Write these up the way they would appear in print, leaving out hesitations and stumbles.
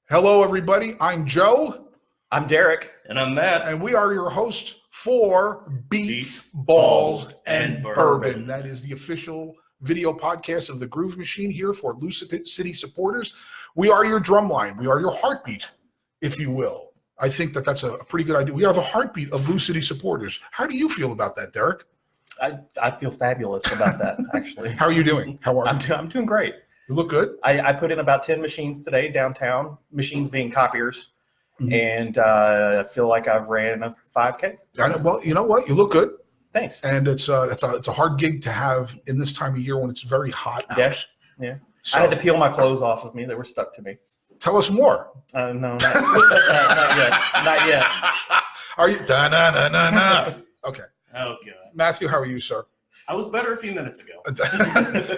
Hello, everybody. I'm Joe. I'm Derrick. And I'm Matt. And we are your hosts for Beats, Balls, and Bourbon. That is the official video podcast of the Groove Machine here for Lucid City supporters. We are your drumline. We are your heartbeat, if you will. I think that's a pretty good idea. We are the heartbeat of Lucid City supporters. How do you feel about that, Derrick? I feel fabulous about that, actually. How are you doing? How are you? I'm doing great. You look good. I put in about 10 machines today downtown, machines being copiers, and I feel like I've ran a 5K. Well, you know what? You look good. Thanks. And it's a hard gig to have in this time of year when it's very hot out. Yeah. So, I had to peel my clothes off of me. They were stuck to me. Tell us more. No, not yet. Not yet. Are you? Da-na-na-na-na. Okay. Oh, God. Matthew, how are you, sir? I was better a few minutes ago.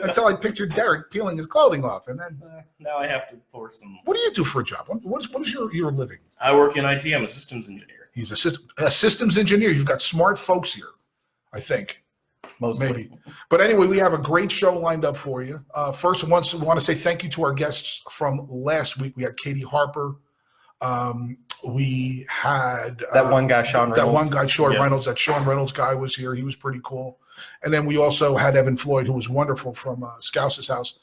Until I pictured Derrick peeling his clothing off. And then, Now I have to pour some. what do you do for a job? What is your living? I work in IT. I'm a systems engineer. He's a systems engineer. You've got smart folks here, I think. Mostly. Maybe. But anyway, we have a great show lined up for you. First, we want to say thank you to our guests from last week. We had Katie Harper. We had That one guy, Sean Reynolds. That one guy, Sean Yeah. Reynolds. That Sean Reynolds guy was here. He was pretty cool. And then we also had Evan Floyd, who was wonderful from Scouse's house.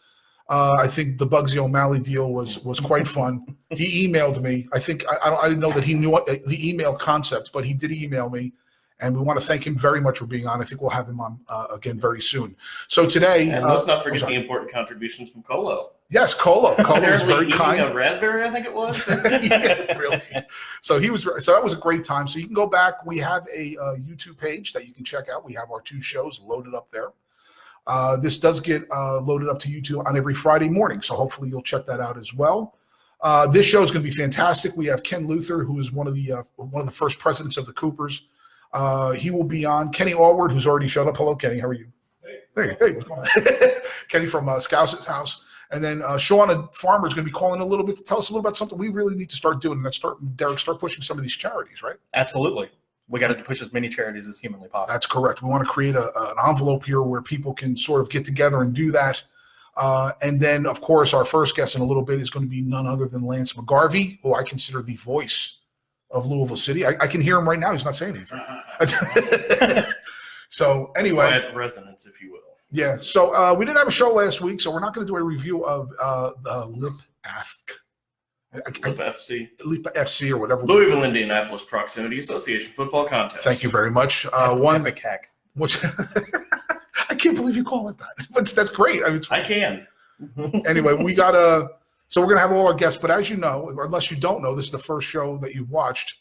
I think the Bugsy O'Malley deal was quite fun. He emailed me. I think I didn't know that he knew what the email concept, but he did email me. And we want to thank him very much for being on. I think we'll have him on again very soon. So today, And let's not forget the important contributions from Colo. yes, Colo. Colo was Apparently very eating kind. a raspberry, I think it was. Yeah, really. So that was a great time. So you can go back. We have a YouTube page that you can check out. We have our 2 shows loaded up there. This does get loaded up to YouTube on every Friday morning. So hopefully you'll check that out as well. This show is going to be fantastic. We have Ken Luther, who is one of the first presidents of the Coopers. He will be on. Kenny Alward, who's already showed up. Hello, Kenny. How are you? Hey, what's going on? Kenny from Scouse's house. And then Sean, a farmer, is going to be calling a little bit to tell us a little about something we really need to start doing. And that's start pushing some of these charities, right? Absolutely. We got to push as many charities as humanly possible. That's correct. We want to create an envelope here where people can sort of get together and do that. And then, of course, our first guest in a little bit is going to be none other than Lance McGarvey, who I consider the voice of Louisville City. I can hear him right now. He's not saying anything. So anyway. Quiet resonance, if you will. Yeah. So we didn't have a show last week, so we're not going to do a review of the Lip FC. FC or whatever. Louisville, Indianapolis Proximity Association football contest. Thank you very much. Epic hack. Which I can't believe you call it that, but that's great. I mean, I can. Anyway, so we're going to have all our guests, but as you know, unless you don't know, this is the first show that you've watched.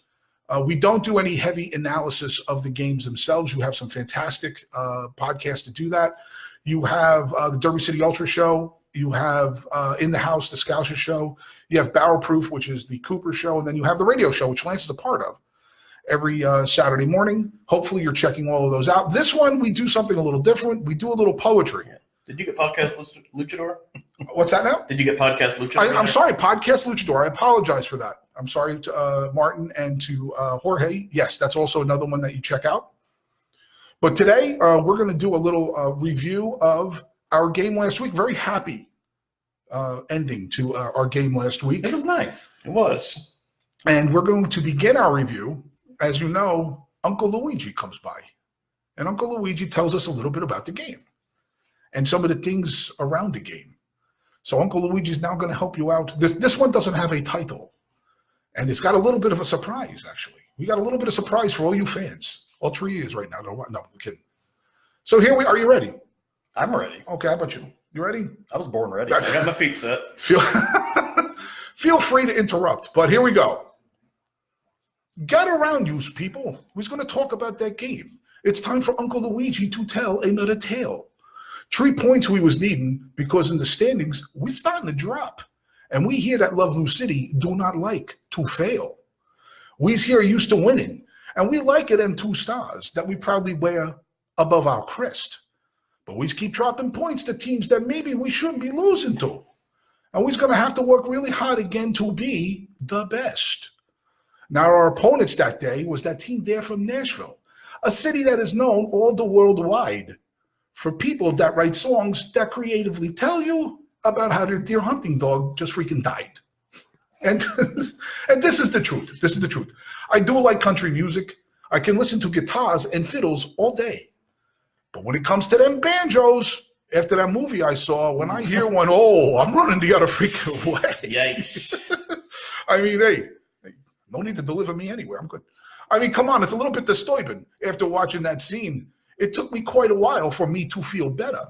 We don't do any heavy analysis of the games themselves. You have some fantastic podcasts to do that. You have the Derby City Ultra show. You have In the House, the Scouse show. You have Barrel Proof, which is the Cooper show. And then you have the radio show, which Lance is a part of every Saturday morning. Hopefully you're checking all of those out. This one, we do something a little different. We do a little poetry. Did you get Podcast Luchador? What's that now? Did you get Podcast Luchador? I'm sorry, Podcast Luchador. I apologize for that. I'm sorry to Martin and to Jorge. Yes, that's also another one that you check out. But today, we're going to do a little review of our game last week. Very happy ending to our game last week. It was nice. It was. And we're going to begin our review. As you know, Uncle Luigi comes by. And Uncle Luigi tells us a little bit about the game and some of the things around the game. So Uncle Luigi is now going to help you out. This one doesn't have a title. And it's got a little bit of a surprise, actually. We got a little bit of surprise for all you fans. All 3 years right now. No, I'm kidding. So here are you ready? I'm ready. Okay, how about you? You ready? I was born ready. I got my feet set. Feel free to interrupt, but here we go. Get around, you people. We're going to talk about that game. It's time for Uncle Luigi to tell another tale. 3 points we was needing because in the standings, we're starting to drop. And we here that love Lou City do not like to fail. We's here used to winning. And we like it them 2 stars that we proudly wear above our crest. But we keep dropping points to teams that maybe we shouldn't be losing to. And we're going to have to work really hard again to be the best. Now, our opponents that day was that team there from Nashville, a city that is known all the world wide for people that write songs that creatively tell you about how their deer hunting dog just freaking died. And and this is the truth. This is the truth. I do like country music. I can listen to guitars and fiddles all day. But when it comes to them banjos, after that movie I saw, when I hear one, I'm running the other freaking way. Yikes. I mean, hey, no need to deliver me anywhere. I'm good. I mean, come on, it's a little bit disturbing after watching that scene. It took me quite a while for me to feel better.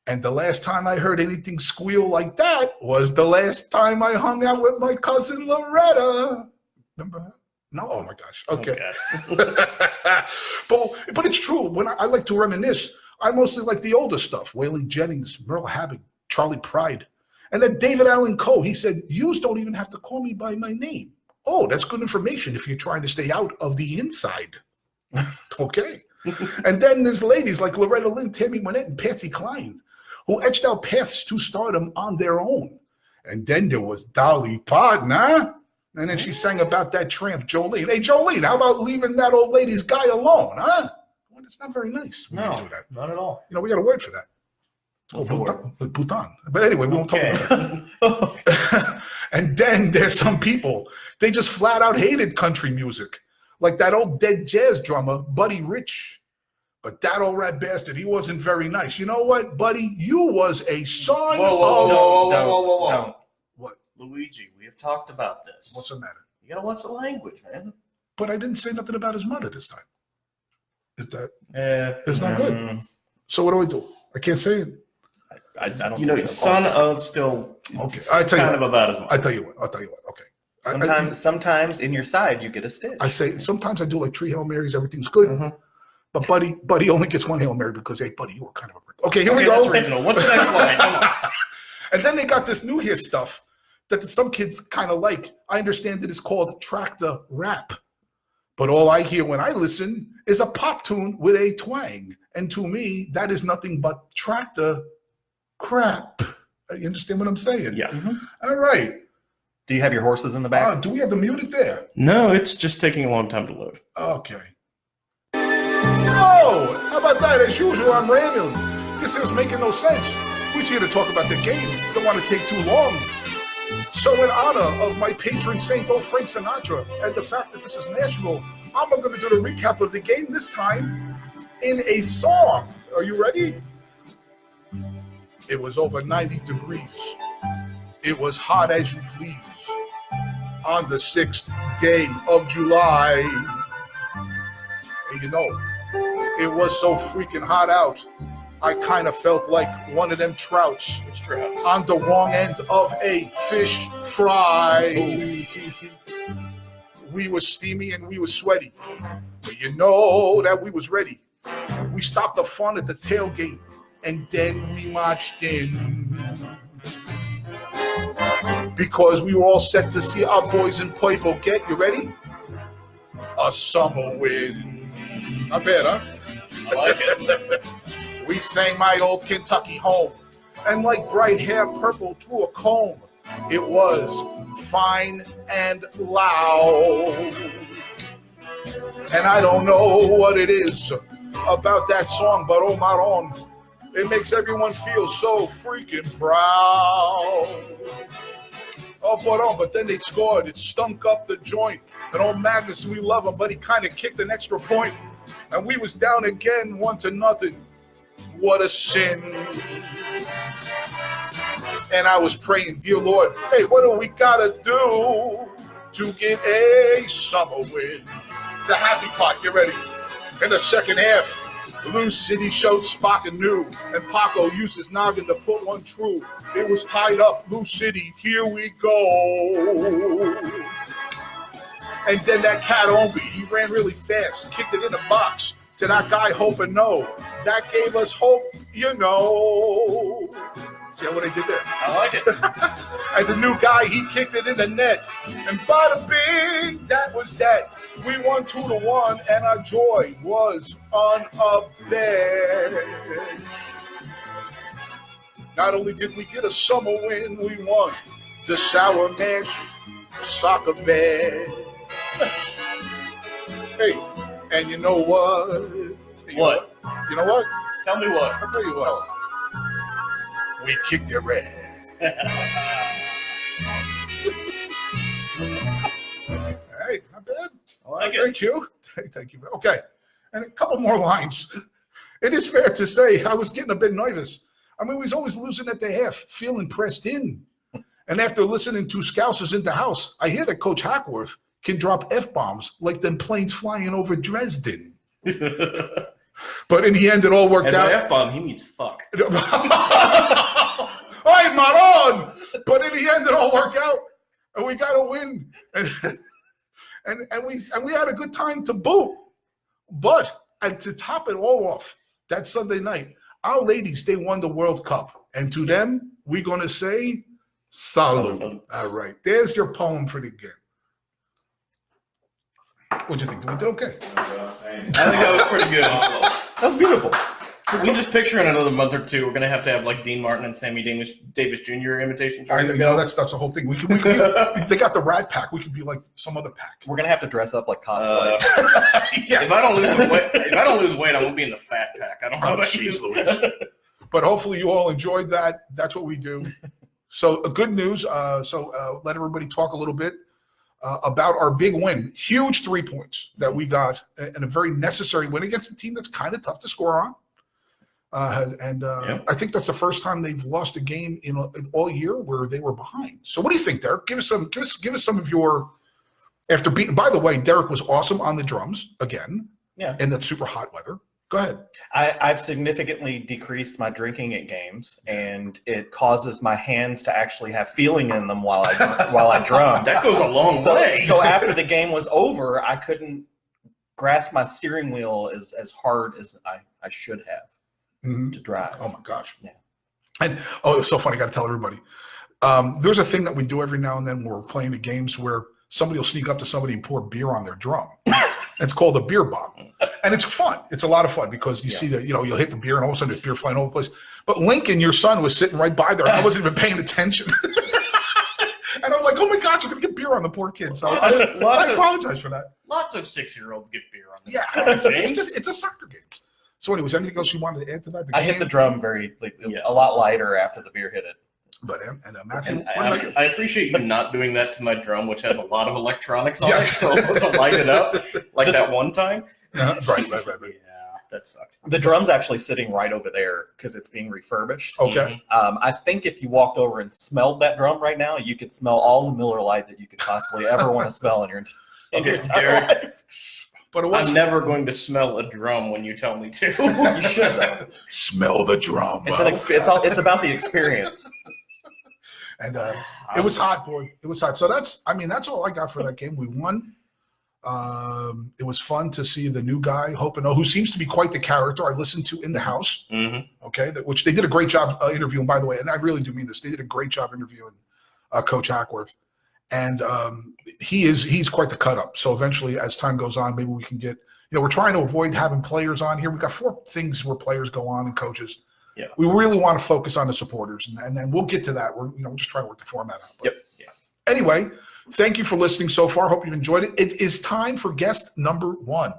And the last time I heard anything squeal like that was the last time I hung out with my cousin Loretta. Remember her? No? Oh, my gosh. Okay. But it's true. When I like to reminisce, I mostly like the older stuff. Waylon Jennings, Merle Haggard, Charlie Pride. And then David Allen Coe, he said, "Yous don't even have to call me by my name." Oh, that's good information if you're trying to stay out of the inside. Okay. And then there's ladies like Loretta Lynn, Tammy Wynette, and Patsy Cline, who etched out paths to stardom on their own. And then there was Dolly Parton, huh? And then she sang about that tramp, Jolene. Hey, Jolene, how about leaving that old lady's guy alone, huh? Well, it's not very nice when you do that. Not at all. You know, we got a word for that. It's called Bhutan. But anyway, we won't talk about that. And then there's some people, they just flat out hated country music. Like that old dead jazz drummer, Buddy Rich. But that old rat bastard, he wasn't very nice. You know what, Buddy? You was a son Whoa. What? Luigi, we have talked about this. What's the matter? You gotta watch the language, man. But I didn't say nothing about his mother this time. Is that? It's not good. good. So what do I do? I can't say it. I don't know. Son of still. Okay. I tell you kind of about his mother. I'll tell you what. Okay. Sometimes in your side you get a stitch. I say sometimes I do like 3 Hail Marys. Everything's good. Mm-hmm. But Buddy only gets 1 Hail Mary because, hey, Buddy, you were kind of a prick. Okay, here we go. That's original. What's the next line? Come on. And then they got this new hit stuff that some kids kind of like. I understand it is called tractor rap. But all I hear when I listen is a pop tune with a twang. And to me, that is nothing but tractor crap. You understand what I'm saying? Yeah. Mm-hmm. All right. Do you have your horses in the back? Do we have the music there? No, it's just taking a long time to load. Okay. Oh, how about that? As usual, I'm rambling. This is making no sense. We're here to talk about the game. Don't want to take too long. So in honor of my patron saint, old Frank Sinatra, and the fact that this is Nashville, I'm going to do the recap of the game this time in a song. Are you ready? It was over 90 degrees. It was hot as you please. On the 6th day of July. And you know, it was so freaking hot out, I kind of felt like one of them trouts on the wrong end of a fish fry. We were steamy and we were sweaty, but you know that we was ready. We stopped the fun at the tailgate and then we marched in. Because we were all set to see our boys in purple get, you ready? A summer win. Not bad, huh? I like it. We sang My Old Kentucky Home, and like bright hair purple through a comb, it was fine and loud. And I don't know what it is about that song, but oh my own, it makes everyone feel so freaking proud. But then they scored. It stunk up the joint. And old Magnus, we love him, but he kind of kicked an extra point. And we was down again 1-0. What a sin. And I was praying, dear Lord, hey, what do we got to do to get a summer win? It's a happy pot. Get ready. In the second half, Lou City showed Spock anew, and Paco used his noggin to put one true. It was tied up, Lou City, here we go. And then that cat Obi, he ran really fast, kicked it in the box to that guy Hope and No. That gave us hope, you know. See what I did there? I like it. And the new guy, he kicked it in the net. And bada bing, that was that. We won 2-1, and our joy was unabashed. Not only did we get a summer win, we won the Sour Mash Soccer Bash. Hey, and you know what? What? You know what? Tell me what. I'll tell you what. We kicked their ass. right, not bad. like it. Thank you. Thank you. Okay, and a couple more lines. It is fair to say I was getting a bit nervous. I mean, we was always losing at the half, feeling pressed in. And after listening to Scouses in the house, I hear that Coach Hackworth can drop F-bombs like them planes flying over Dresden. But in the end, it all worked And out. by F-bomb, he means fuck. Hey, Maron! But in the end, it all worked out, and we got a win, and we had a good time to boot. But and to top it all off, that Sunday night, our ladies, they won the World Cup, and to them, we're gonna say salute. Salute. All right, there's your poem for the game. What'd you think? Did we do okay? I think that was pretty good. That was beautiful. We just picture in another month or two, we're gonna have to have like Dean Martin and Sammy Davis Jr. imitation. I know that's the whole thing. We could be, if they got the Rat Pack, we could be like some other pack. We're gonna have to dress up like cosplay. Yeah. If I don't lose weight, I'm gonna be in the fat pack. I don't know Oh, about jeez, you. Louise. But hopefully you all enjoyed that. That's what we do. So good news. Let everybody talk a little bit about our big win. Huge 3 points that we got and a very necessary win against a team that's kind of tough to score on. I think that's the first time they've lost a game in all year where they were behind. So what do you think, Derek? Give us some of your after beating. By the way, Derek was awesome on the drums again. Yeah. In that super hot weather. Go ahead. I've significantly decreased my drinking at games, and it causes my hands to actually have feeling in them while I drum. That goes a long way. So after the game was over, I couldn't grasp my steering wheel as hard as I should have to drive. Oh my gosh. Yeah. And it was so funny. I got to tell everybody. There's a thing that we do every now and then when we're playing the games where somebody will sneak up to somebody and pour beer on their drum. It's called a beer bomb. And it's fun. It's a lot of fun because you see that, you'll hit the beer and all of a sudden there's beer flying all over the place. But Lincoln, your son, was sitting right by there. I wasn't even paying attention. And I'm like, oh my gosh, you're going to get beer on the poor kid. So I apologize for that. Lots of 6-year-olds get beer on this. Yeah, it's a soccer game. So anyways, anything else you wanted to add to that? I hit the drum a lot lighter after the beer hit it. But Matthew, I appreciate you not doing that to my drum, which has a lot of electronics on it, so to light it up like that one time. Right. Yeah, that sucked. The drum's actually sitting right over there because it's being refurbished. Okay. I think if you walked over and smelled that drum right now, you could smell all the Miller Lite that you could possibly ever want to smell in your entire life. But I'm never going to smell a drum when you tell me to. You should, though. Smell the drum. It's about the experience. And it was hot, boy. It was hot. So that's all I got for that game. We won. It was fun to see the new guy, Hopino, who seems to be quite the character I listened to in the house. Mm-hmm. Okay, which they did a great job interviewing, by the way. And I really do mean this. They did a great job interviewing Coach Hackworth. And he's quite the cut up. So eventually, as time goes on, maybe we can get, we're trying to avoid having players on here. We've got 4 things where players go on and coaches. Yeah. We really want to focus on the supporters, and then we'll get to that. We're just trying to work the format out. But Yeah. Anyway, thank you for listening so far. Hope you've enjoyed it. It is time for guest number 1.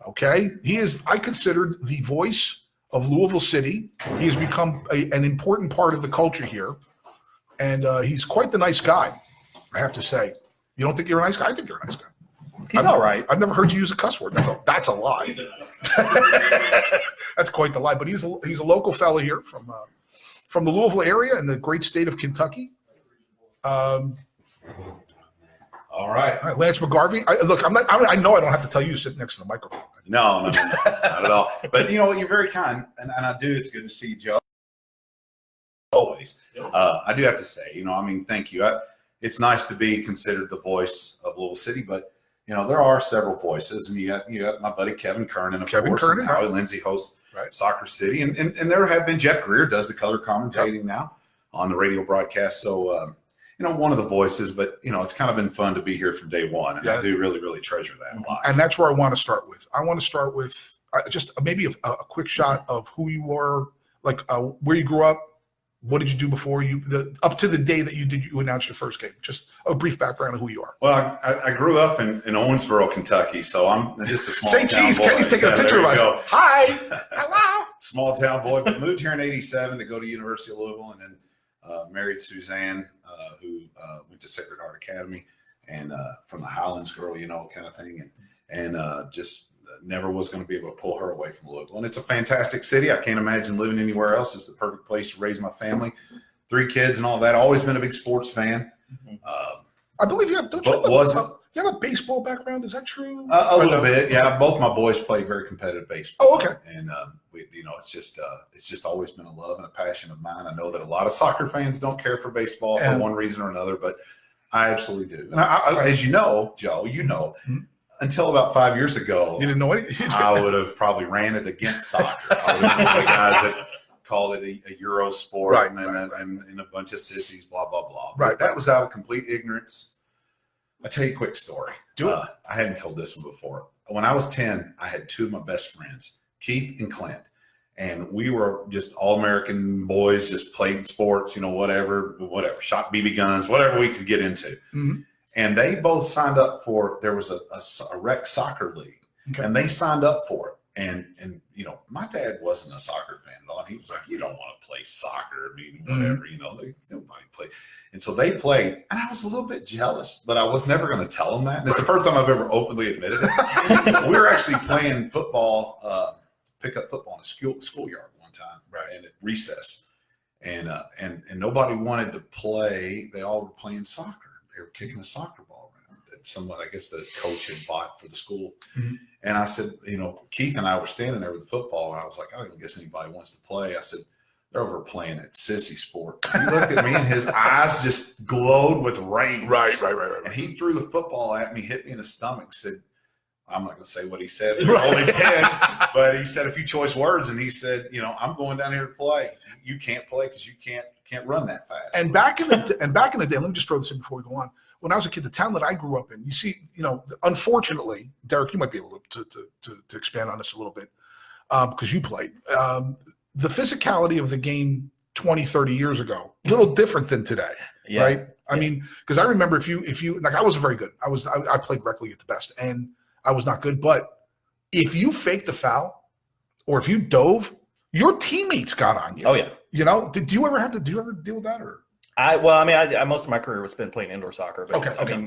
Okay, he is, I considered, the voice of Louisville City. He has become an important part of the culture here, and he's quite the nice guy, I have to say. You don't think you're a nice guy? I think you're a nice guy. He's all right. I've never heard you use a cuss word. That's a lie. He's a nice guy. That's quite the lie. But he's a local fella here from the Louisville area in the great state of Kentucky. All right. All right, Lance McGarvey. I know I don't have to tell you to sit next to the microphone. No, not at all. But you're very kind, and I do. It's good to see you, Joe. Always. I do have to say, thank you. It's nice to be considered the voice of Louisville City, but there are several voices, and you got my buddy Kevin Kernan, of course, and Howie Lindsay hosts Soccer City, and there have been Jeff Greer does the color commentating now on the radio broadcast. So one of the voices, but it's kind of been fun to be here from day one, and I do really, really treasure that a lot. And that's where I want to start with. I want to start with just maybe a quick shot of who you were, like where you grew up. What did you do before up to the day that you announced your first game? Just a brief background of who you are. Well, I grew up in Owensboro, Kentucky, so I'm just a small Say town cheese. boy. Kenny's taking a picture of us. Go. Hi. Hello. Small town boy, but moved here in '87 to go to University of Louisville, and then married Suzanne, who went to Sacred Heart Academy, and from the Highlands girl, kind of thing. And just never was going to be able to pull her away from Louisville. And it's a fantastic city. I can't imagine living anywhere else. It's the perfect place to raise my family, 3 kids and all that. Always been a big sports fan. I believe you have. You have a baseball background? Is that true? A little bit, yeah. Both my boys play very competitive baseball. Oh, okay. And it's just always been a love and a passion of mine. I know that a lot of soccer fans don't care for baseball for one reason or another, but I absolutely do. And as you know, Joe, until about 5 years ago, you didn't know anything. I would have probably ranted against soccer. I would have been one of the guys that called it a Euro sport and a bunch of sissies, blah blah blah. But that was out of complete ignorance. I'll tell you a quick story. I hadn't told this one before. When I was 10, I had 2 of my best friends, Keith and Clint. And we were just all-American boys, just played sports, whatever, shot BB guns, whatever we could get into. Mm-hmm. And they both signed up there was a rec soccer league. Okay. And they signed up for it. And my dad wasn't a soccer fan at all. He was like, you don't want to play soccer. I mean, whatever, nobody played. And so they played, and I was a little bit jealous, but I was never going to tell them that. And it's the first time I've ever openly admitted it. We were actually playing football, pickup football in a schoolyard one time, and at recess. And nobody wanted to play. They all were playing soccer. They were kicking a soccer ball around that someone, I guess the coach had bought for the school. Mm-hmm. And I said, Keith and I were standing there with the football, and I was like, I don't guess anybody wants to play. I said, they're over playing at sissy sport. He looked at me, and his eyes just glowed with rage. Right. And he threw the football at me, hit me in the stomach, said, I'm not going to say what he said. We were only 10, but he said a few choice words, and he said, I'm going down here to play. You can't play because you can't run that fast. And back in the day, let me just throw this in before we go on. When I was a kid, the town that I grew up in, you see, unfortunately, Derrick, you might be able to expand on this a little bit because you played. The physicality of the game 20, 30 years ago, a little different than today, right? I mean, because I remember if you like, I wasn't very good. I played rec league at the best, and I was not good. But if you faked the foul or if you dove, your teammates got on you. Oh yeah. Did you ever deal with that or? I most of my career was spent playing indoor soccer. But okay. I mean,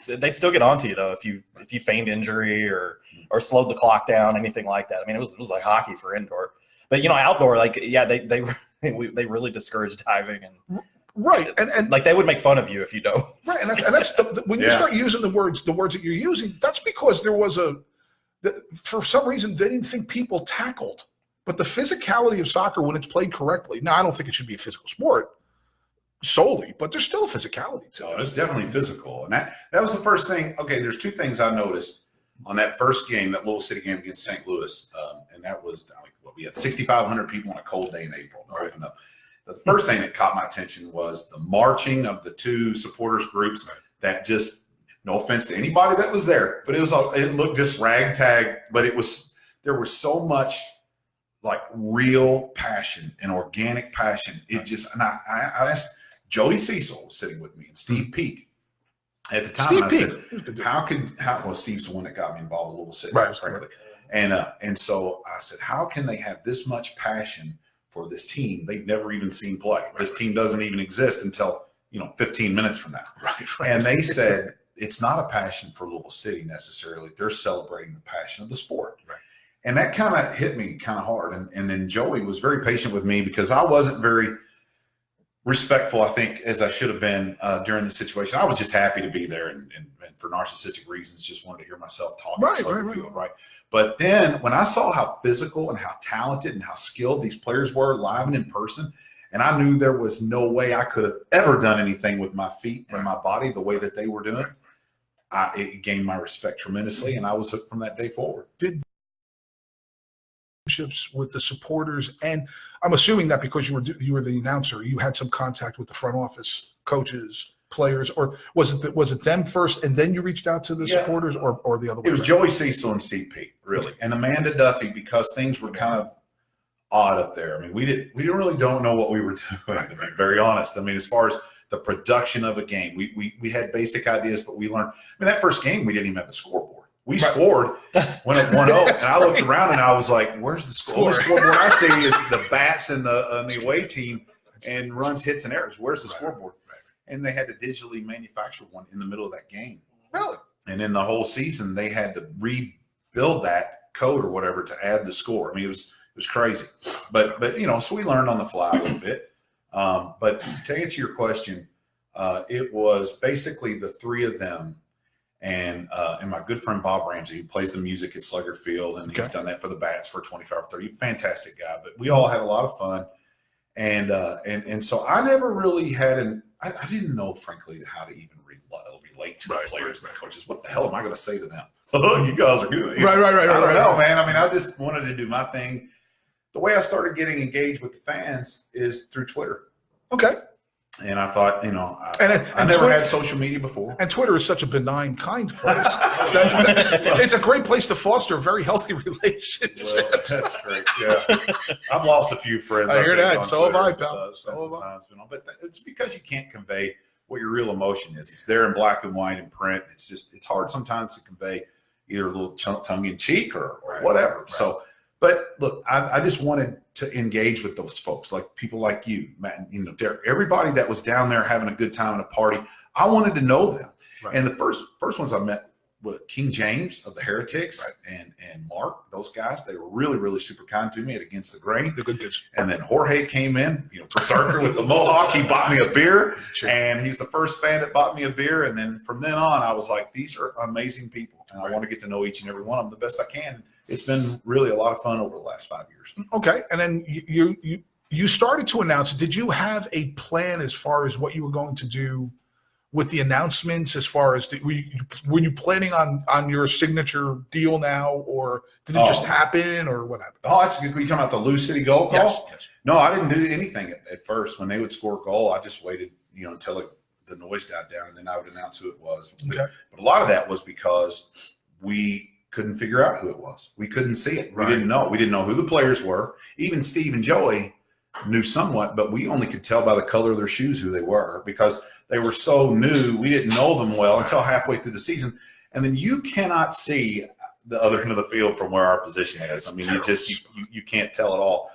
they'd still get onto you though if you feigned injury or slowed the clock down, anything like that. I mean, it was like hockey for indoor. But outdoor, they really discouraged diving and and like they would make fun of you if you dove. Right, and that's when you start using the words that you're using. That's because there was for some reason they didn't think people tackled. But the physicality of soccer when it's played correctly. Now, I don't think it should be a physical sport solely, but there's still a physicality to it. It's definitely physical, and that was the first thing. Okay, there's 2 things I noticed on that first game, that Little City game against St. Louis, and that was we had 6,500 people on a cold day in April. Right. The first thing that caught my attention was the marching of the 2 supporters groups. That just, no offense to anybody that was there, but it looked just ragtag. But there was so much like real passion and organic passion. It just, and I asked Joey Cecil was sitting with me and Steve Peak. At the time, I said, Steve's the one that got me involved with Little City, frankly. And so I said, how can they have this much passion for this team they've never even seen play? This team doesn't even exist until 15 minutes from now. Right. And they said it's not a passion for Louisville City necessarily. They're celebrating the passion of the sport. Right. And that kind of hit me kind of hard. And then Joey was very patient with me because I wasn't very respectful, I think, as I should have been during the situation. I was just happy to be there and for narcissistic reasons, just wanted to hear myself talk. Right. But then when I saw how physical and how talented and how skilled these players were live and in person, and I knew there was no way I could have ever done anything with my feet and my body the way that they were doing, it gained my respect tremendously, and I was hooked from that day forward. With the supporters, and I'm assuming that because you were the announcer, you had some contact with the front office, coaches, players, or was it them first and then you reached out to the supporters, or the other way? It was Joey Cecil and Steve Peak, really, and Amanda Duffy, because things were kind of odd up there. I mean, we didn't really don't know what we were doing, to be very honest. I mean, as far as the production of a game, we had basic ideas, but we learned. I mean, that first game we didn't even have the scoreboard. We scored, went up 1-0, and I looked around and I was like, "Where's the score?" The scoreboard I see is the bats and the away team and runs, hits, and errors. Where's the scoreboard? and they had to digitally manufacture one in the middle of that game. Really? And in the whole season, they had to rebuild that code or whatever to add the score. I mean, it was crazy. But so we learned on the fly a little bit. But to answer your question, it was basically the three of them and my good friend Bob Ramsey, who plays the music at Slugger Field, and he's done that for the Bats for 25 or 30. Fantastic guy. But we all had a lot of fun. And so I never really had I didn't know, frankly, how to even relate to the players and coaches. What the hell am I going to say to them? Oh, you guys are good. Right. I don't know, man. I mean, I just wanted to do my thing. The way I started getting engaged with the fans is through Twitter. Okay. And I thought, I never had social media before. And Twitter is such a benign, kind place. It's a great place to foster very healthy relationships. Well, that's great. Yeah. I've lost a few friends. I hear that. So have I, Twitter, pal. Since the time's been on. But it's because you can't convey what your real emotion is. It's there in black and white in print. It's hard sometimes to convey either a little tongue in cheek or whatever. Right. So, but look, I just wanted to engage with those folks, like people like you, Matt, and Derrick, everybody that was down there having a good time at a party. I wanted to know them. Right. And the first ones I met with King James of the Heretics and Mark, those guys, they were really, really super kind to me at Against the Grain. The good kids. And then Jorge came in, berserker with the mohawk. He bought me a beer, and he's the first fan that bought me a beer. And then from then on, I was like, these are amazing people, and I want to get to know each and every one of them the best I can. It's been really a lot of fun over the last 5 years. Okay. And then you started to announce it. Did you have a plan as far as what you were going to do with the announcements, as far as were you planning on your signature deal now, or did it just happen, or what happened? Oh, that's good. Were you talking about the Lou City goal call? Yes. No, I didn't do anything at first. When they would score a goal, I just waited, until the noise died down, and then I would announce who it was. Okay. But a lot of that was because we couldn't figure out who it was. We couldn't see it. We didn't know. We didn't know who the players were. Even Steve and Joey knew somewhat, but we only could tell by the color of their shoes who they were because they were so new. We didn't know them well until halfway through the season. And then you cannot see the other end of the field from where our position is. I mean, you can't tell at all.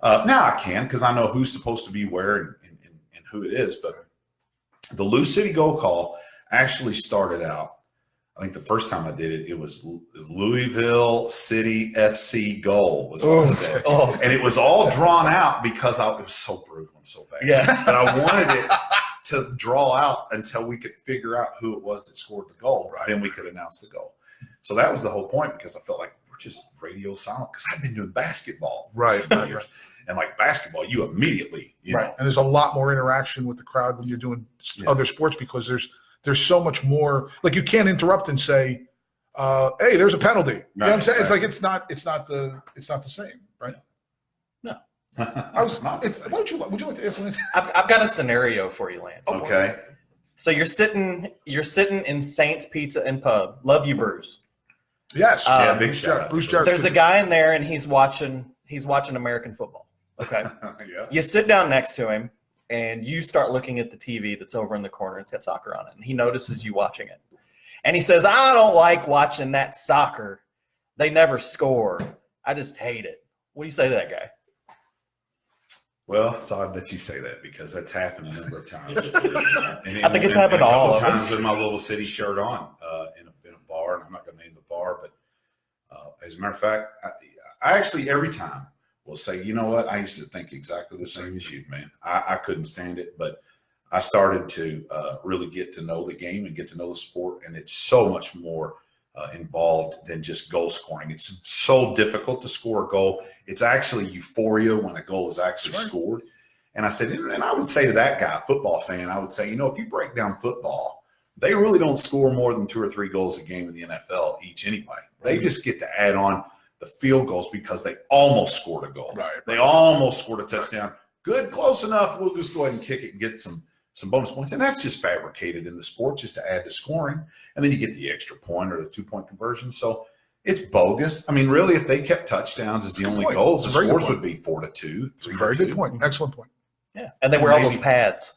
Now I can, because I know who's supposed to be where and who it is. But the Lou City goal call actually started out, I think the first time I did it, it was Louisville City FC goal was what I said. And it was all drawn out because it was so brutal and so bad. Yeah. But I wanted it to draw out until we could figure out who it was that scored the goal. Right. Then we could announce the goal. So that was the whole point, because I felt like we're just radio silent, because I've been doing basketball for some years. And like basketball, you immediately, you know. And there's a lot more interaction with the crowd when you're doing other sports, because there's so much more. Like, you can't interrupt and say, "Hey, there's a penalty." You know what I'm saying? Exactly. It's like it's not the same, right? No. Would you like to answer this? I've got a scenario for you, Lance. Okay. So you're sitting in Saints Pizza and Pub. Love you, Bruce. Yes. Big shout out. Bruce Jarrett. There's a guy in there, and he's watching American football. Okay. Yeah. You sit down next to him, and you start looking at the TV that's over in the corner. It's got soccer on it, and he notices you watching it. And he says, "I don't like watching that soccer. They never score. I just hate it." What do you say to that guy? Well, it's odd that you say that, because that's happened a number of times. I think it's happened to all of us. Times with my little city shirt on in a bar, and I'm not going to name the bar, but as a matter of fact, I actually every time will say, you know what, I used to think exactly the same as you, man. I couldn't stand it, but I started to really get to know the game and get to know the sport, and it's so much more involved than just goal scoring. It's so difficult to score a goal. It's actually euphoria when a goal is actually scored. And I said, and I would say to that guy, football fan, I would say, if you break down football, they really don't score more than 2 or 3 goals a game in the NFL each anyway. They just get to add on the field goals because they almost scored a goal. Right. They almost scored a touchdown. Good, close enough. We'll just go ahead and kick it and get some bonus points. And that's just fabricated in the sport just to add to scoring. And then you get the extra point or the 2-point conversion. So it's bogus. I mean, really, if they kept touchdowns as the only goals, the scores would be 4-2, 3-2. Very good point. Excellent point. Yeah. And they wear all those pads.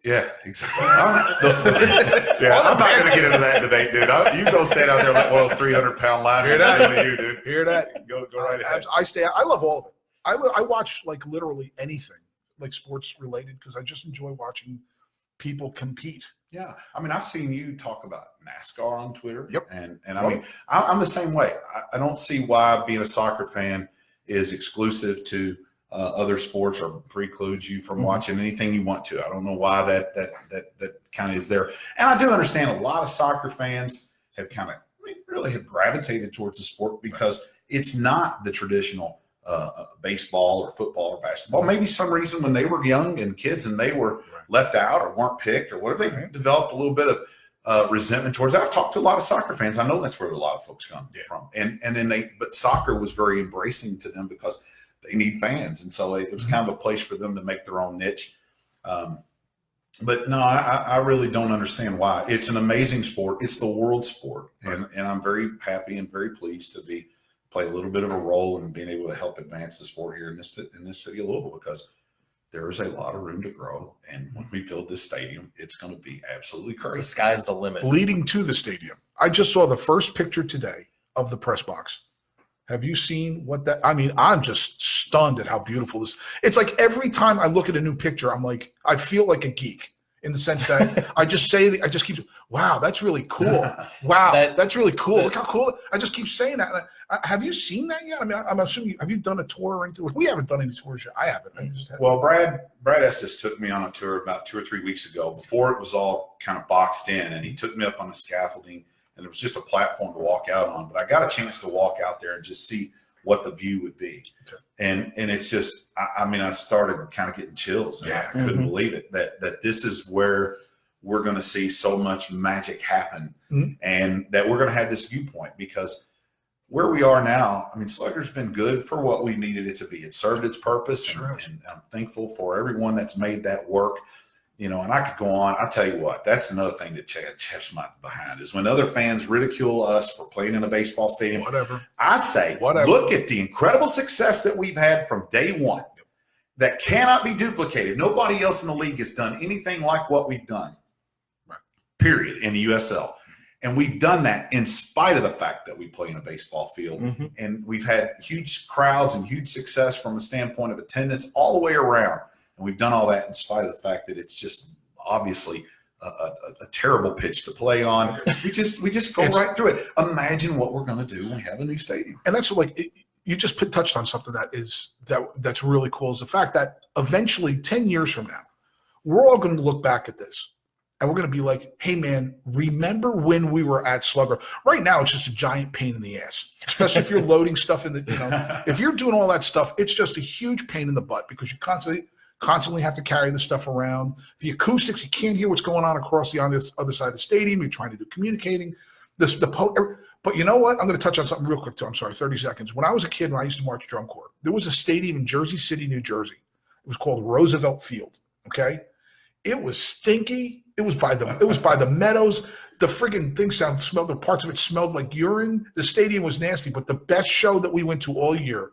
Yeah, exactly. I'm not going to get into that debate, dude. You go stand out there like one of those 300-pound linemen. Hear that? You, dude. Hear that? Go right ahead. I love all of it. I watch like literally anything like sports related, because I just enjoy watching people compete. Yeah, I mean, I've seen you talk about NASCAR on Twitter. Yep. And I mean, I'm the same way. I don't see why being a soccer fan is exclusive to other sports or precludes you from watching anything you want to. I don't know why that kind of is there. And I do understand a lot of soccer fans have kind of really have gravitated towards the sport because it's not the traditional baseball or football or basketball. Maybe some reason when they were young and kids and they were left out or weren't picked or whatever, they developed a little bit of resentment towards that. I've talked to a lot of soccer fans. I know that's where a lot of folks come from. And then but soccer was very embracing to them because they need fans. And so it was kind of a place for them to make their own niche. But no, I really don't understand why. It's an amazing sport. It's the world sport. And I'm very happy and very pleased to play a little bit of a role in being able to help advance the sport here in this city of Louisville, because there is a lot of room to grow. And when we build this stadium, it's going to be absolutely crazy. The sky's the limit. Leading to the stadium, I just saw the first picture today of the press box. Have you seen what that? I mean, I'm just stunned at how beautiful this. It's like every time I look at a new picture, I'm like, I feel like a geek in the sense that I just say it. I just keep, wow, that's really cool. Wow, that's really cool. Look how cool. I just keep saying that. Have you seen that yet? I mean, I'm assuming, have you done a tour or anything? Like, we haven't done any tours yet. I haven't. Well, Brad Estes took me on a tour about 2 or 3 weeks ago before it was all kind of boxed in, and he took me up on the scaffolding. And there was just a platform to walk out on, but I got a chance to walk out there and just see what the view would be. Okay. And it's just, I mean, I started kind of getting chills, and I couldn't believe it that this is where we're going to see so much magic happen, and that we're going to have this viewpoint, because where we are now, I mean, Slugger's been good for what we needed it to be. It served its purpose, and I'm thankful for everyone that's made that work. You know, and I could go on. I'll tell you what, that's another thing that chaps my behind is when other fans ridicule us for playing in a baseball stadium. Whatever. I say, look at the incredible success that we've had from day one that cannot be duplicated. Nobody else in the league has done anything like what we've done, period, in the USL. And we've done that in spite of the fact that we play in a baseball field. And we've had huge crowds and huge success from a standpoint of attendance all the way around. And we've done all that in spite of the fact that it's just obviously a terrible pitch to play on. We just go right through it. Imagine what we're going to do when we have a new stadium. And that's what, you just touched on something that's really cool, is the fact that eventually 10 years from now, we're all going to look back at this and we're going to be like, hey man, remember when we were at Slugger? Right now, it's just a giant pain in the ass, especially if you're loading stuff in the, if you're doing all that stuff, it's just a huge pain in the butt because you constantly have to carry the stuff around. The acoustics, you can't hear what's going on across the other side of the stadium. You're trying to do communicating. But you know what? I'm going to touch on something real quick too. I'm sorry, 30 seconds. When I was a kid, when I used to march drum corps, there was a stadium in Jersey City, New Jersey. It was called Roosevelt Field. Okay, it was stinky. It was by the meadows. The friggin' thing smelled. Parts of it smelled like urine. The stadium was nasty. But the best show that we went to all year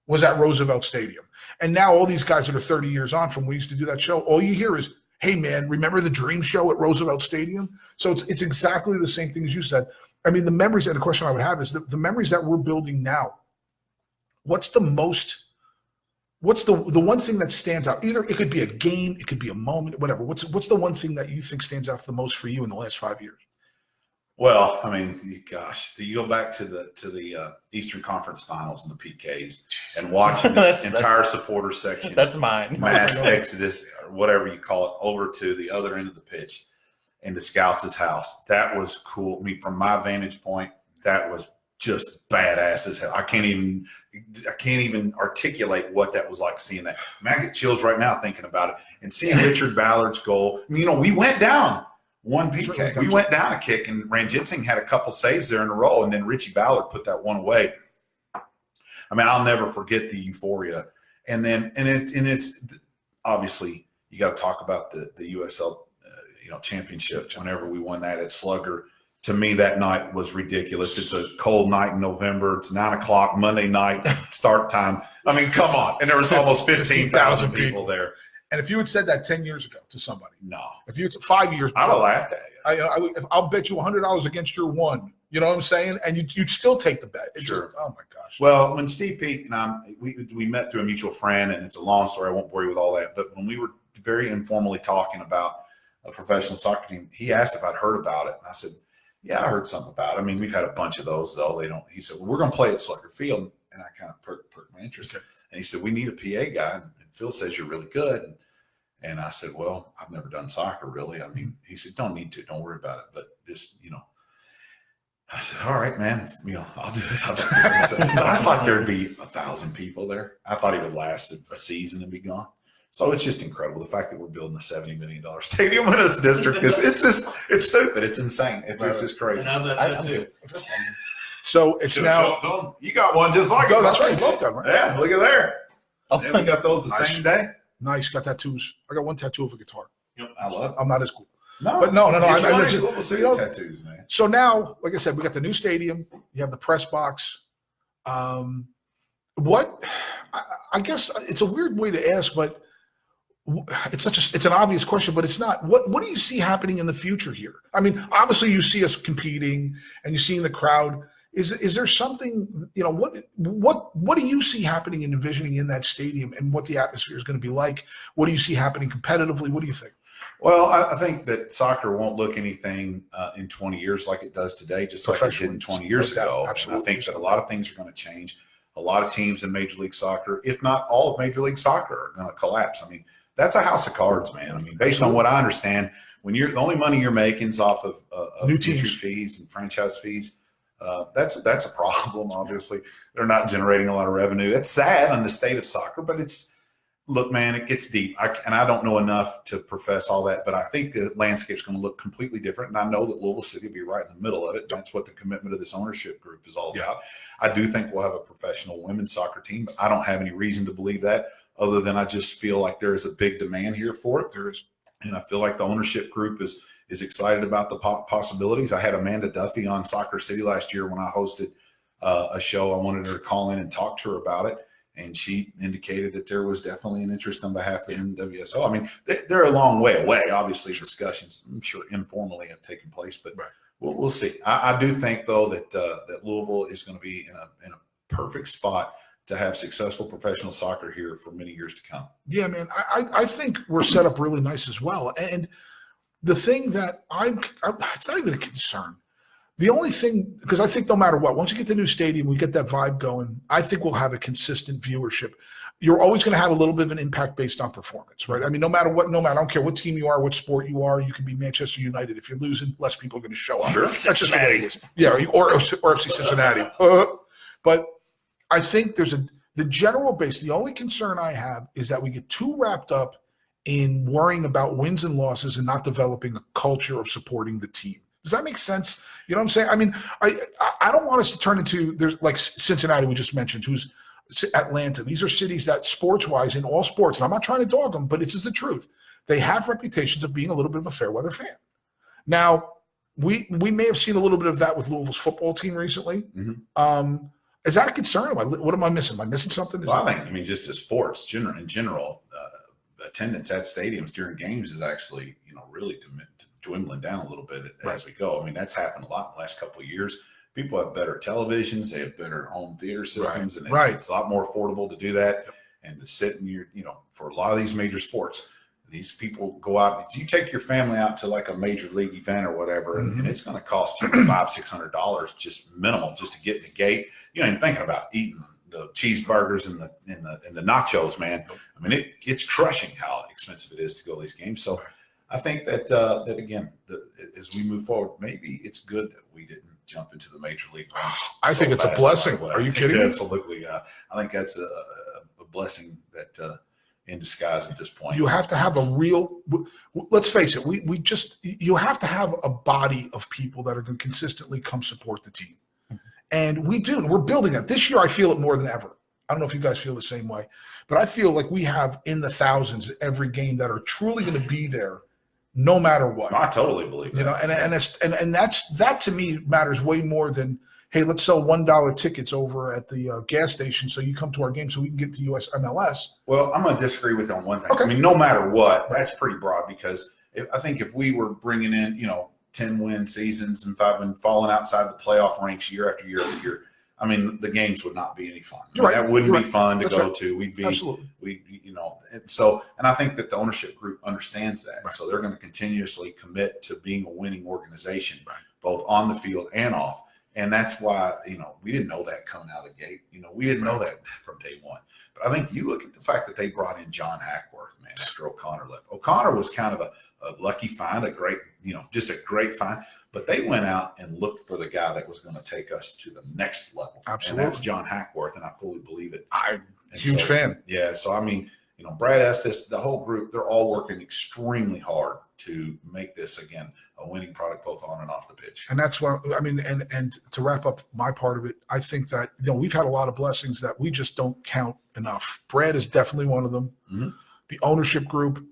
was at Roosevelt Stadium. And now all these guys that are 30 years on from when we used to do that show, all you hear is, hey, man, remember the dream show at Roosevelt Stadium? So it's exactly the same thing as you said. I mean, the memories, and the question I would have is the memories that we're building now, what's the one thing that stands out? Either it could be a game, it could be a moment, whatever. What's the one thing that you think stands out the most for you in the last 5 years? Well, I mean, gosh, you go back to the Eastern Conference Finals and the PKs and watching the entire supporter section. That's mine. Mass exodus, or whatever you call it, over to the other end of the pitch into Scouse's house. That was cool. I mean, from my vantage point, that was just badass as hell. I can't even articulate what that was like seeing that. I mean, I get chills right now thinking about it. And seeing Richard Ballard's goal. I mean, you know, we went down one PK. We went down a kick, and Ranjitsingh had a couple saves there in a row, and then Richie Ballard put that one away. I mean, I'll never forget the euphoria. And it's obviously you got to talk about the USL championship. Whenever we won that at Slugger, to me that night was ridiculous. It's a cold night in November. It's 9:00 Monday night start time. I mean, come on. And there was almost 15,000 people there. And if you had said that 10 years ago to somebody, no. If you had 5 years, I would have laughed at you. I'll bet you $100 against your one. You know what I'm saying? And you'd still take the bet. Sure. Oh my gosh. Well, when Steve Peake and we met through a mutual friend, and it's a long story. I won't bore you with all that. But when we were very informally talking about a professional soccer team. He asked if I'd heard about it. And I said, yeah, I heard something about it. I mean, we've had a bunch of those, though. He said, well, we're going to play at Slugger Field. And I kind of perked my interest. Okay. And he said, we need a PA guy. And Phil says you're really good. And I said, well, I've never done soccer, really. I mean, he said, don't need to. Don't worry about it. But just, I said, all right, man, I'll do it. But I thought there'd be 1,000 people there. I thought he would last a season and be gone. So it's just incredible. The fact that we're building a $70 million stadium in this district it's stupid. It's insane. It's just crazy. And how's that tattoo? So it's Should've now. shown them. You got one just like Oh, it. that's right. You both got one, right? Yeah, look at there. Oh, Yeah, we got those the Nice. same day. Nice. Got tattoos. I got one tattoo of a guitar. I love it. I'm not as cool. No, But no. Get I you nice just, little city tattoos, man. so now, like I said, we got the new stadium. You have the press box. What? I guess it's a weird way to ask, but it's an obvious question, but it's not. What do you see happening in the future here? I mean, obviously you see us competing and you see in the crowd. Is there something, what do you see happening and envisioning in that stadium and what the atmosphere is going to be like? What do you see happening competitively? What do you think? Well, I think that soccer won't look anything in 20 years like it does today, just like it did 20 years ago. Absolutely. And I think that a lot of things are going to change. A lot of teams in Major League Soccer, if not all of Major League Soccer, are going to collapse. I mean, that's a house of cards, man. I mean, based on what I understand, when the only money you're making is off of New entry teams. fees and franchise fees, that's a problem. Obviously, they're not generating a lot of revenue. It's sad on the state of soccer, but look, man, it gets deep. I don't know enough to profess all that, but I think the landscape's going to look completely different. And I know that Louisville City will be right in the middle of it. That's what the commitment of this ownership group is all about. I do think we'll have a professional women's soccer team, but I don't have any reason to believe that other than I just feel like there is a big demand here for it. There is. And I feel like the ownership group is excited about the possibilities. I had Amanda Duffy on Soccer City last year when I hosted a show. I wanted her to call in and talk to her about it. And she indicated that there was definitely an interest on behalf of the NWSL. I mean, they're a long way away. Obviously, discussions, I'm sure, informally have taken place, but we'll see. I do think, though, that Louisville is going to be in a perfect spot to have successful professional soccer here for many years to come. Yeah, man, I think we're set up really nice as well. And the thing that it's not even a concern. The only thing, because I think no matter what, once you get the new stadium, we get that vibe going, I think we'll have a consistent viewership. You're always going to have a little bit of an impact based on performance, right? I mean, no matter, I don't care what team you are, what sport you are, you can be Manchester United. If you're losing, less people are going to show up. Sure. That's just the way it is. Yeah, or FC Cincinnati. But I think the general base, the only concern I have is that we get too wrapped up in worrying about wins and losses and not developing a culture of supporting the team. Does that make sense? You know what I'm saying? I mean, I don't want us to turn into, there's like Cincinnati we just mentioned, who's Atlanta. These are cities that sports-wise, in all sports, and I'm not trying to dog them, but it's just the truth. They have reputations of being a little bit of a fair weather fan. Now, we may have seen a little bit of that with Louisville's football team recently. Mm-hmm. Is that a concern? What am I missing? Am I missing something? Well, I think, just as sports in general, attendance at stadiums during games is actually, really dwindling down a little bit as we go. I mean, that's happened a lot in the last couple of years. People have better televisions, they have better home theater systems, and it's a lot more affordable to do that. And to sit in for a lot of these major sports, these people go out. You take your family out to like a major league event or whatever, and it's going to cost you $500-600 just minimal just to get in the gate. You ain't thinking about eating the cheeseburgers and the nachos, man. I mean, it's crushing how expensive it is to go to these games. So I think that again, as we move forward, maybe it's good that we didn't jump into the major league. I think it's a blessing. Are you kidding me? Absolutely. I think that's a blessing that in disguise at this point. You have to have a real. Let's face it. You have to have a body of people that are going to consistently come support the team, and we do. And we're building it. This year, I feel it more than ever. I don't know if you guys feel the same way, but I feel like we have in the thousands every game that are truly going to be there. No matter what. I totally believe that. And that to me matters way more than, hey, let's sell $1 tickets over at the gas station so you come to our game so we can get to US MLS. Well, I'm going to disagree with you on one thing. Okay. I mean, no matter what, that's pretty broad because I think if we were bringing in, 10-win seasons and 5 and falling outside the playoff ranks year after year after year, I mean, the games would not be any fun. You're right. That wouldn't You're be right. fun to That's go right. to. We'd be, Absolutely. and I think that the ownership group understands that. Right. So they're going to continuously commit to being a winning organization, Right. both on the field and off. And that's why, we didn't know that coming out of the gate. We didn't know that from day one. But I think you look at the fact that they brought in John Hackworth, man, after O'Connor left. O'Connor was kind of a lucky find, a great, just a great find. But they went out and looked for the guy that was going to take us to the next level. Absolutely. And that's John Hackworth, and I fully believe it. I'm a huge fan. Yeah. So, I mean, Brad Estes, the whole group, they're all working extremely hard to make this, again, a winning product both on and off the pitch. And that's what I mean. And to wrap up my part of it, I think that we've had a lot of blessings that we just don't count enough. Brad is definitely one of them. Mm-hmm. The ownership group,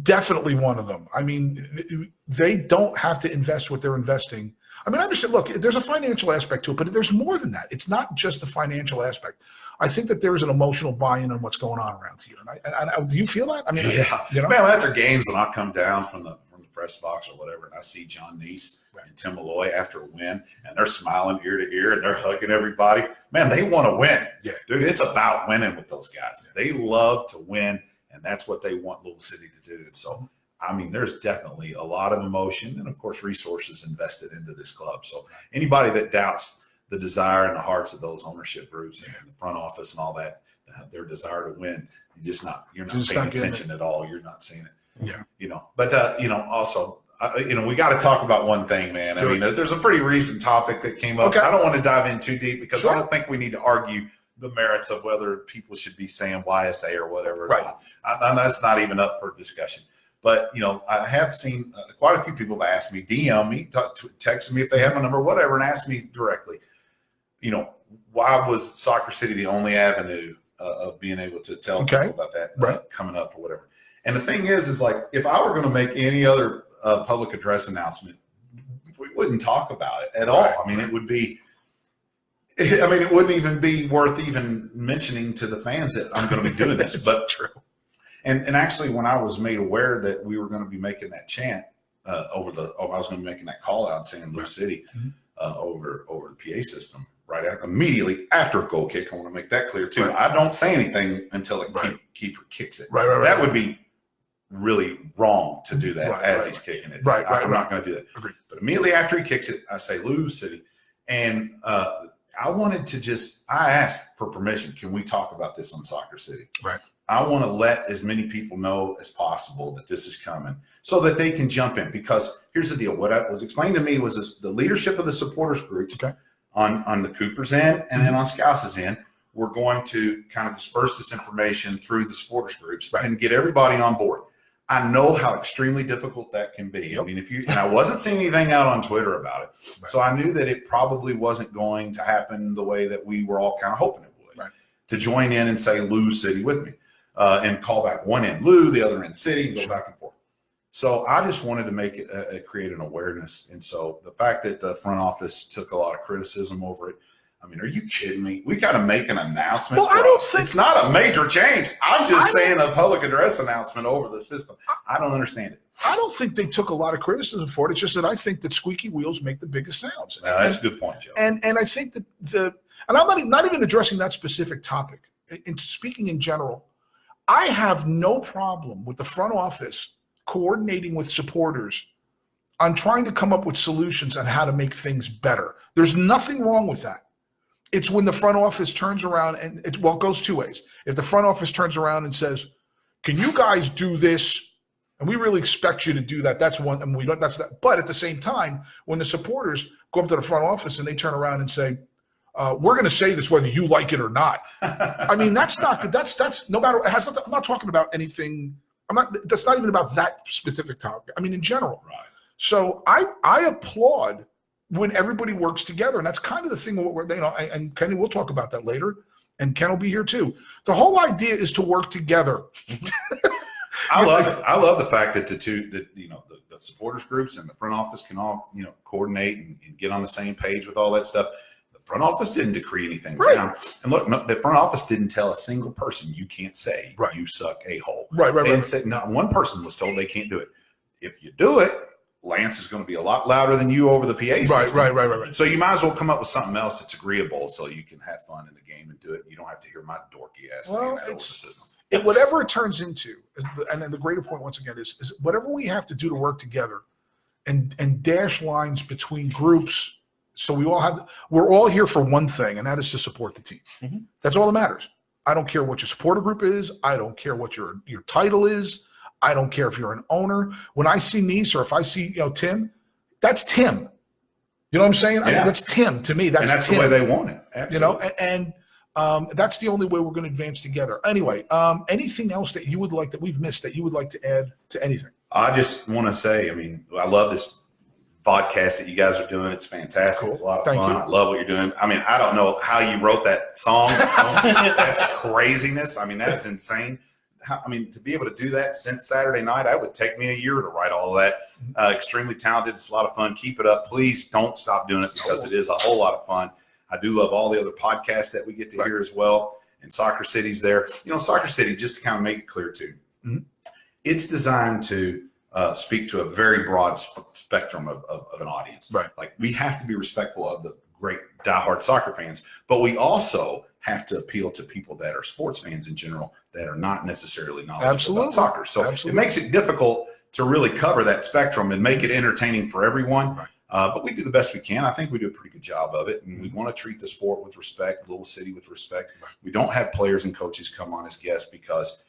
definitely one of them. I mean, they don't have to invest what they're investing. I mean, I understand. Look, there's a financial aspect to it, but there's more than that. It's not just the financial aspect. I think that there is an emotional buy-in on what's going on around here. And do you feel that? I mean, Man, after games, when I come down from the press box or whatever, and I see John Neese and Tim Malloy after a win, and they're smiling ear to ear and they're hugging everybody. Man, they want to win. Yeah, dude, it's about winning with those guys. They love to win, and that's what they want Little City to do. And so, I mean, there's definitely a lot of emotion and, of course, resources invested into this club. So anybody that doubts the desire in the hearts of those ownership groups and the front office and all that, their desire to win, you're not paying attention at all. You're not seeing it. Yeah. But also, we got to talk about one thing, man. I mean, there's a pretty recent topic that came up. Okay. I don't want to dive in too deep because Sure. I don't think we need to argue the merits of whether people should be saying YSA or whatever. Right. That's not even up for discussion. But, I have seen quite a few people have asked me, DM me, text me if they have my number, whatever, and ask me directly, why was Soccer City the only avenue of being able to tell people about that coming up or whatever. And the thing is like, if I were going to make any other public address announcement, we wouldn't talk about it at all. I mean, it wouldn't even be worth even mentioning to the fans that I'm going to be doing this. But true. And actually, when I was made aware that we were going to be making that chant I was going to be making that call out saying Blue City over the PA system immediately after a goal kick. I want to make that clear too. Right. I don't say anything until a keeper kicks it. Right. That would be really wrong to do that as he's kicking it. I'm not going to do that. Agreed. But immediately after he kicks it, I say Blue City, and I wanted to I asked for permission. Can we talk about this on Soccer City? Right. I want to let as many people know as possible that this is coming so that they can jump in. Because here's the deal. What was explained to me was the leadership of the supporters groups on the Cooper's end and then on Scouse's end. We're going to kind of disperse this information through the supporters groups and get everybody on board. I know how extremely difficult that can be. Yep. I mean, and I wasn't seeing anything out on Twitter about it. Right. So I knew that it probably wasn't going to happen the way that we were all kind of hoping it would. To join in and say Lou City with me and call back one end Lou, the other end City, and go back and forth. So I just wanted to make it create an awareness. And so the fact that the front office took a lot of criticism over it, I mean, are you kidding me? We got to make an announcement. Well, I don't think it's not a major change. I'm just saying a public address announcement over the system. I don't understand it. I don't think they took a lot of criticism for it. It's just that I think that squeaky wheels make the biggest sounds. That's a good point, Joe. And I think that and I'm not even addressing that specific topic. In speaking in general, I have no problem with the front office coordinating with supporters on trying to come up with solutions on how to make things better. There's nothing wrong with that. It's when the front office turns around and it goes two ways. If the front office turns around and says, "Can you guys do this? And we really expect you to do that." That's one, and we don't. That's that. But at the same time, when the supporters go up to the front office and they turn around and say, "We're going to say this whether you like it or not," I mean, that's not good. That's no matter. It has nothing, I'm not talking about anything. That's not even about that specific topic. I mean, in general. Right. So I applaud when everybody works together. And that's kind of the thing where, and Kenny, we'll talk about that later. And Ken will be here too. The whole idea is to work together. I love it. I love the fact that the supporters groups and the front office can all, coordinate and get on the same page with all that stuff. The front office didn't decree anything down. And look, the front office didn't tell a single person, you can't say you suck a hole. Right. And said not one person was told they can't do it. If you do it, Lance is going to be a lot louder than you over the PA system. Right. So you might as well come up with something else that's agreeable so you can have fun in the game and do it. You don't have to hear my dorky ass saying that over the system. Whatever it turns into, and then the greater point once again is whatever we have to do to work together and dash lines between groups. So we're all here for one thing, and that is to support the team. Mm-hmm. That's all that matters. I don't care what your supporter group is. I don't care what your title is. I don't care if you're an owner. When I see Nice or if I see, Tim, that's Tim. You know what I'm saying? Yeah. That's Tim to me. That's the Tim. way they want it. Absolutely. And that's the only way we're going to advance together. Anyway, anything else that you would like that we've missed that you would like to add to anything? I just want to say, I love this podcast that you guys are doing. It's fantastic. Cool. It's a lot of Thank fun. you. I love what you're doing. I don't know how you wrote that song. That's craziness. That's insane. To be able to do that since Saturday night, that would take me a year to write all of that. Extremely talented. It's a lot of fun. Keep it up. Please don't stop doing it because it is a whole lot of fun. I do love all the other podcasts that we get to hear as well. And Soccer City's there. Soccer City, just to kind of make it clear too, it's designed to speak to a very broad spectrum of an audience. Right. Like we have to be respectful of the great diehard soccer fans, but we also have to appeal to people that are sports fans in general that are not necessarily knowledgeable about soccer. So it makes it difficult to really cover that spectrum and make it entertaining for everyone. Right. But we do the best we can. I think we do a pretty good job of it. And we want to treat the sport with respect, Little City with respect. We don't have players and coaches come on as guests because,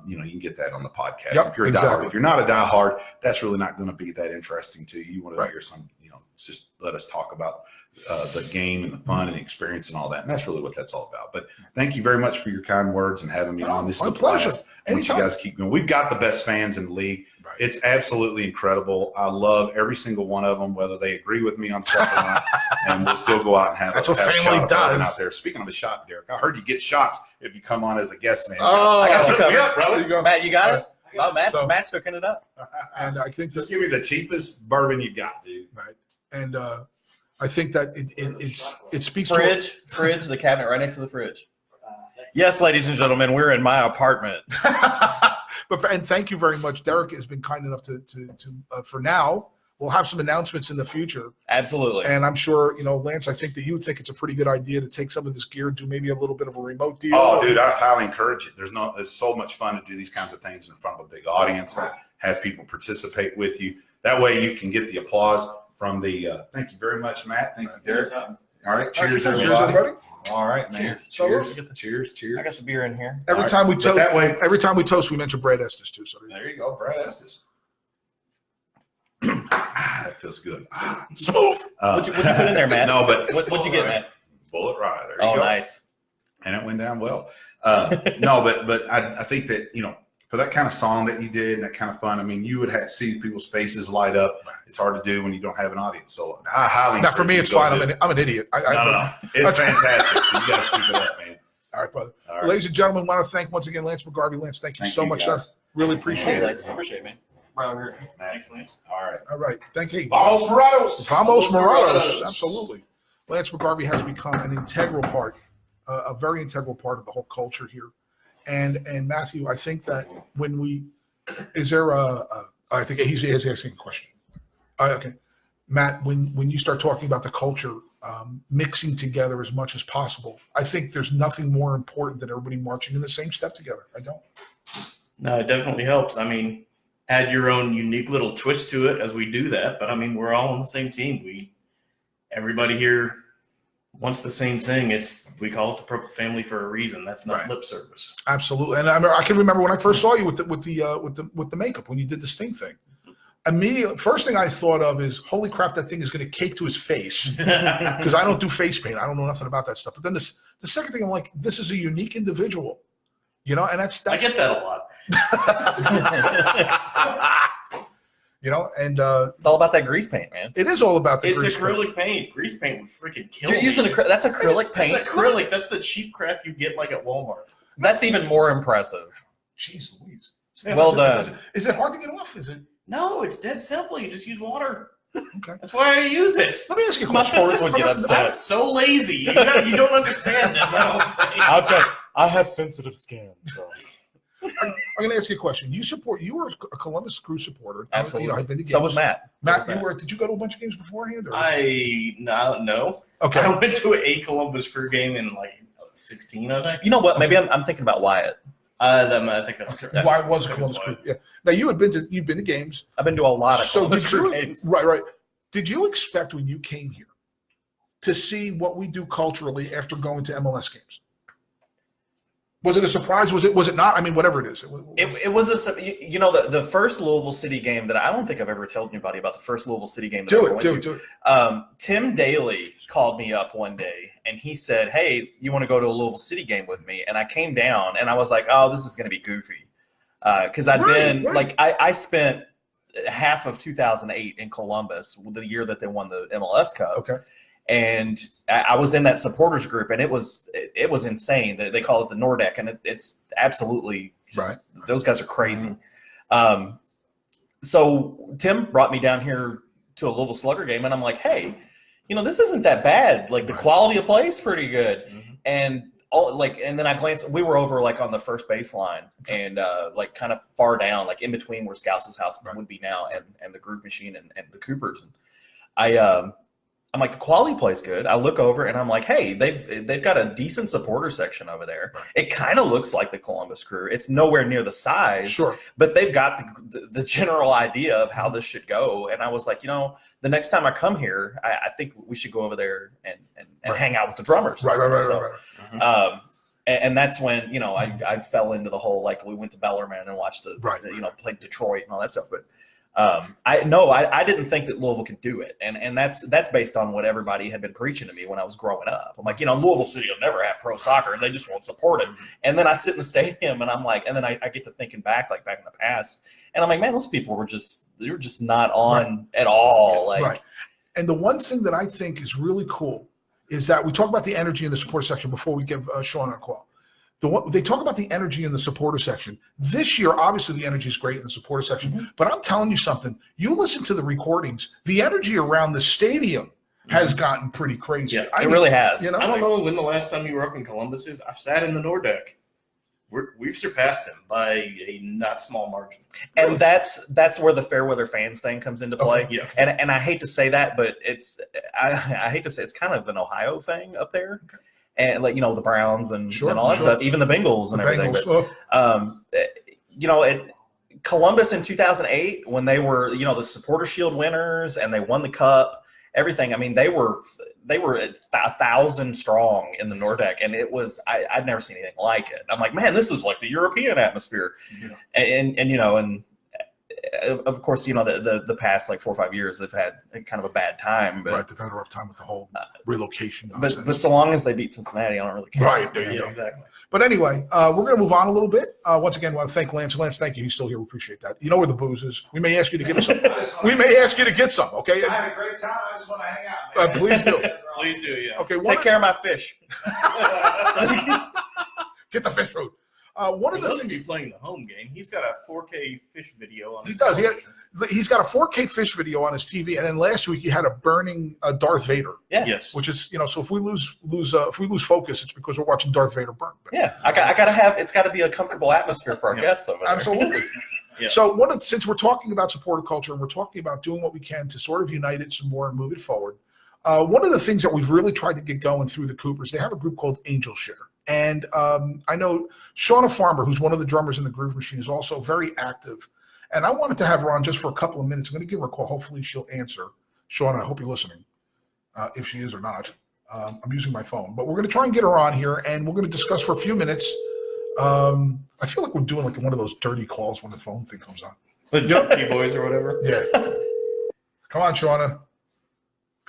you can get that on the podcast. Yep, if you're a diehard, if you're not a diehard, that's really not going to be that interesting to you. You want to hear some, just let us talk about the game and the fun and the experience and all that. And that's really what that's all about. But thank you very much for your kind words and having me on. This is a pleasure. I want you guys keep going. We've got the best fans in the league. Right. It's absolutely incredible. I love every single one of them, whether they agree with me on stuff or not. And we'll still go out and have that's a what family does out there. Speaking of a shot, Derrick, I heard you get shots if you come on as a guest man. I got you covered. Up, brother. You go. Matt, you got it? Oh, Matt's hooking it up. And I think just give me the cheapest bourbon you got, dude. Right. And I think that it speaks fridge, the cabinet right next to the fridge. Yes, ladies and gentlemen, we're in my apartment. And thank you very much. Derrick has been kind enough to for now. We'll have some announcements in the future. Absolutely. And I'm sure, Lance, I think that you would think it's a pretty good idea to take some of this gear and do maybe a little bit of a remote deal. Oh, dude, I highly encourage it. It's so much fun to do these kinds of things in front of a big audience and have people participate with you. That way you can get the applause from the thank you very much, Matt. Thank you, Derrick. All right. Cheers, everybody. All right, man. Cheers. Cheers. I got the beer in here. Every time we toast, we mention Brad Estes too. So there you go, Brad Estes. That feels good. Smooth. What'd you put in there, Matt? No, but what'd you get, Matt? Bullet Rye. There you go. Nice. And it went down well. No, but I think that for that kind of song that you did and that kind of fun, you would see people's faces light up. It's hard to do when you don't have an audience. So I highly now for me, it's fine. I'm an idiot. No. It's fantastic. So you guys keep it up, man. All right, brother. All right. Ladies and gentlemen, I want to thank once again Lance McGarvey. Lance, thank you so much, sir. Really appreciate it. Appreciate it, man. Thanks, Lance. All right. Thank you. Vamos Morados. Vamos Morados. Absolutely. Lance McGarvey has become an integral part, a very integral part of the whole culture here. And Matthew, I think that I think he's asking a question. Okay. Matt, when you start talking about the culture, mixing together as much as possible, I think there's nothing more important than everybody marching in the same step together. I don't. No, it definitely helps. Add your own unique little twist to it as we do that. But we're all on the same team. Everybody here wants the same thing. We call it the Purple Family for a reason. That's not lip service. Absolutely. And I can remember when I first saw you with the makeup when you did the Sting thing. Immediately, first thing I thought of is, holy crap, that thing is going to cake to his face because I don't do face paint. I don't know nothing about that stuff. But then the second thing, I'm like, this is a unique individual, and that's I get that a lot. And it's all about that grease paint, man. It is all about the grease acrylic paint. Grease paint would freaking kill You're me. using that's acrylic paint. That's acrylic. That's the cheap crap you get at Walmart. That's even more impressive. Jeez Louise. Well done. Is it hard to get off? Is it? No, it's dead simple. You just use water. Okay. That's why I use it. Let me ask you a My question. pores would get upset. I'm so lazy. You don't understand this. I don't think. I have sensitive skin, so. I'm going to ask you a question. You were a Columbus Crew supporter. Absolutely. I've been to games. So was Matt. Matt, did you go to a bunch of games beforehand? Or? No. Okay. I went to a Columbus Crew game in like 16, I think. You know what? Maybe I'm thinking about Wyatt. I think that's okay. Why was Columbus Crew? Yeah. Now you've been to games. I've been to a lot of Columbus Crew games. Right. Did you expect when you came here to see what we do culturally after going to MLS games? Was it a surprise? Was it not? I mean, whatever it is. It was the first Louisville City game that I don't think I've ever told anybody about the first Louisville City game. That Do it. Tim Daly called me up one day and he said, "Hey, you want to go to a Louisville City game with me?" And I came down and I was like, "Oh, this is going to be goofy," because I spent half of 2008 in Columbus, the year that they won the MLS Cup. Okay. And I was in that supporters group, and it was insane. They call it the Nordeck, and it's absolutely just, right. Those guys are crazy. So Tim brought me down here to a Louisville Slugger game, and I'm like, hey, this isn't that bad. Like the quality of play is pretty good, and and then I glanced. We were over like on the first baseline, and like kind of far down, like in between where Scouse's house would be now, and the Groove Machine and the Coopers. And I'm like, the quality play's good. I look over and I'm like, hey, they've got a decent supporter section over there. Right. It kind of looks like the Columbus Crew. It's nowhere near the size, sure, but they've got the general idea of how this should go. And I was like, the next time I come here, I think we should go over there and hang out with the drummers. Right. And that's when I fell into the whole, like, we went to Bellarmine and watched played Detroit and all that stuff, but. I didn't think that Louisville could do it, and that's based on what everybody had been preaching to me when I was growing up. I'm like, Louisville City will never have pro soccer, and they just won't support it. And then I sit in the stadium, and I'm like, and then I get to thinking back in the past, and I'm like, man, those people were just not on at all. Like, right. And the one thing that I think is really cool is that we talk about the energy in the support section before we give Sean a call. They talk about the energy in the supporter section. This year, obviously, the energy is great in the supporter section. But I'm telling you something. You listen to the recordings, the energy around the stadium has gotten pretty crazy. Yeah, it really has. I don't know when the last time you were up in Columbus is. I've sat in the Nordeck. We've surpassed them by a not small margin. And that's where the fair weather fans thing comes into play. Okay, yeah. And I hate to say that, but I hate to say it's kind of an Ohio thing up there. Okay. And the Browns and all that stuff, even the Bengals and everything. But, Columbus in 2008, when they were, the Supporter Shield winners and they won the Cup, everything. I mean, they were 1,000 strong in the Nordeck, and it was I'd never seen anything like it. I'm like, man, this is like the European atmosphere, and of course, the past like 4 or 5 years they've had kind of a bad time. But, right, they've had a rough time with the whole relocation. But so long as they beat Cincinnati, I don't really care. Right, there you go. Exactly. But anyway, we're going to move on a little bit. Once again, I want to thank Lance. Lance, thank you. He's still here. We appreciate that. You know where the booze is. We may ask you to get some. We may ask you to get some. Okay. I had a great time. I just want to hang out. Man. Please do. Please do. Yeah. Okay. Take care of my fish. Get the fish food. One of the things be playing the home game, he's got a 4K fish video on. He does. He's got a 4K fish video on his TV, and then last week he had a burning Darth Vader. Yeah. Yes. Which is so if we lose focus, it's because we're watching Darth Vader burn. But, yeah, I gotta have. It's got to be a comfortable atmosphere for our guests over there. Absolutely. Yeah. So since we're talking about supporter culture and we're talking about doing what we can to sort of unite it some more and move it forward, one of the things that we've really tried to get going through the Coopers, they have a group called Angel Share. And I know Shauna Farmer, who's one of the drummers in the Groove Machine, is also very active. And I wanted to have her on just for a couple of minutes. I'm going to give her a call. Hopefully she'll answer. Shauna, I hope you're listening, if she is or not. I'm using my phone. But we're going to try and get her on here, and we're going to discuss for a few minutes. I feel like we're doing like one of those dirty calls when the phone thing comes on. The Junkie Boys or whatever. Yeah. Come on, Shauna.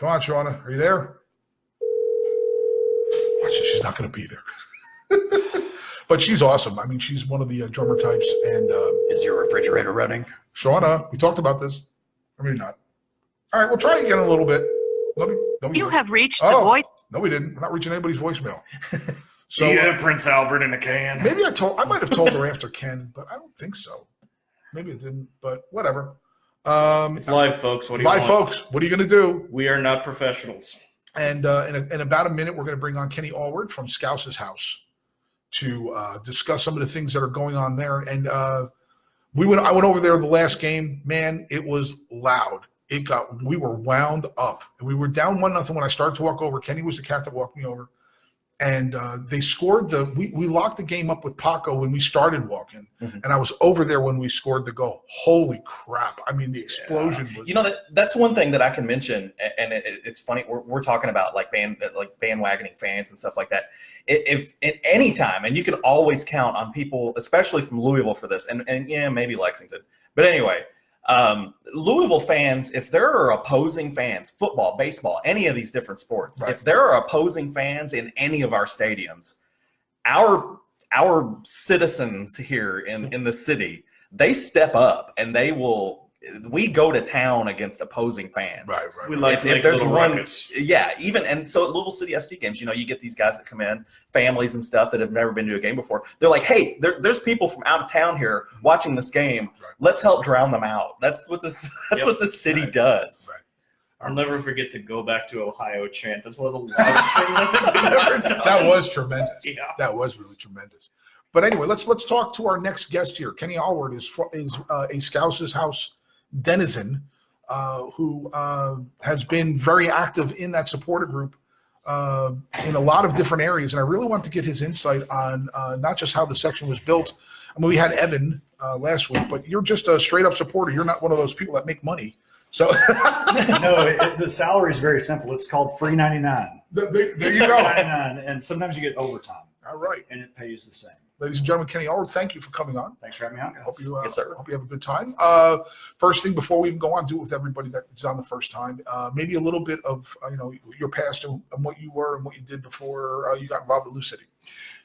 Are you there? Watch it. She's not going to be there. But she's awesome. I mean, she's one of the drummer types. And is your refrigerator running? Shauna, we talked about this. Or maybe not. All right, we'll try again in a little bit. You have reached the voice. No, we didn't. We're not reaching anybody's voicemail. So you have Prince Albert in a can. Maybe I might have told her after Ken, but I don't think so. Maybe it didn't, but whatever. It's live, folks. What are you live, folks? What are you going to do? We are not professionals. And in about a minute, we're going to bring on Kenny Alward from Scouse's house to discuss some of the things that are going on there. And I went over there the last game. Man, it was loud. We were wound up. And we were down 1-0 when I started to walk over. Kenny was the cat that walked me over. And they scored we locked the game up with Paco when we started walking. Mm-hmm. And I was over there when we scored the goal. Holy crap. I mean, the explosion was. You know, that's one thing that I can mention. And it's funny. We're talking about like bandwagoning fans and stuff like that. If at any time, and you can always count on people, especially from Louisville for this, and yeah, maybe Lexington. But anyway, Louisville fans, if there are opposing fans, football, baseball, any of these different sports, right. if there are opposing fans in any of our stadiums, our citizens here in the city, they step up and we go to town against opposing fans. Right. We like to make there's little one, ruckus. yeah, and so at Louisville City FC games, you know, you get these guys that come in, families and stuff that have never been to a game before. They're like, hey, there's people from out of town here watching this game. Right. Let's help drown them out. That's what what the city does. Right. I'll never forget the "Go Back to Ohio" chant. That's one of the loudest things I think we've ever done. That was tremendous. Yeah. That was really tremendous. But anyway, let's talk to our next guest here. Kenny Alward is a Scouse's House denizen who has been very active in that supporter group in a lot of different areas. And I really want to get his insight on not just how the section was built. I mean, we had Evan last week, but you're just a straight up supporter. You're not one of those people that make money. So no, the salary is very simple. It's called free 99. There you go. 99, and sometimes you get overtime. All right. And it pays the same. Ladies and gentlemen, Kenny Alward, thank you for coming on. Thanks for having me on, guys. Hope you, Yes, sir. hope you have a good time. First thing, before we even go on, do it with everybody that is on the first time. Maybe a little bit of your past and what you were and what you did before you got involved with Lou City.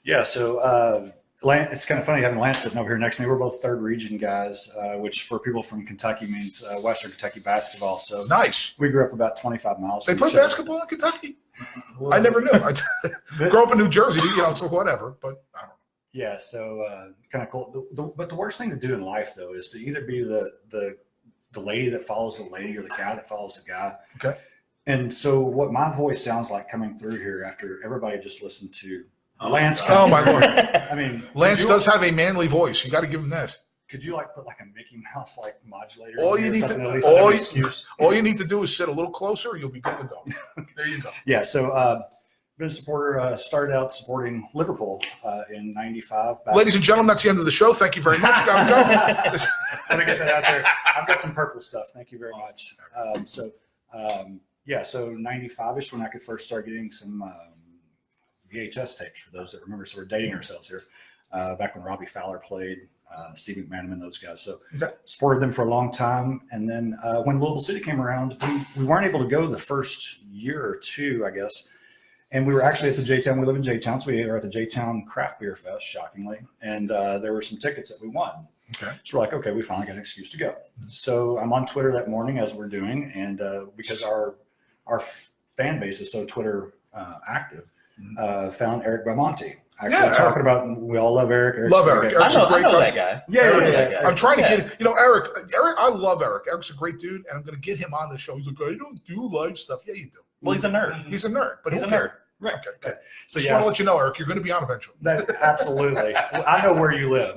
Yeah, so it's kind of funny having Lance sitting over here next to me. We're both third region guys, which for people from Kentucky means Western Kentucky basketball. So Nice. we grew up about 25 miles. They from play each other. basketball in Kentucky? I never knew. I grew up in New Jersey, so whatever. But I don't know. Yeah, so kind of cool. But the worst thing to do in life, though, is to either be the lady that follows the lady or the guy that follows the guy. Okay. And so what my voice sounds like coming through here after everybody just listened to Lance. Oh, my Lord. I mean, Lance does have a manly voice. You got to give him that. Could you put like a Mickey Mouse modulator? All in you here or need something, to at least I have all an you, excuse? all you need to do is sit a little closer. You'll be good to go. There you go. Yeah. So been a supporter. Started out supporting Liverpool in ’95. Ladies and gentlemen, that's the end of the show. Thank you very much. Got to go. Let me get that out there. I've got some purple stuff. Thank you very much. So '95ish when I could first start getting some VHS tapes for those that remember. So we're dating ourselves here. Back when Robbie Fowler played, Steve McManaman, those guys. So supported them for a long time. And then when Louisville City came around, we weren't able to go the first year or two, I guess. And we were actually at the J-Town. We live in J-Town, so we were at the J-Town Craft Beer Fest, shockingly. And there were some tickets that we won. Okay. So we're like, okay, we finally got an excuse to go. So I'm on Twitter that morning as we're doing, and because our fan base is so Twitter active, found Eric Belmonte. Actually, talking about, we all love Eric. Love Eric. Eric's a great I know guy. that guy. Yeah. I'm trying to get Eric. I love Eric. Eric's a great dude, and I'm going to get him on the show. He's like, I don't do live stuff. Yeah, you do. Well, he's a nerd. He's a nerd, but He's who a cares? nerd. Right. Okay, good. So Just want to let you know, Eric, you're going to be on eventually. Absolutely. I know where you live.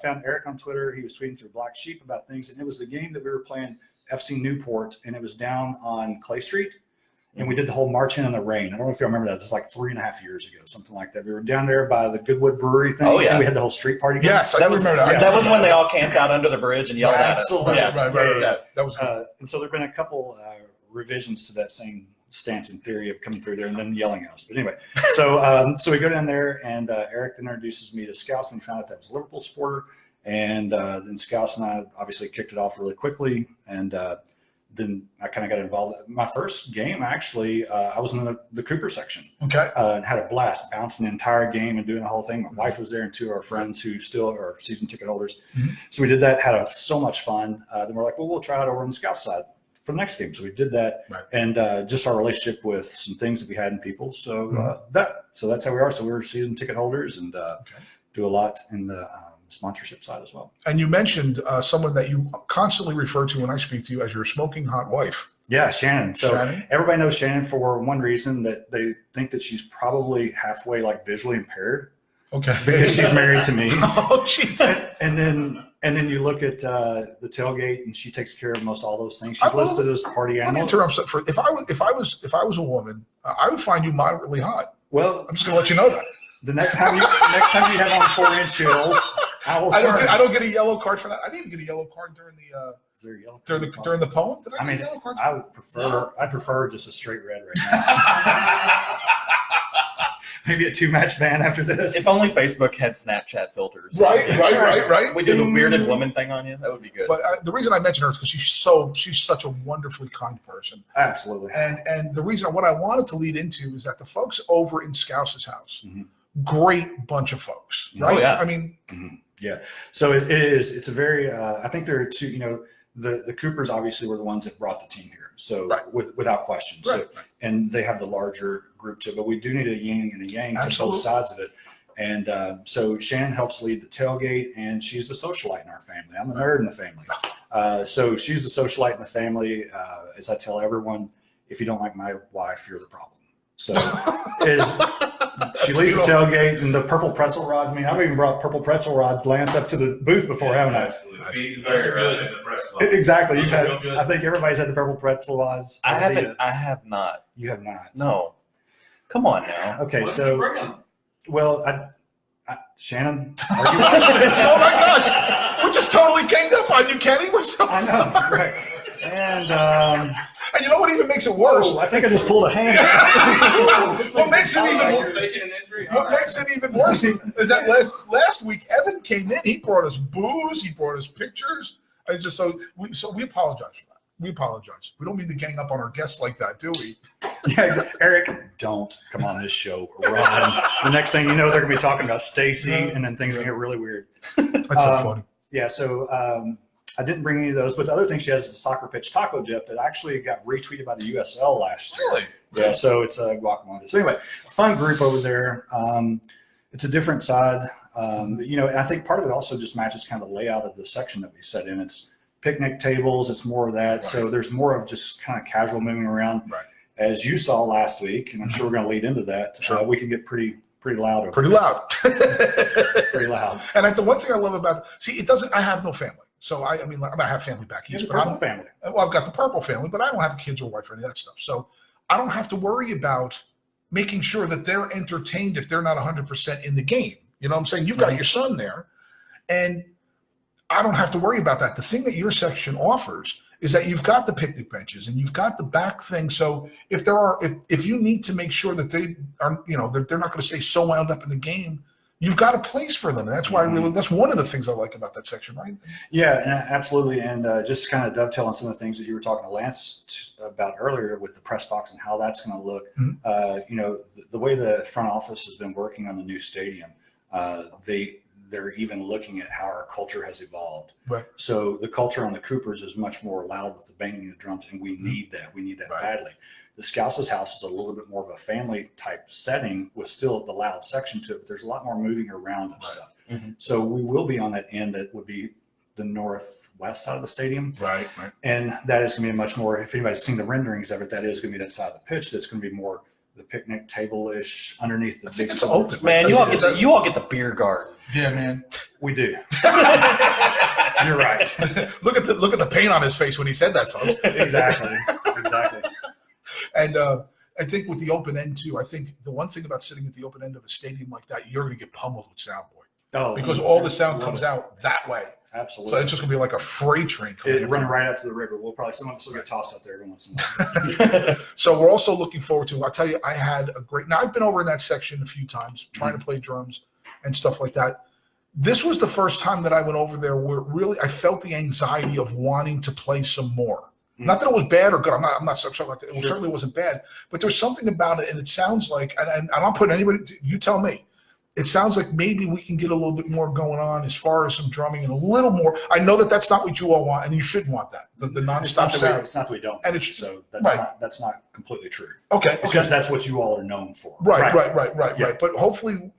Found Eric on Twitter. He was tweeting through Black Sheep about things, and it was the game that we were playing, FC Newport, and it was down on Clay Street. And we did the whole March In the Rain. I don't know if you remember that. It's like 3.5 years ago, something like that. We were down there by the Goodwood Brewery thing. Oh, yeah. And we had the whole street party. Yes, I remember that. That was when they all camped out under the bridge and yelled at us. Absolutely. Right. That was good. And so there have been a couple revisions to that same stance and theory of coming through there and then yelling at us. But anyway, so we go down there, and Eric then introduces me to Scouse, and we found out that was a Liverpool supporter. And then Scouse and I obviously kicked it off really quickly. And then I kind of got involved. My first game, actually, I was in the Cooper section. Okay. And had a blast bouncing the entire game and doing the whole thing. My wife was there, and two of our friends who still are season ticket holders. Mm-hmm. So we did that, had so much fun. Then we're like, well, we'll try it over on the Scout side for the next game. So we did that, and just our relationship with some things that we had in people. So that's how we are. So we're season ticket holders and do a lot in the sponsorship side as well. And you mentioned someone that you constantly refer to when I speak to you as your smoking hot wife. Yeah, Shannon. So Shannon? everybody knows Shannon for one reason, that they think that she's probably halfway like visually impaired Okay. because she's married to me. Oh, jeez. And then you look at the tailgate, and she takes care of most all those things. She's I will- listed as party Let me animal. interrupt. If I was a woman, I would find you moderately hot. Well, I'm just gonna let you know that. the next time you have on 4-inch heels, I will turn. I don't get a yellow card for that. I didn't even get a yellow card during the Is there a yellow during the poem. Did I I get mean, a yellow card? I prefer just a straight red right now. Maybe a 2-match ban after this. If only Facebook had Snapchat filters. Right. We do the bearded woman thing on you. That would be good. But the reason I mention her is because she's such a wonderfully kind person. Absolutely. And the reason what I wanted to lead into is that the folks over in Scouse's house, Mhm. great bunch of folks, right? Oh, yeah. I mean, Yeah. So it is. It's a very. I think there are two. The Coopers obviously were the ones that brought the team here. So Right. without question. right. So, and they have the larger group too. But we do need a yin and a yang to Absolutely. both sides of it. And so Shannon helps lead the tailgate, and she's the socialite in our family. I'm the nerd in the family. So she's the socialite in the family. As I tell everyone, if you don't like my wife, you're the problem. So she leads the tailgate, and the purple pretzel rods. I mean, I've even brought purple pretzel rods, Lance, up to the booth before, haven't I? Absolutely. Feed the bear in the press box. Exactly. Those You've are had, real good. I think everybody's had the purple pretzel rods. I haven't. I have not. You have not. No. Come on now. Okay, Why don't you so bring 'em? well, Shannon, are you watching this? Oh my gosh, we just totally ganged up on you, Kenny. We're so I know, sorry. right? And And you know what even makes it worse? I think I just pulled a hand. What makes it even You're worse? faking an injury? What makes it even worse is that last week Evan came in. He brought us booze. He brought us pictures. I just we apologize for that. We apologize. We don't mean to gang up on our guests like that, do we? Yeah, exactly. Eric, don't come on this show. Run. The next thing you know, they're gonna be talking about Stacy, and then things are gonna get really weird. That's so funny. Yeah, so I didn't bring any of those, but the other thing she has is a soccer pitch taco dip that actually got retweeted by the USL last year. Really? Yeah, so it's a guacamole. So anyway, fun group over there. It's a different side. And I think part of it also just matches kind of the layout of the section that we set in. It's picnic tables. It's more of that. Right. So there's more of just kind of casual moving around. Right. As you saw last week, and I'm sure we're going to lead into that. Sure. We can get pretty loud. Pretty loud. Pretty loud. And the one thing I love about it doesn't. I have no family, so I mean, I have family back east, but I'm family. Well, I've got the purple family, but I don't have kids or wife or any of that stuff. So I don't have to worry about making sure that they're entertained if they're not 100% in the game. You know what I'm saying? You've got your son there, and I don't have to worry about that. The thing that your section offers is that you've got the picnic benches and you've got the back thing. So if you need to make sure that they are, they're not going to stay so wound up in the game, you've got a place for them. And that's why that's one of the things I like about that section, right? Yeah, absolutely. And just kind of dovetail on some of the things that you were talking to Lance about earlier with the press box and how that's going to look. Mm-hmm. The way the front office has been working on the new stadium, they're even looking at how our culture has evolved. Right. So the culture on the Coopers is much more loud with the banging of the drums, and we need that. We need that badly. The Scouse's house is a little bit more of a family type setting with still the loud section to it, but there's a lot more moving around and stuff. Mm-hmm. So we will be on that end that would be the northwest side of the stadium. Right. And that is going to be much more, if anybody's seen the renderings of it, that is going to be that side of the pitch that's going to be more the picnic table-ish underneath the big. It's open, man. You all get the beer garden. Yeah, man. We do. You're right. Look at the paint on his face when he said that, folks. Exactly. And I think with the open end too, I think the one thing about sitting at the open end of a stadium like that, you're going to get pummeled with sound, boy. Oh, because all the sound comes out that way. Absolutely. So it's just going to be like a freight train. Running right out to the river. Some of us will get tossed out there every once in a while. So we're also looking forward to, I'll tell you, I had now I've been over in that section a few times trying to play drums and stuff like that. This was the first time that I went over there where really I felt the anxiety of wanting to play some more. Not that it was bad or good. I'm not so like it certainly wasn't bad, but there's something about it, and it sounds like, and I'm not putting anybody. You tell me. It sounds like maybe we can get a little bit more going on as far as some drumming and a little more. I know that that's not what you all want, and you should want that. The nonstop sound. It's not that we don't. And it's so that's not completely true. Okay. It's just that's what you all are known for. Right. But hopefully,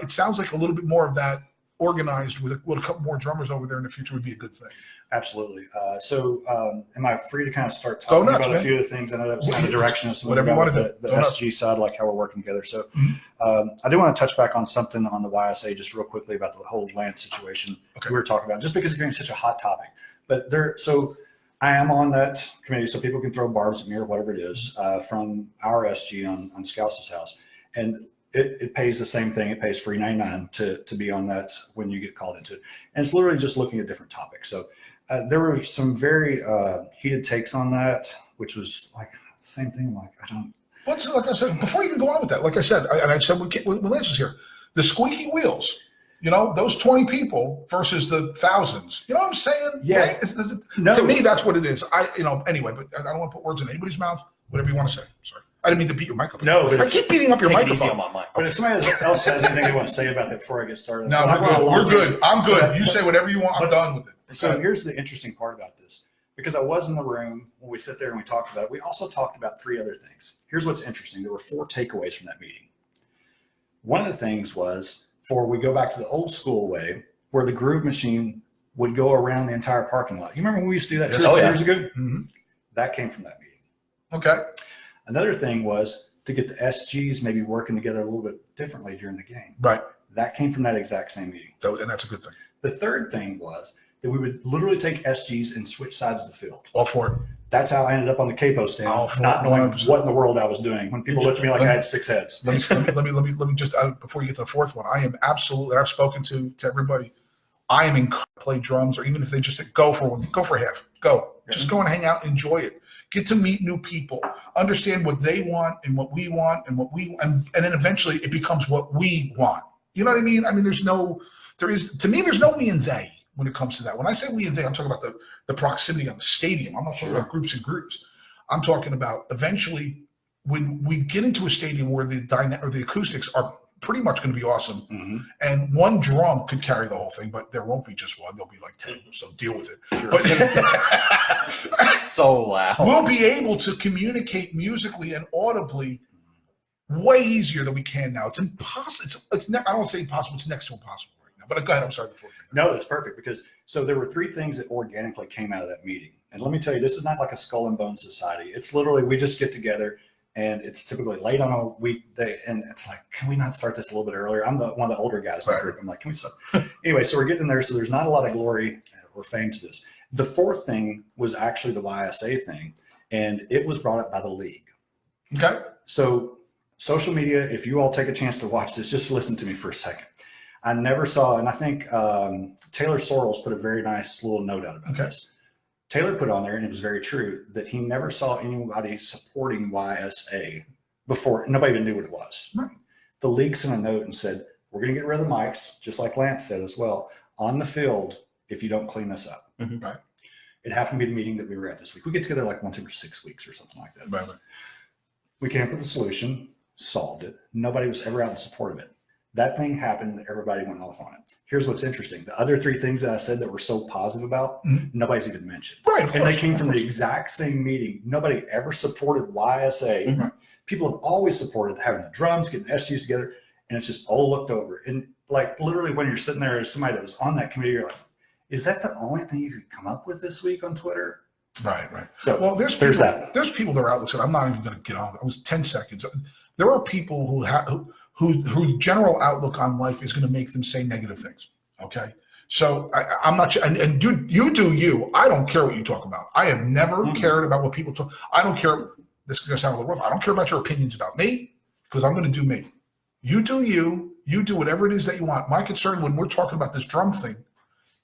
it sounds like a little bit more of that organized with a couple more drummers over there in the future would be a good thing. Absolutely. Am I free to kind of start talking about a few of the things? I know that was kind of the direction of some whatever you want to do. The SG side, like how we're working together. So I do want to touch back on something on the YSA just real quickly about the whole Lance situation we were talking about, just because it's being such a hot topic. But so I am on that committee, so people can throw barbs at me or whatever it is from our SG on Scouse's house. And it pays the same thing. It pays $3.99 to be on that when you get called into it. And it's literally just looking at different topics. So there were some very heated takes on that, which was like the same thing. Like, I don't. Well, like I said, before you even go on with that, like I said, I said when Lance was here, the squeaky wheels, those 20 people versus the thousands. You know what I'm saying? Yeah. Right? No. To me, that's what it is. Anyway, but I don't want to put words in anybody's mouth. Whatever you want to say. Sorry. I didn't mean to beat your mic up. No, but I keep beating up your Take it easy microphone. on my mic. But if somebody else has anything they want to say about that before I get started. No, we're good. We're good. I'm good. You say whatever you want. I'm done with it. So here's the interesting part about this. Because I was in the room when we sat there and we talked about it, we also talked about 3 other things. Here's what's interesting. There were 4 takeaways from that meeting. One of the things was we go back to the old school way where the groove machine would go around the entire parking lot. You remember when we used to do that 2 or 3 years ago? Mm-hmm. That came from that meeting. Okay. Another thing was to get the SGs maybe working together a little bit differently during the game. Right. That came from that exact same meeting. And that's a good thing. The third thing was that we would literally take SGs and switch sides of the field. All for it. That's how I ended up on the capo stand, not knowing 100%. what in the world I was doing. When people looked at me like I had 6 heads. Let me just before you get to the fourth one, I am absolutely. I've spoken to everybody. I am in play drums, or even if they just say, go for one, go for half, go. Just go and hang out, enjoy it. Get to meet new people, understand what they want and what we want, and and then eventually it becomes what we want. You know what I mean? I mean, there's no we and they when it comes to that. When I say we and they, I'm talking about the proximity on the stadium. I'm not talking about groups and groups. I'm talking about eventually when we get into a stadium where the acoustics are pretty much going to be awesome. Mm-hmm. And one drum could carry the whole thing, but there won't be just one. There'll be like 10, so deal with it. Sure. But So loud. we'll be able to communicate musically and audibly way easier than we can now. It's impossible. I don't want to say impossible. It's next to impossible right now. But go ahead. I'm sorry. No, that's perfect, because so there were 3 things that organically came out of that meeting. And let me tell you, this is not like a skull and bone society. It's literally, we just get together, and it's typically late on a weekday, and it's like, can we not start this a little bit earlier? I'm one of the older guys in the group. I'm like, can we start? Anyway, so we're getting there. So there's not a lot of glory or fame to this. The 4th thing was actually the YSA thing, and it was brought up by the league. Okay. So social media, if you all take a chance to watch this, just listen to me for a second. I never saw, and I think Taylor Sorrells put a very nice little note out about this. Taylor put on there, and it was very true, that he never saw anybody supporting YSA before. Nobody even knew what it was. Right. The league sent a note and said, we're going to get rid of the mics, just like Lance said as well, on the field if you don't clean this up. Mm-hmm. Right. It happened to be the meeting that we were at this week. We get together like once every 6 weeks or something like that. Right. We came up with a solution, solved it. Nobody was ever out in support of it. That thing happened. Everybody went off on it. Here's what's interesting. The other 3 things that I said that were so positive about, nobody's even mentioned. Right. Of And course, they came from the exact same meeting. Nobody ever supported YSA. Mm-hmm. People have always supported having the drums, getting the SGs together, and it's just all looked over. And like literally when you're sitting there as somebody that was on that committee, you're like, is that the only thing you could come up with this week on Twitter? Right. So Well, there's that. There's people that are out. Listen, I'm not even going to get on. It was 10 seconds. There are people whose general outlook on life is going to make them say negative things. Okay. So I'm not, and you do you. I don't care what you talk about. I have never cared about what people talk. I don't care. This is going to sound a little rough. I don't care about your opinions about me, because I'm going to do me. You do you. You do whatever it is that you want. My concern when we're talking about this drum thing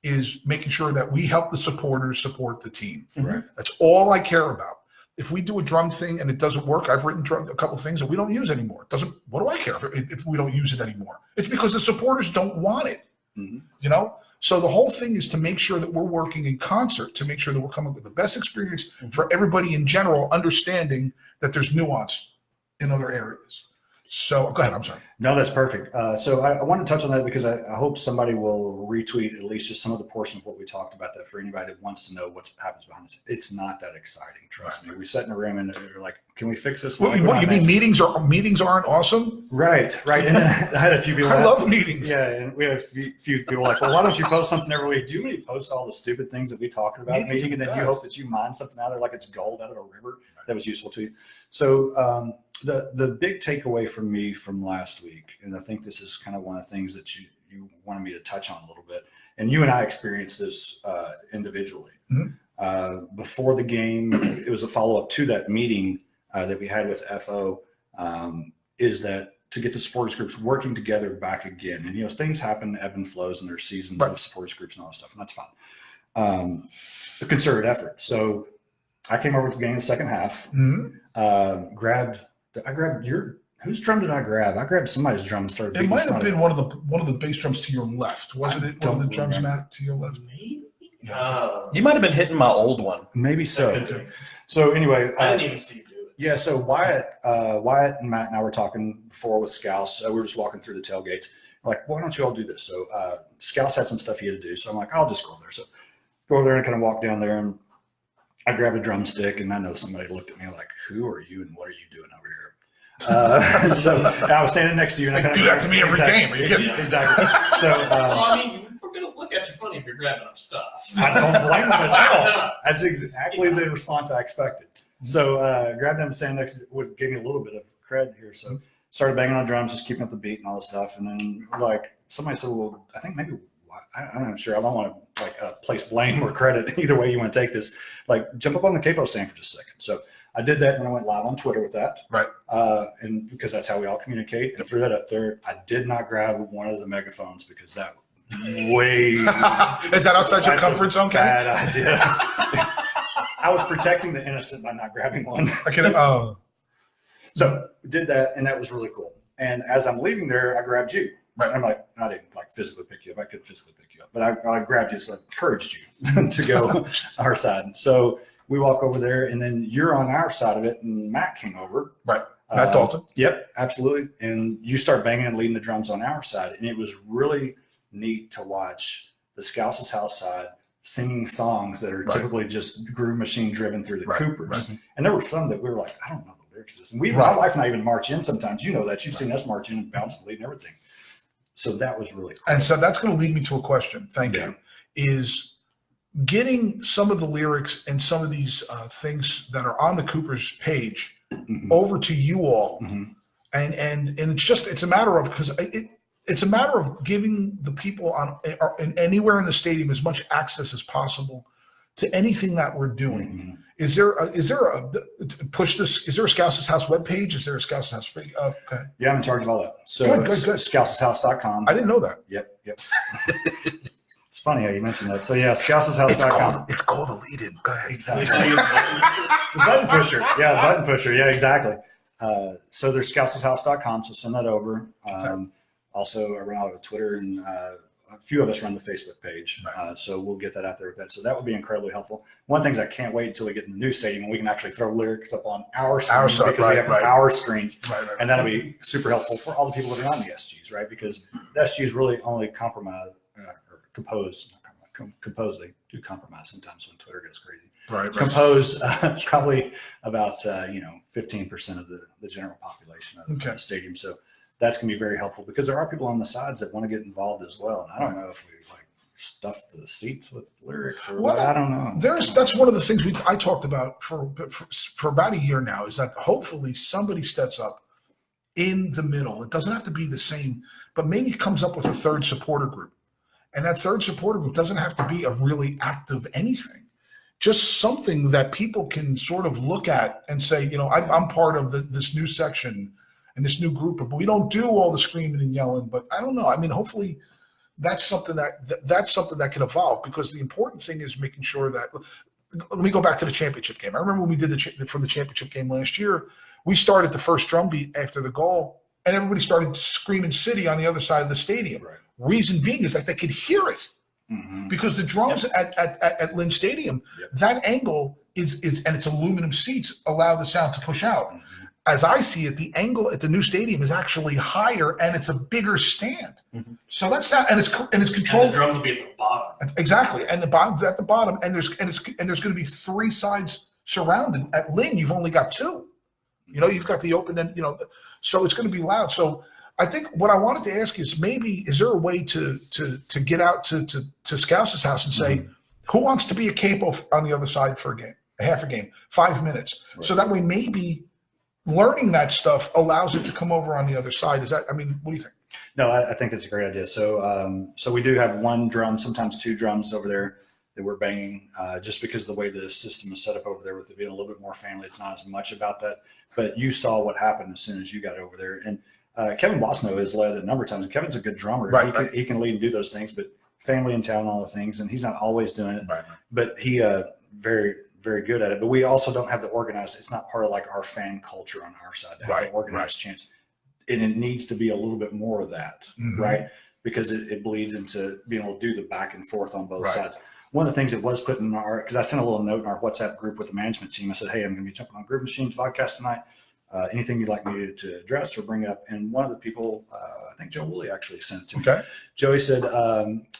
is making sure that we help the supporters support the team. Right. That's all I care about. If we do a drum thing and it doesn't work, I've written a couple of things that we don't use anymore. It doesn't. What do I care if we don't use it anymore? It's because the supporters don't want it. You know. So the whole thing is to make sure that we're working in concert to make sure that we're coming up with the best experience for everybody in general, understanding that there's nuance in other areas. So go ahead. I'm sorry. No, that's perfect. So I want to touch on that because I hope somebody will retweet at least just some of the portion of what we talked about, that for anybody that wants to know what happens behind this. It's not that exciting. Trust me. We sat in a room and they're like, can we fix this? What you mean meetings aren't awesome? Right. And then I had a few people. I love meetings. Yeah. And we had a few people like, well, why don't you post something every week? Do you really post all the stupid things that we talked about in the meeting? And then you hope that you mine something out there like it's gold out of a river that was useful to you. So, the big takeaway from me from last week, and I think this is kind of one of the things that you wanted me to touch on a little bit, and you and I experienced this individually. Mm-hmm. Before the game, it was a follow-up to that meeting that we had with FO, is that to get the supporters groups working together back again. And, things happen, ebb and flows, and there's seasons of supporters groups and all that stuff, and that's fine. A concerted effort. So I came over to the game in the second half, I grabbed whose drum did I grab? I grabbed somebody's drum and started. It might have been one of the bass drums to your left, wasn't it? One of the drums, Matt, to your left. Maybe. Yeah. You might have been hitting my old one. Maybe so. So anyway, I didn't even see you do it. Yeah. So Wyatt and Matt and I were talking before with Scouse. We were just walking through the tailgates. We're like, why don't you all do this? So Scouse had some stuff he had to do. So I'm like, I'll just go over there. So go over there and kind of walk down there, and I grabbed a drumstick, and I know somebody looked at me like, who are you and what are you doing over here? So I was standing next to you, and I kind do that to me every game. Are you kidding? Exactly. So we're gonna look at you funny if you're grabbing up stuff. I don't blame him at all. That's exactly the response I expected. So grabbed him, standing next to me, gave me a little bit of cred here. So started banging on drums, just keeping up the beat and all this stuff. And then somebody said, well, I think maybe I'm not sure. I don't want to place blame or credit either way you want to take this. Jump up on the capo stand for just a second. So I did that, and then I went live on Twitter with that. Right. And because that's how we all communicate, and threw that up there. I did not grab one of the megaphones because that way. Is that outside your comfort zone, Kenny? Bad idea. I was protecting the innocent by not grabbing one. So did that, and that was really cool. And as I'm leaving there, I grabbed you. Right. I'm like, I didn't physically pick you up. I couldn't physically pick you up, but I grabbed you, so I encouraged you to go our side. So we walk over there, and then you're on our side of it, and Matt came over. Right. Matt Dalton. Yep, absolutely. And you start banging and leading the drums on our side. And it was really neat to watch the Scouse's house side singing songs that are typically just groove machine driven through the Coopers. Right. And there were some that we were like, I don't know the lyrics to this. And my wife and I even march in sometimes. You know that. You've seen us march in and bounce and lead and everything. So that was really cool. And so that's going to lead me to a question. Thank you. Is getting some of the lyrics and some of these things that are on the Cooper's page over to you all, and it's a matter of, because it's a matter of giving the people anywhere in the stadium as much access as possible to anything that we're doing. Is there a Scouse's House webpage? Is there a Scouse's House? Okay. Yeah, I'm in charge of all that. So good. scouseshouse.com. I didn't know that. Yep. It's funny how you mentioned that. So yeah, scouseshouse.com. It's called a lead-in. Go ahead. Exactly. Button pusher. Yeah, button pusher. Yeah, exactly. So there's scouseshouse.com. So send that over. Also, I run out of Twitter, and a few of us run the Facebook page. So we'll get that out there with that. So that would be incredibly helpful. One of the things I can't wait until we get in the new stadium and we can actually throw lyrics up on our screens, because we have our screens. And that'll be super helpful for all the people that are on the SGs, right? Because the SGs really only compose. They do compromise sometimes when Twitter goes crazy. Compose probably about 15% of the general population of the stadium. So that's going to be very helpful, because there are people on the sides that want to get involved as well. And I don't know if we stuff the seats with lyrics or what. I don't know. That's one of the things I talked about for about a year now, is that hopefully somebody steps up in the middle. It doesn't have to be the same, but maybe comes up with a third supporter group. And that third supporter group doesn't have to be a really active anything. Just something that people can sort of look at and say, I'm part of this new section and this new group, but we don't do all the screaming and yelling. But I don't know. I mean, hopefully that's something that can evolve, because the important thing is making sure that. Let me go back to the championship game. I remember when we did from the championship game last year, we started the first drum beat after the goal, and everybody started screaming "City" on the other side of the stadium. Right. Reason being is that they could hear it, because the drums at Lynn Stadium, that angle is and it's aluminum seats, allow the sound to push out. as I see it, the angle at the new stadium is actually higher and it's a bigger stand. So that's that, and it's controlled. And the drums will be at the bottom. Exactly, and the bottom's at the bottom, and there's going to be 3 sides surrounded. At Lynn, you've only got 2. You've got the open end. So it's going to be loud. So I think what I wanted to ask is maybe is there a way to get out to Scouse's house and say, who wants to be a capo on the other side for a game, a half a game, 5 minutes, so that way maybe learning that stuff allows it to come over on the other side. What do you think? No, I think that's a great idea. So we do have 1 drum, sometimes 2 drums over there that we're banging, just because of the way the system is set up over there with it being a little bit more family. It's not as much about that, but you saw what happened as soon as you got over there. And Kevin Bosno has led a number of times. Kevin's a good drummer. Right, He can lead and do those things, but family in town and all the things, and he's not always doing it. Right. But he very, very good at it. But we also don't have the organized. It's not part of like our fan culture on our side to have the organized chance. And it needs to be a little bit more of that, right? Because it bleeds into being able to do the back and forth on both sides. One of the things that was put in because I sent a little note in our WhatsApp group with the management team. I said, hey, I'm going to be jumping on Groove Machines podcast tonight. Anything you'd like me to address or bring up? And one of the people, I think Joe Woolley actually sent it to me. Okay. Joey said,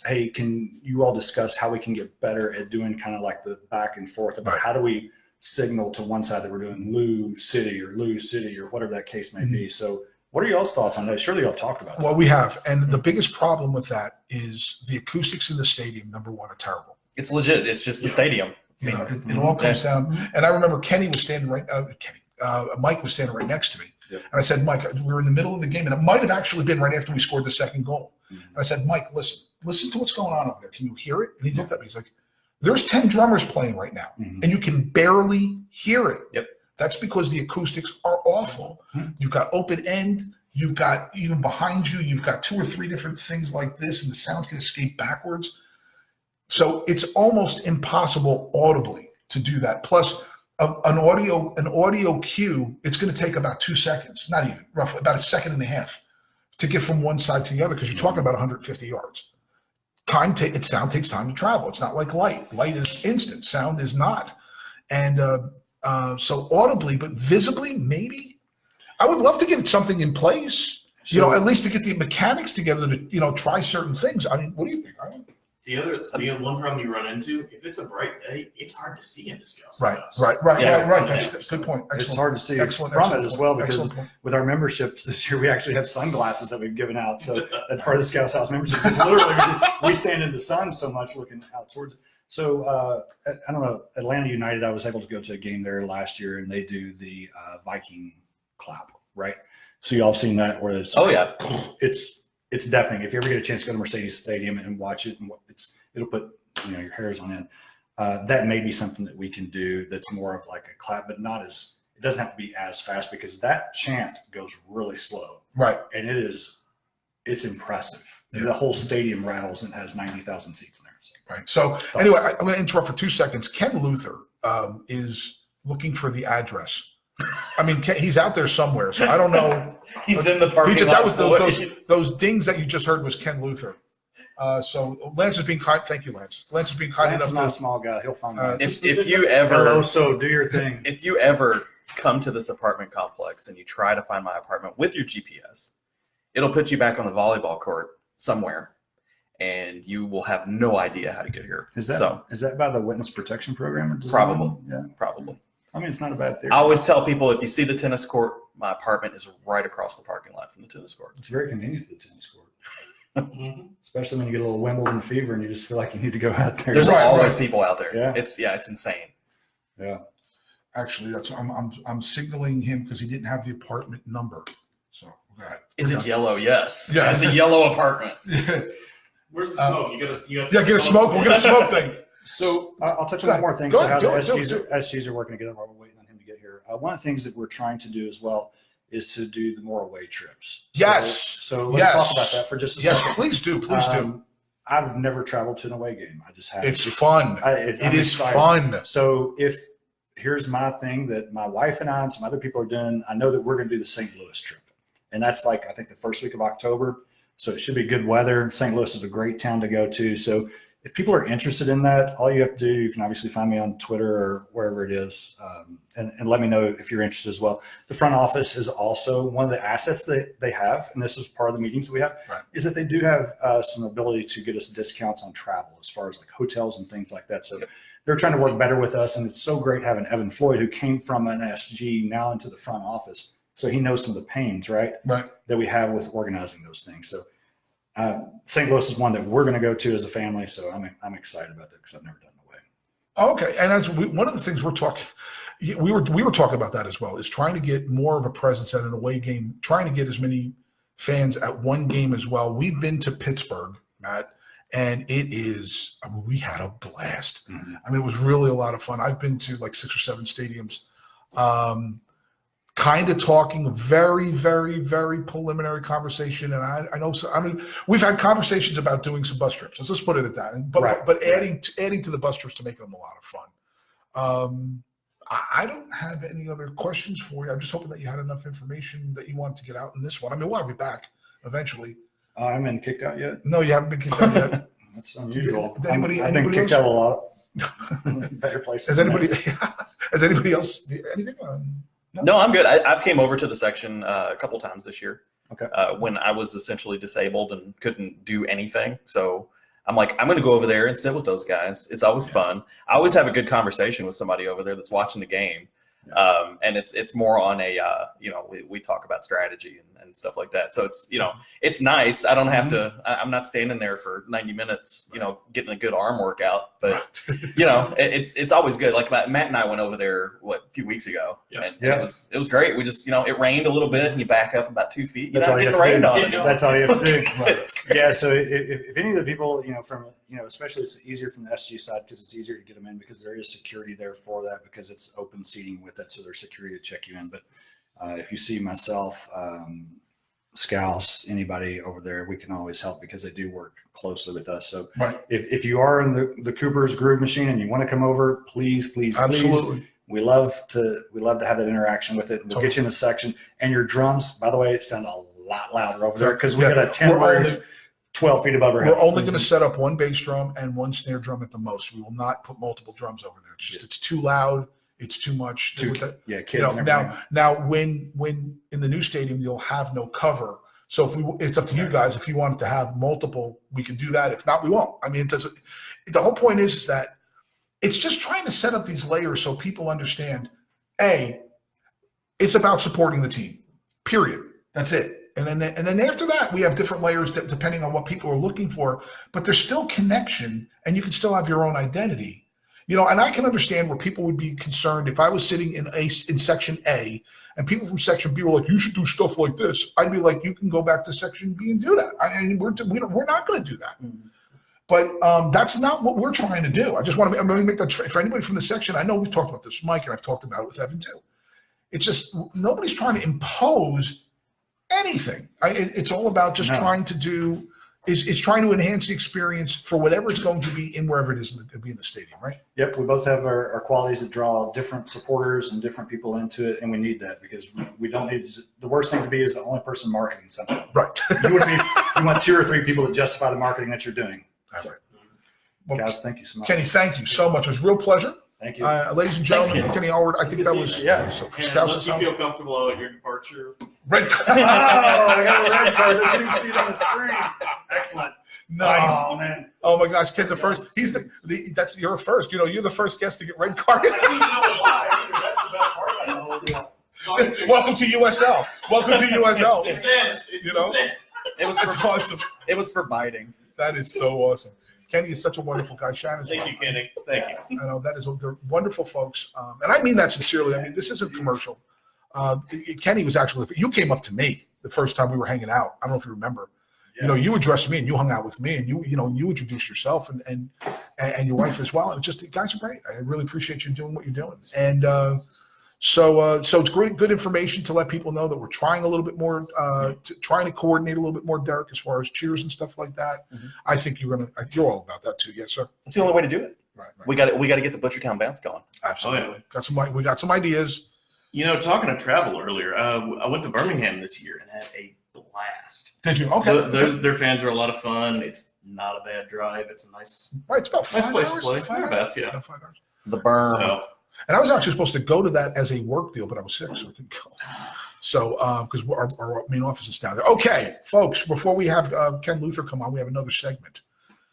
hey, can you all discuss how we can get better at doing kind of like the back and forth about how do we signal to one side that we're doing Lou City or whatever that case may be. So what are y'all's thoughts on that? Surely y'all talked about that. Well, we have. And the biggest problem with that is the acoustics in the stadium, number 1, are terrible. It's legit. It's just the stadium. It all comes down. And I remember Kenny was standing Mike was standing right next to me. Yep. And I said, Mike, we were in the middle of the game, and it might have actually been right after we scored the second goal. And I said, Mike, listen to what's going on over there. Can you hear it? And he looked at me. He's like, there's 10 drummers playing right now, and you can barely hear it. Yep. That's because the acoustics are awful. You've got open end. You've got, even behind you, you've got 2 or 3 different things like this, and the sound can escape backwards. So it's almost impossible audibly to do that. Plus, an audio cue, it's going to take about 2 seconds, not even, roughly about 1.5 seconds to get from one side to the other, because you're talking about 150 yards. Sound takes time to travel. It's not like light. Light is instant. Sound is not. And so audibly, but visibly, maybe. I would love to get something in place, at least to get the mechanics together to, try certain things. What do you think? The one problem you run into, if it's a bright day, it's hard to see into Scouse. Right. That's a good point. Excellent. It's hard to see from it as well, because with our memberships this year, we actually have sunglasses that we've given out. So that's part of the Scouse House membership. Because literally, we stand in the sun so much looking out towards it. So I don't know, Atlanta United, I was able to go to a game there last year, and they do the Viking clap, right? So y'all seen that where it's it's deafening. If you ever get a chance to go to Mercedes Stadium and watch it, and it'll put your hairs on end. That may be something that we can do that's more of like a clap, but it doesn't have to be as fast, because that chant goes really slow. Right. And it's impressive. Yeah. The whole stadium rattles and has 90,000 seats in there. So. Right. So anyway, I'm going to interrupt for 2 seconds. Ken Luther is looking for the address. He's out there somewhere, so I don't know. He's in the parking lot. That was those dings that you just heard was Ken Luther. So Lance is being kind. Thank you, Lance. Lance is being kind enough. He's not a small guy. He'll find out. If you ever do your thing. If you ever come to this apartment complex and you try to find my apartment with your GPS, it'll put you back on the volleyball court somewhere, and you will have no idea how to get here. Is that by the witness protection program? Probably. Yeah. Probably. It's not a bad theory. I always tell people, if you see the tennis court, my apartment is right across the parking lot from the tennis court. It's very convenient to the tennis court. Especially when you get a little Wimbledon fever and you just feel like you need to go out there. There's always people out there. Yeah. It's insane. Yeah. Actually, that's I'm signaling him because he didn't have the apartment number. So go ahead. Is it yellow? Yes. Yeah. It's a yellow apartment. Where's the smoke? You got get a smoke. We'll get a smoke thing. So I'll touch on one more thing. Go So ahead, how the SGs are working together while we're waiting on him to get here. One of the things that we're trying to do as well is to do the more away trips. So let's talk about that for just a second. Yes, please do. Please do. I've never traveled to an away game. I just haven't. It's fun. It is fun. So here's my thing that my wife and I and some other people are doing. I know that we're going to do the St. Louis trip. And that's I think the first week of October. So it should be good weather. St. Louis is a great town to go to. So if people are interested in that, all you have to do, you can obviously find me on Twitter or wherever it is, and let me know if you're interested as well. The front office is also one of the assets that they have, and this is part of the meetings that we have, is that they do have some ability to get us discounts on travel as far as like hotels and things like that. So they're trying to work better with us, and it's so great having Evan Floyd, who came from an SG now into the front office. So he knows some of the pains, right, that we have with organizing those things. So St. Louis is one that we're going to go to as a family, so I'm excited about that because I've never done away. Okay, and as one of the things we're talking, we were talking about that as well, is trying to get more of a presence at an away game, trying to get as many fans at one game as well. We've been to Pittsburgh, Matt, and it is, I mean, we had a blast. I mean, it was really a lot of fun. I've been to like 6 or 7 stadiums. Kind of talking very, very, very preliminary conversation. And I know, I mean, we've had conversations about doing some bus trips. Let's just put it at that. But adding to the bus trips to make them a lot of fun. I don't have any other questions for you. I'm just hoping that you had enough information that you want to get out in this one. I mean, we'll be back eventually. I haven't been kicked out yet. No, you haven't been kicked out yet. That's unusual. I've been kicked out a lot. Better places. Has anybody else, anything? No, I'm good. I've came over to the section a couple times this year. Okay. When I was essentially disabled and couldn't do anything. So I'm like, I'm going to go over there and sit with those guys. It's always fun. I always have a good conversation with somebody over there that's watching the game. And it's more on a, we talk about strategy and stuff like that. So it's, it's nice. I don't have to, I'm not standing there for 90 minutes, getting a good arm workout, but it's always good. Like Matt and I went over there, a few weeks ago, and it was great. We just, it rained a little bit and you back up about 2 feet. That's all you have to do. That's all you have to do. Yeah. So if any of the people, from, especially it's easier from the SG side because it's easier to get them in because there is security there for that because it's open seating with that. So there's security to check you in. But if you see myself, Scouse, anybody over there, we can always help because they do work closely with us. So if you are in the Cooper's Groove Machine and you want to come over, please, absolutely. We love to have that interaction with it. We'll get you in the section. And your drums, by the way, sound a lot louder over there because we got a 10 roof 12 feet above our head. We're only going to set up one bass drum and one snare drum at the most. We will not put multiple drums over there. It's just it's too loud. It's too much. Kids. Now, when in the new stadium you'll have no cover. So it's up to you guys. If you wanted to have multiple, we can do that. If not, we won't. I mean, the whole point is that it's just trying to set up these layers so people understand. It's about supporting the team. Period. That's it. And then after that, we have different layers depending on what people are looking for. But there's still connection, and you can still have your own identity. And I can understand where people would be concerned if I was sitting in section A and people from section B were like, you should do stuff like this. I'd be like, you can go back to section B and do that. We're not going to do that. But that's not what we're trying to do. I'm going to make that for anybody from the section. I know we've talked about this, Mike, and I've talked about it with Evan too. It's just nobody's trying to impose anything. It's all about just trying to do is trying to enhance the experience for whatever it's going to be in wherever it is to be in the stadium, right? Yep. We both have our qualities that draw different supporters and different people into it. And we need that because we don't need the worst thing to be is the only person marketing something. Right. You want 2 or 3 people to justify the marketing that you're doing. That's right. Well, guys, thank you so much. Kenny, thank you so much. It was a real pleasure. Thank you. Ladies and gentlemen, Kenny Alward, I think that was, so for Scouse, you feel comfortable at your departure. Red card. I got a red card. I didn't even see it on the screen. Excellent. Nice. Oh, man. Oh, my gosh. Ken's the first. You're first. You're the first guest to get red carded. I didn't even know why. That's the best part about the whole deal. Welcome to USL. Welcome to USL. That's awesome. It was for biting. That is so awesome. Kenny is such a wonderful guy. Shannon's Thank you, Kenny. Thank you. I know they're wonderful folks. And I mean that sincerely. I mean, this isn't commercial. Kenny was actually, you came up to me the first time we were hanging out. I don't know if you remember. Yeah. You addressed me and you hung out with me and you introduced yourself and your wife as well. And just, the guys are great. I really appreciate you doing what you're doing. And so it's great, good information to let people know that we're trying a little bit more, trying to coordinate a little bit more, Derrick, as far as cheers and stuff like that. Mm-hmm. I think you're all about that too. Yes, sir. That's the only way to do it. Right. We got to get the Butchertown bounce going. Absolutely. We got some ideas. Talking of travel earlier, I went to Birmingham this year and had a blast. Did you? Okay. Their fans are a lot of fun. It's not a bad drive. It's a nice Right, it's about 5 nice place to hours. play. 5 hours? Thereabouts, yeah. About 5 hours. The burn. So And I was actually supposed to go to that as a work deal, but I was sick, so I couldn't go. So, because our main office is down there. Okay, folks, before we have Ken Luther come on, we have another segment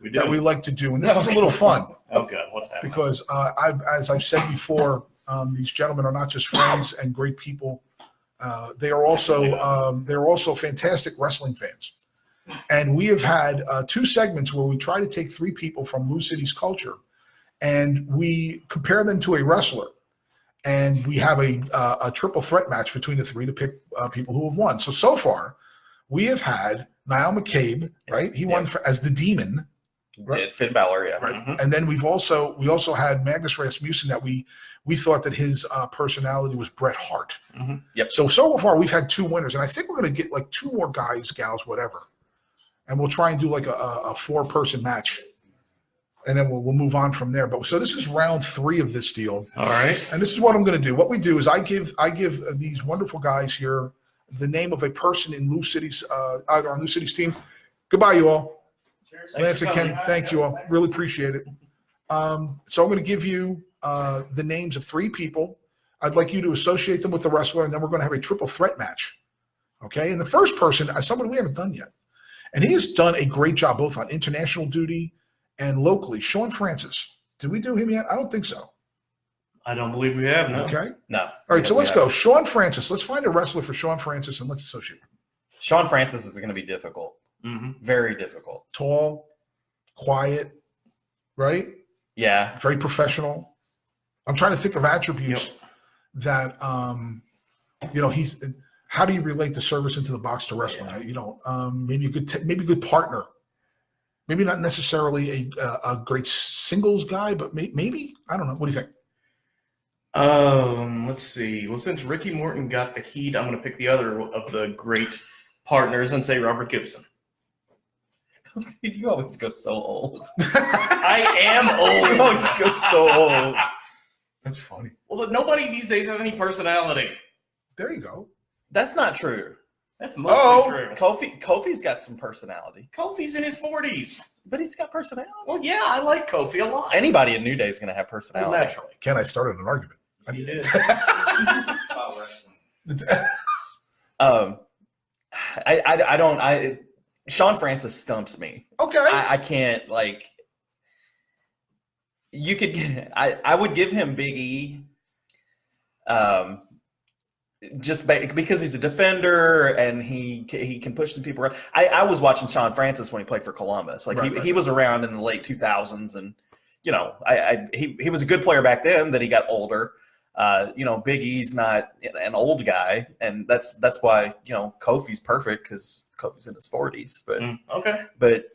we do. that we like to do. And this is a little fun Oh God, what's happening? because as I've said before, these gentlemen are not just friends and great people. They are also fantastic wrestling fans. And we have had 2 segments where we try to take 3 people from Lou City's culture and we compare them to a wrestler. And we have a triple threat match between the 3 to pick people who have won. So far, we have had Niall McCabe, right? He won as the Demon. Right. Finn Balor, yeah. Right. Mhm. And then we also had Magnus Rasmussen that we thought that his personality was Bret Hart. Mm-hmm. Yep. So far we've had 2 winners, and I think we're going to get like 2 more guys, gals, whatever, and we'll try and do like a 4-person match, and then we'll move on from there. But so this is round 3 of this deal. All right. And this is what I'm going to do. What we do is I give these wonderful guys here the name of a person in Lou City's either on Lou City's team. Goodbye, you all. Lance and Ken, thank you all. Really appreciate it. So I'm going to give you the names of 3 people. I'd like you to associate them with the wrestler, and then we're going to have a triple threat match. Okay? And the first person is someone we haven't done yet. And he has done a great job both on international duty and locally. Sean Francis. Did we do him yet? I don't think so. I don't believe we have. No. Okay? No. All right, so let's go. Sean Francis. Let's find a wrestler for Sean Francis, and let's associate him. Sean Francis is going to be difficult. Mm-hmm. Very difficult. Tall, quiet, right? Yeah. Very professional. I'm trying to think of attributes that he's. How do you relate the service into the box to wrestling? Maybe a good partner. Maybe not necessarily a great singles guy, but maybe I don't know. What do you think? Let's see. Well, since Ricky Morton got the heat, I'm going to pick the other of the great partners and say Robert Gibson. You always go so old. I am old. You always go so old. That's funny. Well, look, nobody these days has any personality. There you go. That's not true. That's mostly true. Kofi's got some personality. Kofi's in his 40s. But he's got personality. Well, yeah, I like Kofi a lot. Anybody in New Day is going to have personality. Well, naturally. Ken, I started an argument. You did. Sean Francis stumps me. Okay. I can't you could I would give him Big E just because he's a defender and he can push some people around. I was watching Sean Francis when he played for Columbus. He was around in the late 2000s, and he was a good player back then. That he got older. Big E's not an old guy, and that's why Kofi's perfect because Kofi's in his 40s. But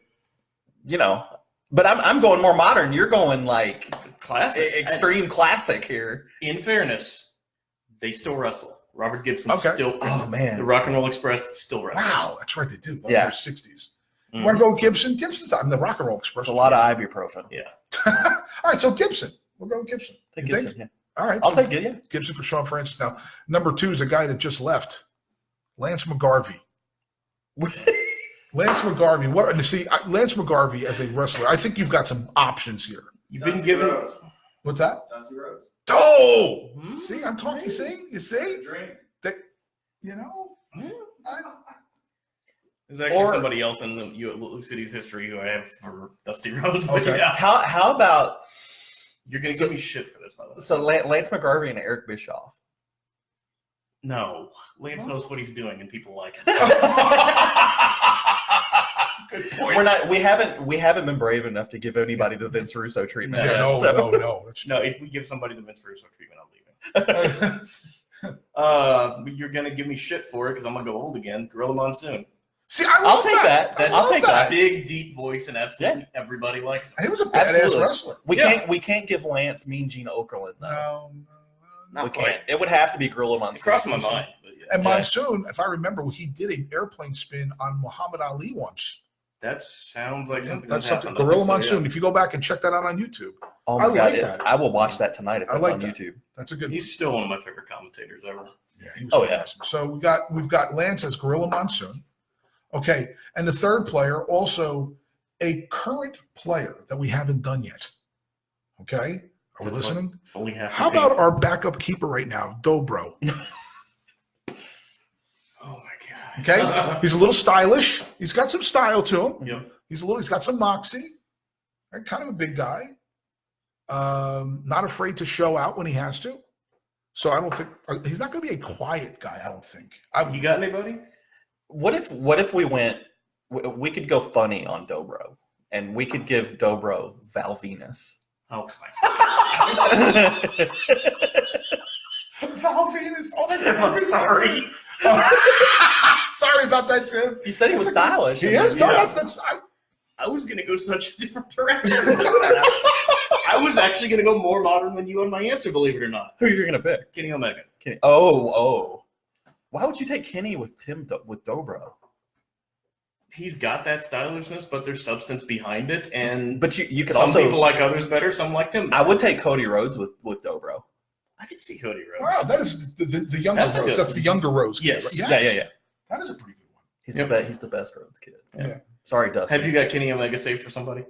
but I'm going more modern. You're going like classic, extreme classic here. In fairness, they still wrestle. Robert Gibson still. Oh man, the Rock and Roll Express still wrestles. Wow, that's right, they do. Yeah, their 60s. You want to go with Gibson? Gibson's on the Rock and Roll Express. It's a lot of ibuprofen. Yeah. All right, so Gibson. We'll go with Gibson. Take Gibson. Yeah. All right, I'll take it. Yeah. Gibson for Sean Francis. Now, number 2 is a guy that just left, Lance McGarvey. Lance McGarvey. Lance McGarvey as a wrestler. I think you've got some options here. You've been given. What's that? Dusty Rhodes. Oh, see, I'm talking. See, you see, Dream. There's actually somebody else in Lou City's history who I have for Dusty Rhodes. But Okay. yeah. How about You're going to give me shit for this, by the way. so Lance McGarvey and Eric Bischoff? No. Lance knows what he's doing, and people like it. Good point. We haven't been brave enough to give anybody the Vince Russo treatment. Yeah, yet, no. No, if we give somebody the Vince Russo treatment, I'll leave it. You're going to give me shit for it because I'm going to go old again. Gorilla Monsoon. See, I'll take that. I'll take that. Big, deep voice, and absolutely everybody likes him. And he was a badass wrestler. We can't give Lance Mean Gene Okerlund though. No. Not We can't. It would have to be Gorilla Monsoon. It crossed my mind. But yeah. And Monsoon, if I remember, he did an airplane spin on Muhammad Ali once. That sounds like something That's that something. happened. Gorilla I think so, Monsoon. If you go back and check that out on YouTube, Oh I my like God, that. I will watch that tonight if I it's like on that. YouTube. That's a good. He's still one of my favorite commentators ever. Yeah, he was yeah. awesome. So we've got Lance as Gorilla Monsoon. Okay, and the third player also a current player that we haven't done yet. Okay? Are we That's listening? like fully half. How the team. about our backup keeper right now, Dobro? Oh my god. Okay? He's a little stylish. He's got some style to him. Yep. He's got some moxie. Right? Kind of a big guy. Not afraid to show out when he has to. So I don't think he's not going to be a quiet guy. I don't think. You got anybody? What if we went? We could go funny on Dobro, and we could give Dobro Val Venus. Oh my god. Val Venus. Oh, I'm sorry. Sorry about that, Tim. You said he was stylish. He is. No, Yeah. that's I was gonna go such a different direction. I was actually gonna go more modern than you on my answer, believe it or not. Who are you gonna pick? Kenny Omega. Kenny. Oh. Why would you take Kenny with Dobro? He's got that stylishness, but there's substance behind it, and But you could some also. people like others better. Some liked him. I would take Cody Rhodes with Dobro. I could see Cody Rhodes. wow. That is the younger That's a Rose. good That's one. the younger Rose. kid, Yes. right? Yeah. That is a pretty good one. He's the best Rhodes kid. Yeah. Sorry, Dustin. Have you got Kenny Omega saved for somebody?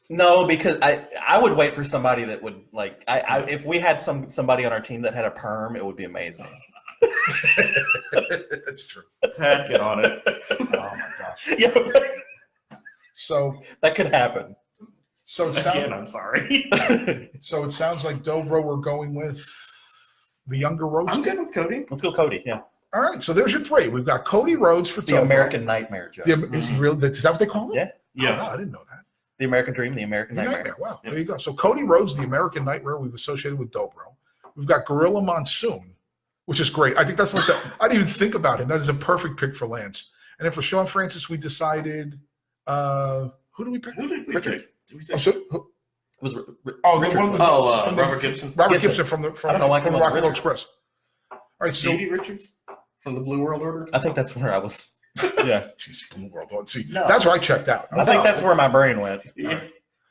No, because I would wait for somebody that would like if we had somebody on our team that had a perm, it would be amazing. That's true. Pat, get on it. Oh my gosh. Yeah, So that could happen. Again, I'm sorry. So it sounds like Dobro we're going with the younger Rhodes. I'm kid? good with Cody. Let's go, Cody. Yeah, All right. So there's your three. We've got Cody Rhodes for it's the Dobro. American Nightmare, Joe. Is he real? Is that what they call him? Yeah. Yeah. Oh, wow, I didn't know that. The American Dream, the American The Nightmare. Nightmare. Wow. Yep. There you go. So Cody Rhodes, the American Nightmare, we've associated with Dobro. We've got Gorilla Monsoon, which is great. I think that's like I didn't even think about him. That is a perfect pick for Lance. And then for Sean Francis, we decided who do we pick? Who did we Richards. pick? Did we say? Oh, so, It was the Richards. one with from Robert Gibson. Robert Gibson. Gibson from the I don't know why I from came the up with Rock and Roll Richards. Express. All right, so Stevie Richards from the Blue World Order. I think that's where I was. Yeah, Jeez, Blue World. Let's see. No. That's where I checked out. I think that's where my brain went. Yeah.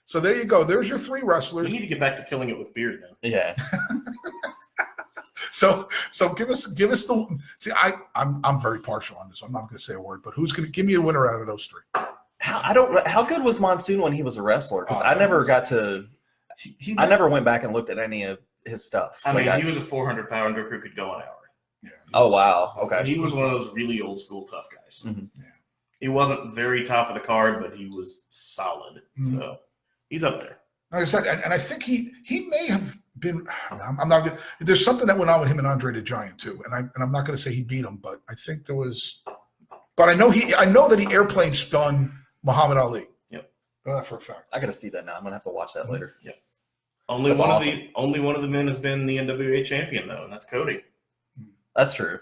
So there you go. There's your three We wrestlers. need to get back to killing it with beard then. Yeah, So give us the see. I'm very partial on this. I'm not going to say a word, but who's going to give me a winner out of those three? how good was Monsoon when he was a wrestler? Because I never got to. I never went back and looked at any of his stuff. I Like, mean, he was a 400-pounder who could go an hour. Yeah. oh wow, okay. He was one of those really old school tough guys. Mhm. Yeah. He wasn't very top of the card, but he was solid. Mhm. So he's up there. Like I said, and I think he may have been. I'm not. Gonna, there's something that went on with him and Andre the Giant too, and I'm not going to say he beat him, but I think there was. But I know that he airplane spun Muhammad Ali. Yep. Know that for a fact. I got to see that now. I'm gonna have to watch that later. Only That's one awesome. of the only one of the men has been the NWA champion though, and that's Cody. That's true.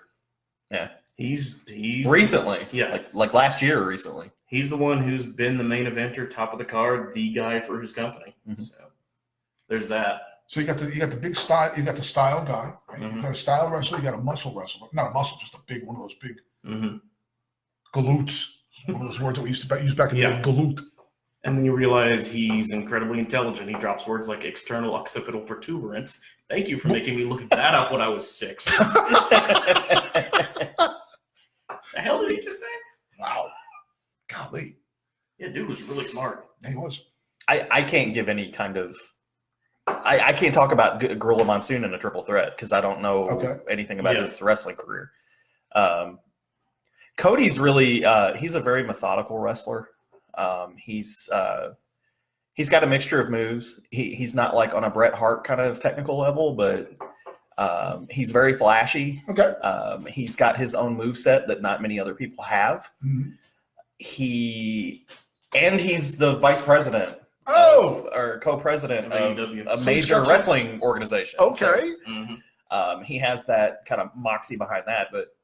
He's Recently, Yeah. like last year. Recently, He's the one who's been the main eventer, top of the card, the guy for his company. Mhm. So there's that. So you got the big style. You got the style guy. Right? You Mhm. got a style wrestler. You got a muscle wrestler. Not a muscle, just a big one of those big hmm galoots. One of those words that we used to use back in the Yeah. day. Galoot. And then you realize he's incredibly intelligent. He drops words like external occipital protuberance. Thank you for making me look that up when I was 6. The hell did he just say? Wow. Golly. Yeah, dude was really smart. Yeah, he was. I can't give any kind of. I can't talk about Gorilla Monsoon in a triple threat because I don't know Okay. anything about Yeah. his wrestling career. Cody's really he's a very methodical wrestler. He's got a mixture of moves. He's not like on a Bret Hart kind of technical level, but he's very flashy. Okay. He's got his own moveset that not many other people have. Mhm. He's the vice president Oh. or co-president Of of AEW. a So he's major got some- wrestling organization. Okay. Mm-hmm. He has that kind of moxie behind that. But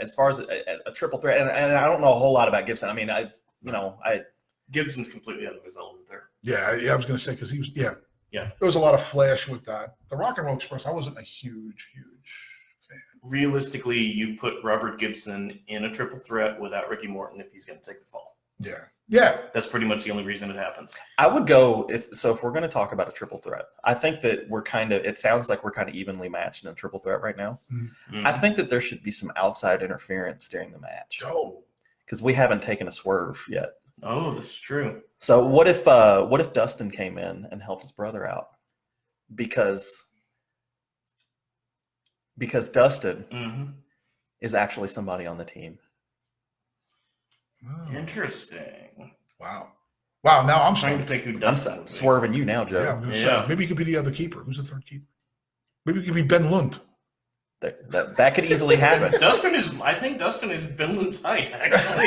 as far as a triple threat, and I don't know a whole lot about Gibson. I mean, Gibson's completely out of his element there. Yeah, I was going to say because he was. Yeah. Yeah. There was a lot of flash with that. The Rock and Roll Express. I wasn't a huge fan. Realistically, you put Robert Gibson in a triple threat without Ricky Morton if he's going to take the fall. Yeah. Yeah. That's pretty much the only reason it happens. I would go if we're going to talk about a triple threat. I think that it sounds like we're kind of evenly matched in a triple threat right now. Mhm. I think that there should be some outside interference during the match. Oh. because we haven't taken a swerve yet. Oh, this is true. So what if Dustin came in and helped his brother out? Because Dustin is actually somebody on the team. Oh, Interesting. wow. Wow. Now I'm Trying to starting think who I'm Dustin would be. swerving you now, Joe. Yeah, I'm gonna say, Yeah. maybe he could be the other keeper. Who's the third keeper? Maybe it could be Ben Lund. That could easily happen. I think Dustin is Ben Lund's height, actually.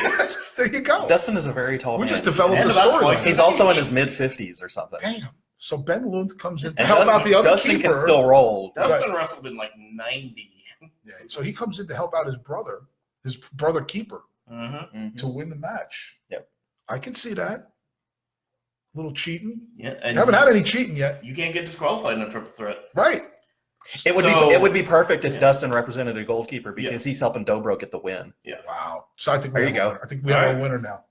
There you go. Dustin is a very tall We man. just developed And the about story. twice He's also in his mid-50s or something. Damn. So Ben Lund comes in to And help out the other Dustin keeper. can still roll. Dustin wrestled in like 90. Yeah, so he comes in to help out his brother keeper, Mhm. to win the match. Yep. I can see that. A little cheating. Yeah, I and haven't had any cheating yet. you can't get disqualified in a triple threat. Right. It would be perfect if Yeah. Dustin represented a goalkeeper because he's helping Dobro get the win. Wow. So I think we There have you a go. winner. I think we have a winner now.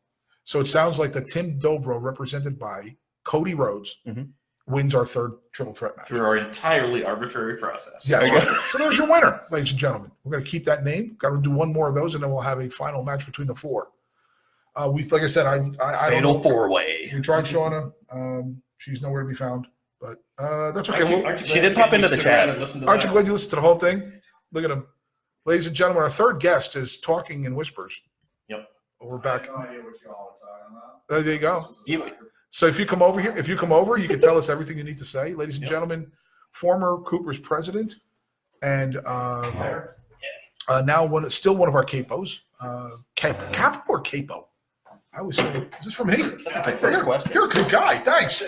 So it sounds like the Tim Dobro, represented by Cody Rhodes, wins our third triple threat match. Through our entirely arbitrary process. Yeah. So there's your winner, ladies and gentlemen. We're going to keep that name. Got to do one more of those, and then we'll have a final match between the four. Like I said, I don't Fatal know. four-way. We tried Shauna. She's nowhere to be found, but that's okay. Aren't you She glad did you pop into stood the chat. around and listened to Aren't you that? glad you listened to the whole thing? Look at him. Ladies and gentlemen, our third guest is talking in whispers. Yep. We're back. I have no idea what y'all are talking about. There you go. You- So if you come over here, you can tell us everything you need to say. Ladies and Yep. gentlemen, former Cooper's president and now still one of our capos. Capo or capo? I was saying, is this for me? That's a good question. You're a good guy. Thanks.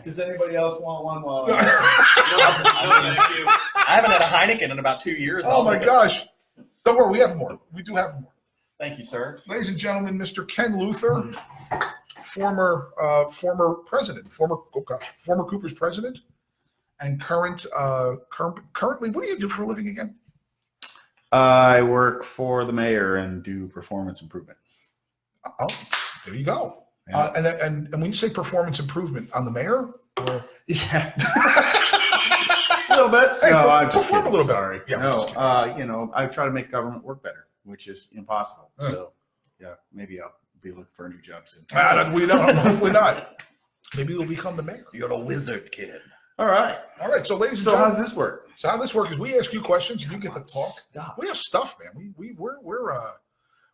Does anybody else want one? No, thank you. I haven't had a Heineken in about 2 years. Oh my gosh. Don't worry, we have more. We do have more. Thank you, sir. Ladies and gentlemen, Mr. Ken Luther, former president, former Cooper's president, and currently, what do you do for a living again? I work for the mayor and do performance improvement. Oh, there you go. Yeah. And when you say performance improvement on the mayor, or? Yeah. A little bit. Hey, No, I'm just perform kidding. a little bit. Sorry. Yeah, I'm just No, I try to make government work better, which is impossible. Right. So, yeah, maybe I'll be looking for a new job soon. We don't. Hopefully not. Maybe you'll become the mayor. You're a wizard, kid. All right. All right. So, ladies and So gentlemen, how's this work? so how this works is we ask you questions and you get to talk. Stuff. We have stuff, man.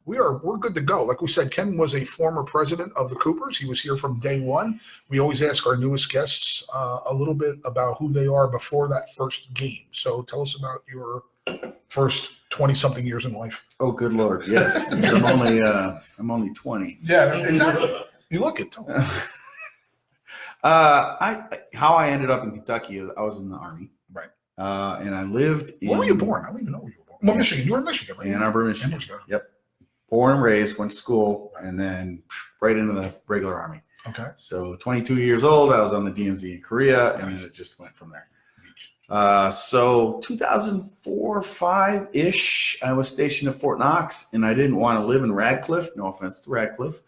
We're good to go. Like we said, Ken was a former president of the Coopers. He was here from day one. We always ask our newest guests a little bit about who they are before that first game. So tell us about your first 20-something years in life. Oh, good Lord. Yes. I'm only 20. Yeah, exactly. You look it. How I ended up in Kentucky is I was in the Army. Right. And I lived in Where were you born? I don't even know where you were born. Well, Michigan. You were in Michigan, right? Ann Arbor, Michigan. Michigan. Yep. Born and raised, went to school, and then right into the regular Army. Okay. So 22 years old, I was on the DMZ in Korea, and then it just went from there. So 2004, 5-ish, I was stationed at Fort Knox, and I didn't want to live in Radcliffe. No offense to Radcliffe.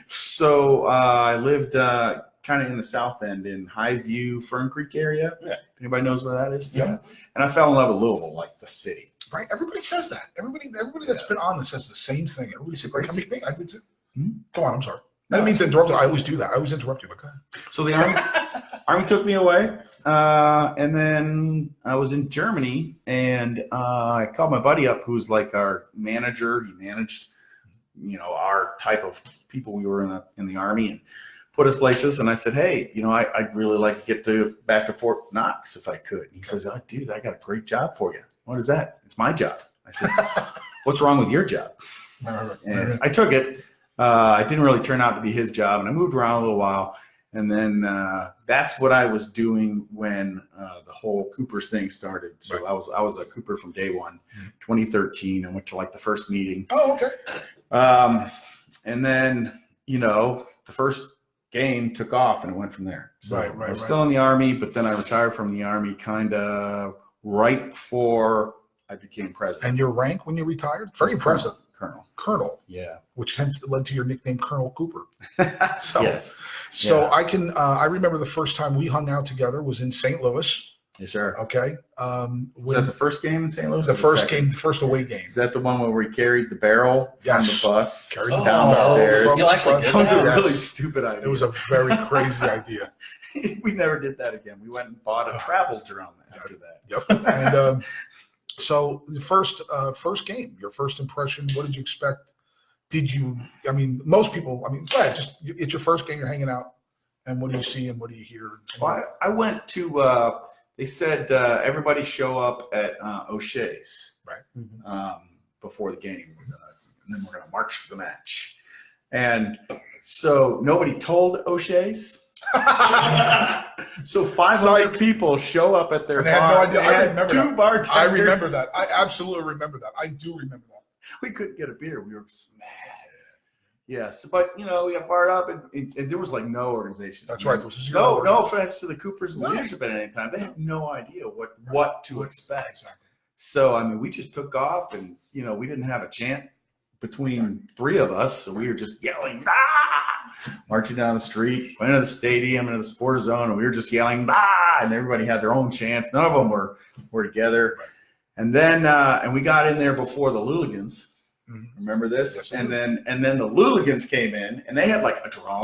So I lived kind of in the south end in Highview, Fern Creek area. Yeah. Anybody knows where that is? Yeah. And I fell in love with Louisville, like the city. Right. Everybody says that. Everybody that's been on this says the same thing. Everybody says, like, I did too. Go on. I'm sorry. I didn't mean to interrupt you. I always do that. I always interrupt you. But go ahead. So the Army took me away. And then I was in Germany, and I called my buddy up, who's like our manager. He managed, our type of people we were in the Army, and put us places. And I said, hey, I'd really like to get back to Fort Knox if I could. And he says, oh, dude, I got a great job for you. What is that? It's my job. I said, what's wrong with your job? And I took it. It didn't really turn out to be his job, and I moved around a little while. And then that's what I was doing when the whole Coopers thing started. So I was a Cooper from day one, 2013. I went to like the first meeting. Oh, okay. And then, the first game took off and it went from there. So I was still in the Army, but then I retired from the Army kind of right before I became president. And your rank when you retired? Very impressive. Colonel. Yeah. Which hence led to your nickname, Colonel Cooper. Yes. So I remember the first time we hung out together was in St. Louis. Yes, sir. Okay. Was that the first game in St. Louis? The or first second? game, the first away game. Is that the one where we carried the barrel from Yes. the bus Carried the down the barrel stairs? from- You actually did That was a Yes. really stupid idea. It was a very crazy idea. We never did that again. We went and bought a travel drum after that. Yep. And so the first game, your first impression, what did you expect? I mean, most people, just it's your first game, you're hanging out, and what do you see and what do you hear? Well, I went to, they said everybody show up at O'Shea's Right. Before the game, and then we're going to march to the match. And so nobody told O'Shea's. So 500 people show up at their And they had no bar. idea. They I had remember two that. bartenders. I remember that. I absolutely remember that. I do remember that. We couldn't get a beer. We were just mad. Yes, but we got fired up, and there was like no organization. That's right. There was zero No offense to the Coopers and No. leadership at any time. They had no idea what to expect. Exactly. So we just took off, and we didn't have a chant between three of us, so we were just yelling, marching down the street, went into the stadium, into the sports zone, and we were just yelling, and everybody had their own chants. None of them were together. Right. And then and we got in there before the Looligans. Mhm. Remember this? Yes, I and do. then the Looligans came in, and they had like a drum,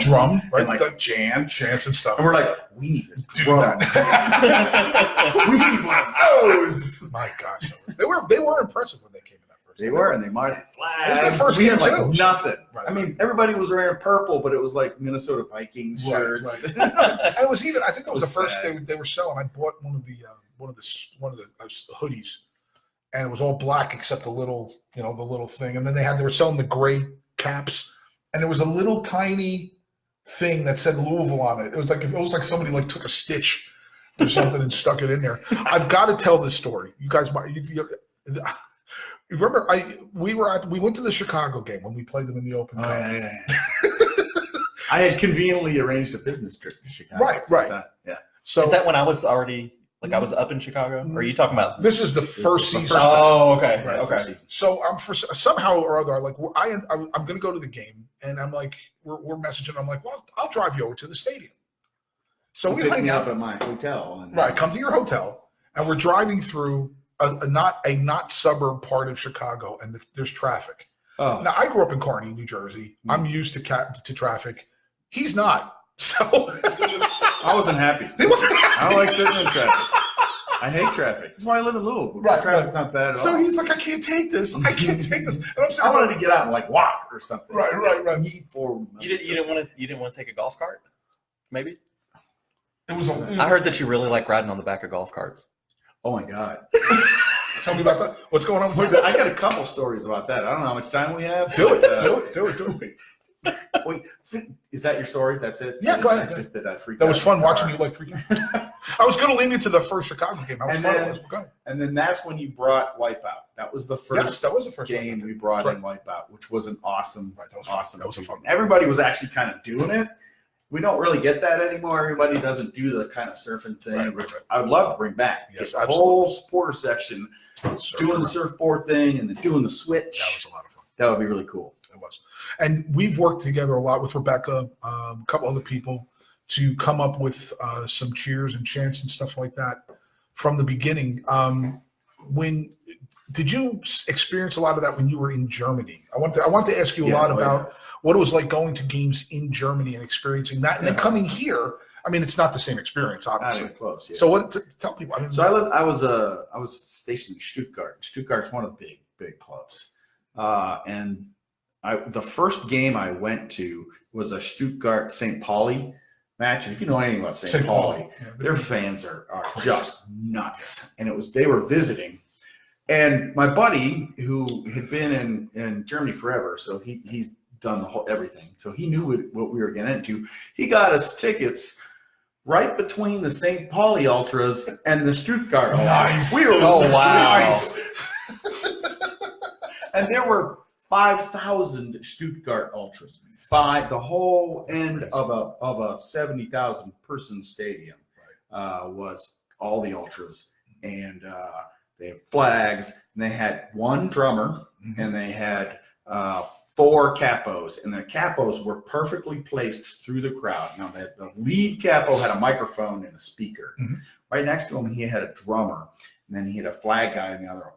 Right? and like The chants. chants and stuff. And we're like, we need a Do drum. that. We need one of those. My gosh, they were impressive when they came in that first. They were, and they might have It was their flags. first We game, had like too. nothing. Right. I mean, everybody was wearing purple, but it was like Minnesota Vikings Right, shirts. And it was even. I think it was It was the first sad. they were selling. I bought one of the hoodies, and it was all black except the little thing. And then they were selling the gray caps, and there was a little tiny thing that said Louisville on it. It was like somebody like took a stitch or something and stuck it in there. I've got to tell this story. You guys might. You remember? We went to the Chicago game when we played them in the Open Oh, Cup. yeah. I had conveniently arranged a business trip to Chicago. Right, at the right. time. Yeah. So Is that when I was already I was up in Chicago? Or are you talking about? this is the first season. Oh, okay, Right, okay. So I'm somehow or other, I'm going to go to the game, and I'm like, we're messaging. I'm like, well, I'll drive you over to the stadium. So we picked hang me out. up at my hotel. And Right, come to your hotel, and we're driving through a not suburb part of Chicago, and there's traffic. Oh, Now I grew up in Kearney, New Jersey. I'm used to traffic. He's not. So I wasn't happy. he wasn't. I don't like sitting in traffic. I hate traffic. That's why I live in Louisville. Right, Traffic's not bad at all. So he's like, I can't take this. I can't take this. And I'm I saying, wanted to get out and like walk or something. Right. Eat for You didn't want to take a golf cart? Maybe? It was I heard that you really like riding on the back of golf carts. Oh my God. Tell me about that. What's going on? I got a couple stories about that. I don't know how much time we have. Do it. but, Do it. Wait, is that your story? That's it? Yeah, go ahead. It's just that I freaked That out was in fun the car. watching you like freaking. I was going to lean into the first Chicago game. How And fun then- it was. Go ahead. And then that's when you brought Wipeout. That was the Yes, first that was the first game one. we brought Right. in Wipeout, which was an awesome, Right, that was fun. awesome. That was a fun one. Everybody was actually kind of doing it. We don't really get that anymore. Everybody doesn't do the kind of surfing thing, Right, which right. I would love to bring back. Yes, Get the whole supporter section doing the surfboard thing and then doing the switch. That was a lot of fun. That would be really cool. It was. And we've worked together a lot with Rebecca, a couple other people, to come up with some cheers and chants and stuff like that from the beginning. When did you experience a lot of that when you were in Germany? I want to ask you a lot about what it was like going to games in Germany and experiencing that, and then coming here. I mean, it's not the same experience, Not obviously. even close. Yeah. So tell people. So I was stationed in Stuttgart. Stuttgart's one of the big clubs, and the first game I went to was a Stuttgart St. Pauli match. And if you know anything about St. Pauli, their fans are just nuts. And they were visiting, and my buddy who had been in Germany forever, so he's done the whole everything, so he knew what we were getting into. He got us tickets right between the St. Pauli Ultras and the Stuttgart Ultras. Nice. We were Nice. And there were 5,000 Stuttgart Ultras. The whole end of a 70,000 person stadium was all the Ultras, and they had flags, and they had one drummer, and they had 4 capos, and the capos were perfectly placed through the crowd. Now, the lead capo had a microphone and a speaker. Right next to him, he had a drummer, and then he had a flag guy in the other one.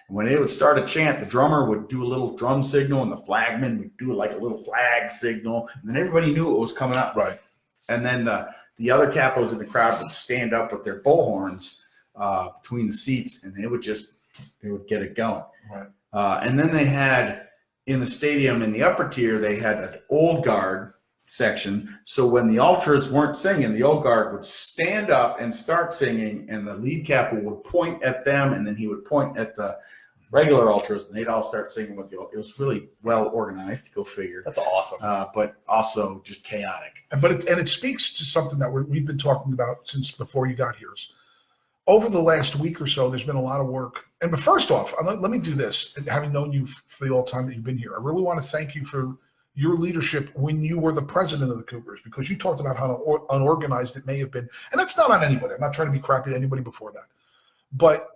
And when they would start a chant, the drummer would do a little drum signal, and the flagman would do like a little flag signal, and then everybody knew it was coming up. Right. And then the other capos in the crowd would stand up with their bullhorns between the seats, and they would get it going. Right. And then they had in the stadium in the upper tier, they had an old guard section. So when the ultras weren't singing, the old guard would stand up and start singing, and the lead capo would point at them, and then he would point at the regular ultras, and they'd all start singing with the. It was really well organized. Go figure. That's awesome. But also just chaotic. But it speaks to something that we've been talking about since before you got here. Over the last week or so, there's been a lot of work. But first off, let me do this. And having known you for the whole time that you've been here, I really want to thank you for your leadership when you were the president of the Cougars, because you talked about how unorganized it may have been. And that's not on anybody. I'm not trying to be crappy to anybody before that. But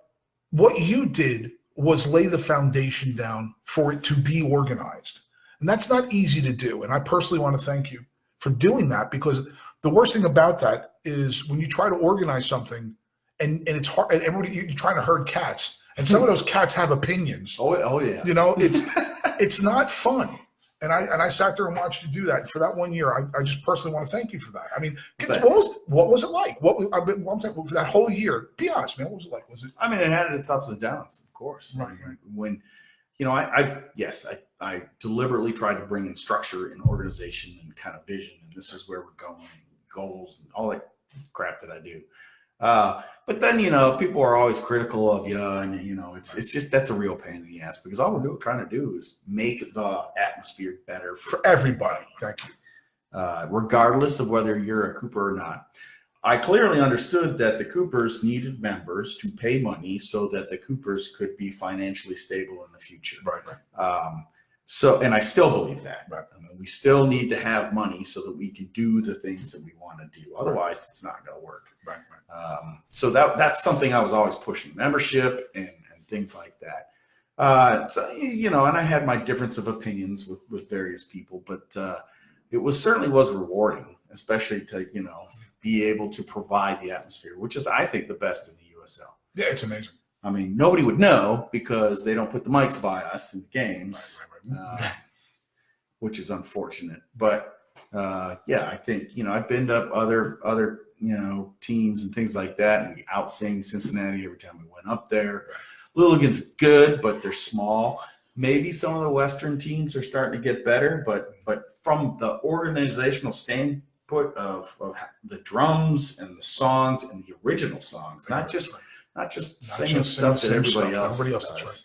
what you did was lay the foundation down for it to be organized. And that's not easy to do. And I personally want to thank you for doing that, because the worst thing about that is when you try to organize something and it's hard, and everybody, you're trying to herd cats, and some of those cats have opinions. Oh yeah. You know, it's not fun. And I sat there and watched you do that for that 1 year. I just personally want to thank you for that. I mean, what was it like? For that whole year? Be honest, man. What was it like? Was it? I mean, it had its ups and downs, of course. Right. When, I deliberately tried to bring in structure and organization and kind of vision, and this is where we're going, goals and all that crap that I do. But then, people are always critical of you, and, it's just, that's a real pain in the ass, because all we're trying to do is make the atmosphere better For everybody. Thank you. regardless of whether you're a Cooper or not. I clearly understood that the Coopers needed members to pay money so that the Coopers could be financially stable in the future. Right. And I still believe that. Right. I mean, we still need to have money so that we can do the things that we want to do. Otherwise, it's not going to work. Right. So that's something I was always pushing, membership and things like that. And I had my difference of opinions with various people, but it certainly was rewarding, especially to, be able to provide the atmosphere, which is, I think, the best in the USL. Yeah, it's amazing. I mean, nobody would know because they don't put the mics by us in the games, Right. which is unfortunate. But I think, I've been to other teams and things like that, and we out-sing Cincinnati every time we went up there. Lilligans are good, but they're small. Maybe some of the Western teams are starting to get better, but from the organizational standpoint of the drums and the songs and the original songs, not just singing stuff that everybody else does, right.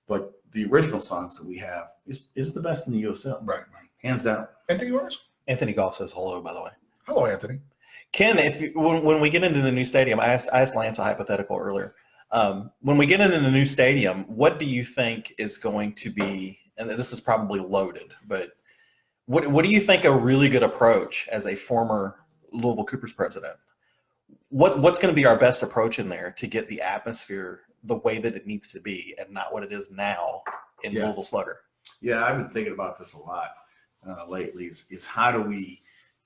but the original songs that we have is the best in the USL. Right. Hands down. Anthony Rose? Anthony Goff says hello, by the way. Hello, Anthony. Ken, when we get into the new stadium, I asked Lance a hypothetical earlier. When we get into the new stadium, what do you think is going to be, and this is probably loaded, but what do you think a really good approach as a former Louisville Coopers president? What's going to be our best approach in there to get the atmosphere the way that it needs to be and not what it is now in Louisville Slugger? Yeah, I've been thinking about this a lot lately is how do we,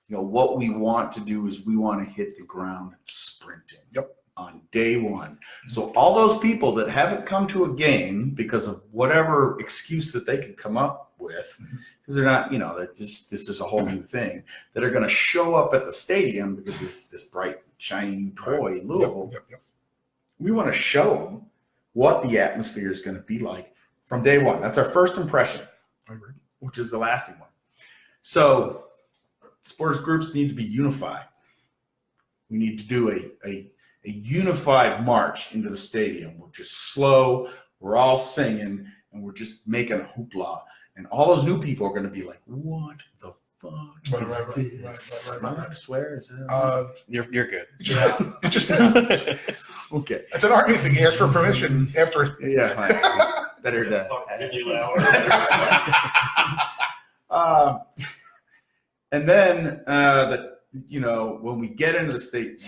what we want to do is we want to hit the ground sprinting. Yep. On day one. So all those people that haven't come to a game because of whatever excuse that they could come up with, because they're not, this is a whole new thing, that are going to show up at the stadium because it's this bright, shiny new toy in Louisville. Yep. We want to show them what the atmosphere is going to be like from day one. That's our first impression, I agree. which is the lasting one. So supporters groups need to be unified. We need to do a unified march into the stadium. We're just slow. We're all singing, and we're just making a hoopla. And all those new people are going to be like, "What the fuck is this?" Am I allowed to swear? Is that You're good. It's just okay? it's an Army thing. He asked for permission after. Yeah, better to. Really loud. And then when we get into the state,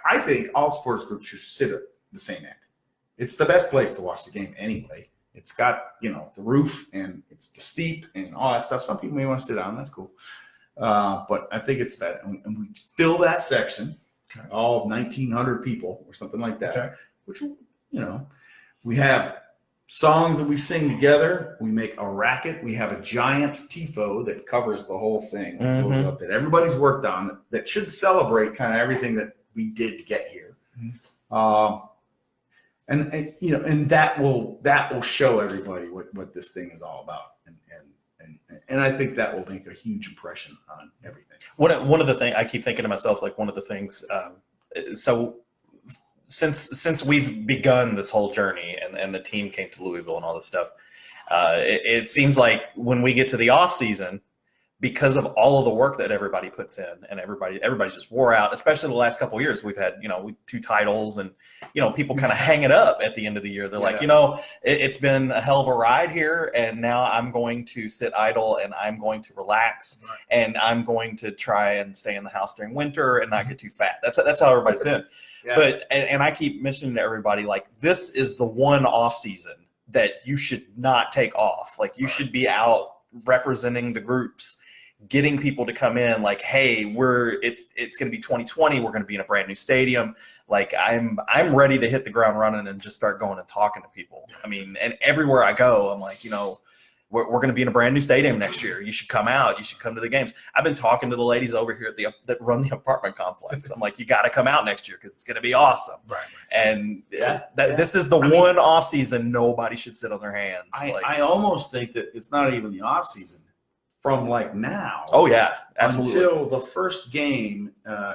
I think all sports groups should sit at the same end. It's the best place to watch the game anyway. It's got, the roof and it's steep and all that stuff. Some people may want to sit down. That's cool. But I think it's bad. And we fill that section, all 1,900 people or something like that, which, we have songs that we sing together. We make a racket. We have a giant tifo that covers the whole thing. That goes up that everybody's worked on that should celebrate kind of everything that we did to get here. And that will show everybody what this thing is all about. And I think that will make a huge impression on everything. One of the things I keep thinking to myself, like one of the things, so since we've begun this whole journey and the team came to Louisville and all this stuff, it seems like when we get to the off season, because of all of the work that everybody puts in and everybody's just wore out, especially the last couple of years, we've had, 2 titles and, people kind of hang it up at the end of the year. They're like, it's been a hell of a ride here. And now I'm going to sit idle and I'm going to relax and I'm going to try and stay in the house during winter and not get too fat. That's how everybody's been. Yeah. But, and I keep mentioning to everybody, like, this is the one off season that you should not take off. Like you should be out representing the groups, getting people to come in like, hey, it's going to be 2020. We're going to be in a brand new stadium. Like I'm ready to hit the ground running and just start going and talking to people. I mean, and everywhere I go, I'm like, we're going to be in a brand new stadium next year. You should come out. You should come to the games. I've been talking to the ladies over here that run the apartment complex. I'm like, you got to come out next year because it's going to be awesome. Right. And this is the one off season nobody should sit on their hands. I almost think that it's not even the off season. From like now, absolutely, until the first game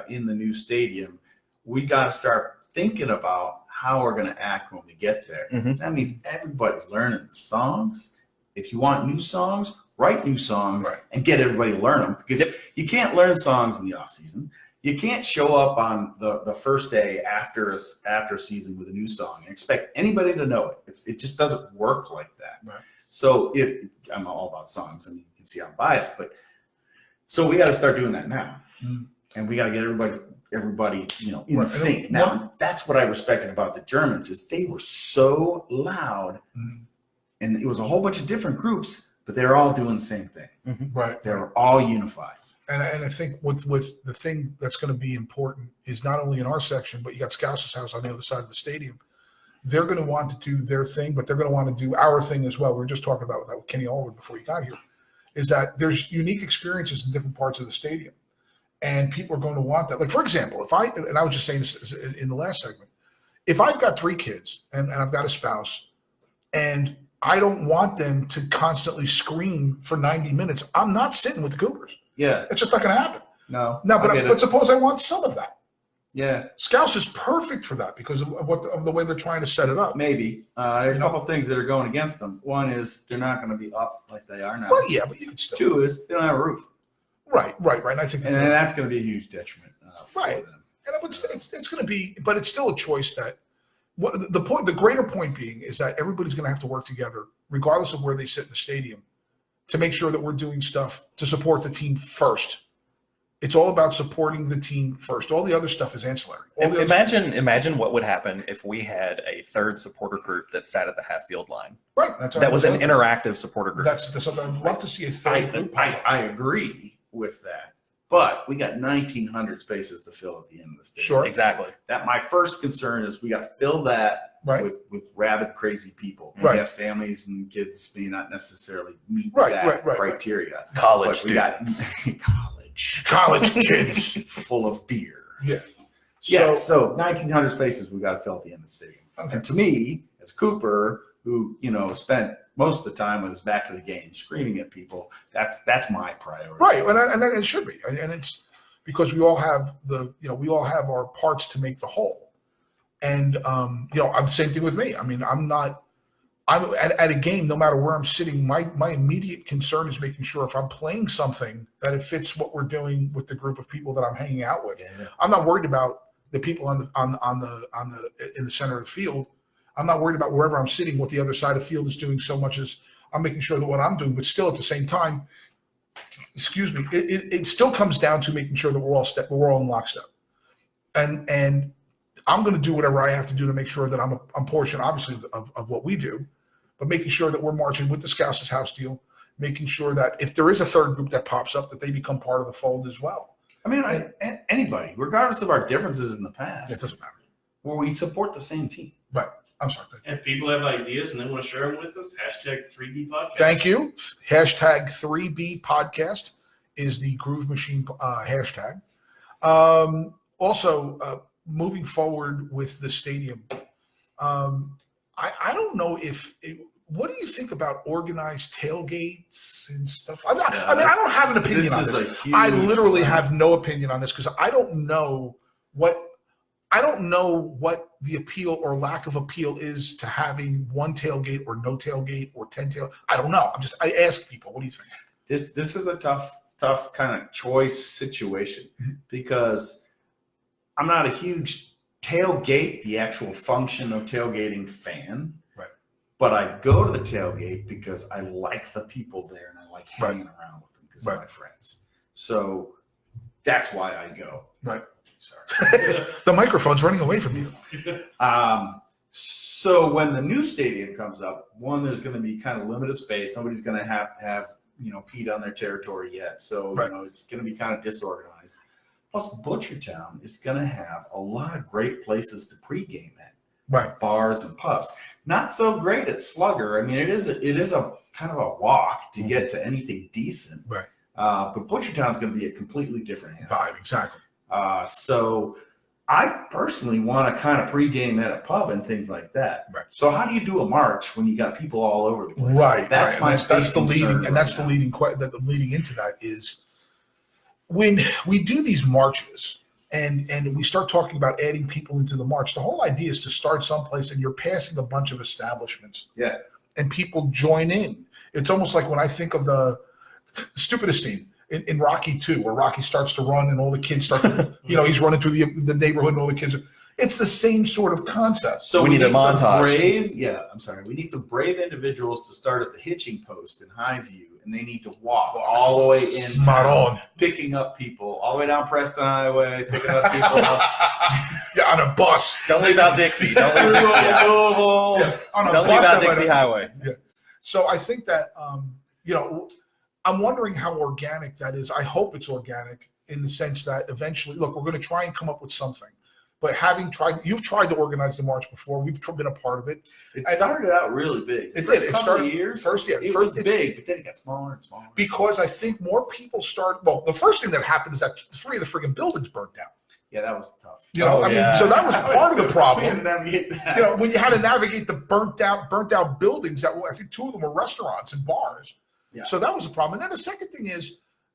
in the new stadium, we got to start thinking about how we're going to act when we get there. That means everybody's learning the songs. If you want new songs, write new songs and get everybody to learn them, because you can't learn songs in the off season. You can't show up on the first day after a season with a new song and expect anybody to know it. It just doesn't work like that. Right. So if I'm all about songs, I mean, you can see I'm biased, but so we got to start doing that now, and we got to get everybody, in sync. Now, that's what I respected about the Germans is they were so loud, and it was a whole bunch of different groups, but they're all doing the same thing. Right? They were all unified. And I think with the thing that's going to be important is not only in our section, but you got Scouse's house on the other side of the stadium. They're going to want to do their thing, but they're going to want to do our thing as well. We were just talking about that with Kenny Alward before you got here, is that there's unique experiences in different parts of the stadium, and people are going to want that. Like, for example, and I was just saying this in the last segment, if I've got 3 kids and I've got a spouse and I don't want them to constantly scream for 90 minutes, I'm not sitting with the Cougars. Yeah. It's just not going to happen. No. But suppose I want some of that. Yeah, Scouse is perfect for that because of the way they're trying to set it up. Maybe there's a couple of things that are going against them. One is they're not going to be up like they are now. Well, yeah, but you can still. 2 is they don't have a roof. Right. And I think that's going to be a huge detriment for them. And it's going to be, but it's still a choice that. The greater point being is that everybody's going to have to work together, regardless of where they sit in the stadium, to make sure that we're doing stuff to support the team first. It's all about supporting the team first. All the other stuff is ancillary. Imagine what would happen if we had a third supporter group that sat at the half field line. Right. That was an interactive supporter group. That's something I'd love to see a third group. I agree with that. But we got 1,900 spaces to fill at the end of the stadium. Sure. Exactly. That my first concern is we got to fill that with rabid, crazy people. And yes, families and kids may not necessarily meet that criteria. College students. College kids full of beer. So 1,900 spaces we got to fill at the end of the stadium. Okay. And to me, as Cooper, who spent most of the time with his back to the game, screaming at people, that's my priority. Right, and it should be, and it's because we all have our parts to make the whole. And I'm the same thing with me. I mean, I'm at a game, no matter where I'm sitting, my immediate concern is making sure if I'm playing something that it fits what we're doing with the group of people that I'm hanging out with. Yeah. I'm not worried about the people in the center of the field. I'm not worried about wherever I'm sitting, what the other side of the field is doing, so much as I'm making sure that what I'm doing, but still at the same time, it still comes down to making sure that we're all in lockstep. And I'm going to do whatever I have to do to make sure that I'm a portion, obviously, of what we do. but making sure that we're marching with the Scouts' house deal, making sure that if there is a third group that pops up, that they become part of the fold as well. I mean, anybody, regardless of our differences in the past, It doesn't matter. where we support the same team. Right. I'm sorry. If people have ideas and they want to share them with us, #3B podcast. Thank you. #3B podcast is the Groove Machine hashtag. Also, moving forward with the stadium, I don't know what do you think about organized tailgates and stuff? I mean, I don't have an opinion on this. I literally have no opinion on this because I don't know what the appeal or lack of appeal is to having one tailgate or no tailgate or 10 tail. I don't know. I ask people, what do you think? This is a tough kind of choice situation because I'm not a huge tailgate, the actual function of tailgating fan. Right. But I go to the tailgate because I like the people there and I like hanging around with them because they're my friends. So that's why I go. Right. Sorry. The microphone's running away from you. So when the new stadium comes up, one, there's going to be kind of limited space. Nobody's going to have Pete on their territory yet. So, it's going to be kind of disorganized. Plus, Butchertown is going to have a lot of great places to pregame at. Right. Bars and pubs. Not so great at Slugger. I mean, it is a kind of a walk to get to anything decent. Right. But Butchertown's going to be a completely different vibe. Exactly. So I personally want to kind of pregame at a pub and things like that. Right. So how do you do a march when you got people all over the place? Right. That's the leading into that is when we do these marches and we start talking about adding people into the march. The whole idea is to start someplace and you're passing a bunch of establishments. Yeah. And people join in. It's almost like when I think of the stupidest scene in Rocky 2, where Rocky starts to run and all the kids start to, he's running through the neighborhood and all the kids. It's the same sort of concept. So we need a montage. We need some brave individuals to start at the hitching post in Highview, and they need to walk all the way in town, picking up people, all the way down Preston Highway, picking up people. On a bus. Don't leave out Dixie. Don't leave Dixie out. Don't leave out Dixie Highway. Yeah. So I think that, I'm wondering how organic that is. I hope it's organic in the sense that eventually, look, we're going to try and come up with something. But you've tried to organize the march before. We've been a part of it. It started out really big. It did. It started years. It was big, but then it got smaller and smaller. Because I think more people well, the first thing that happened is that 3 of the friggin' buildings burnt down. Yeah, that was tough. So that was part of the problem. We had to navigate that. When you had to navigate the burnt out buildings that I think 2 of them were restaurants and bars. Yeah. So that was a problem. And then the second thing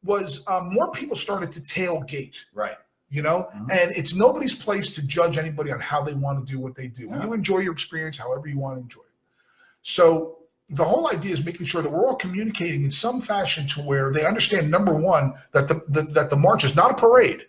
was more people started to tailgate. Right. And it's nobody's place to judge anybody on how they want to do what they do. You enjoy your experience however you want to enjoy it. So the whole idea is making sure that we're all communicating in some fashion to where they understand, number one, that the march is not a parade.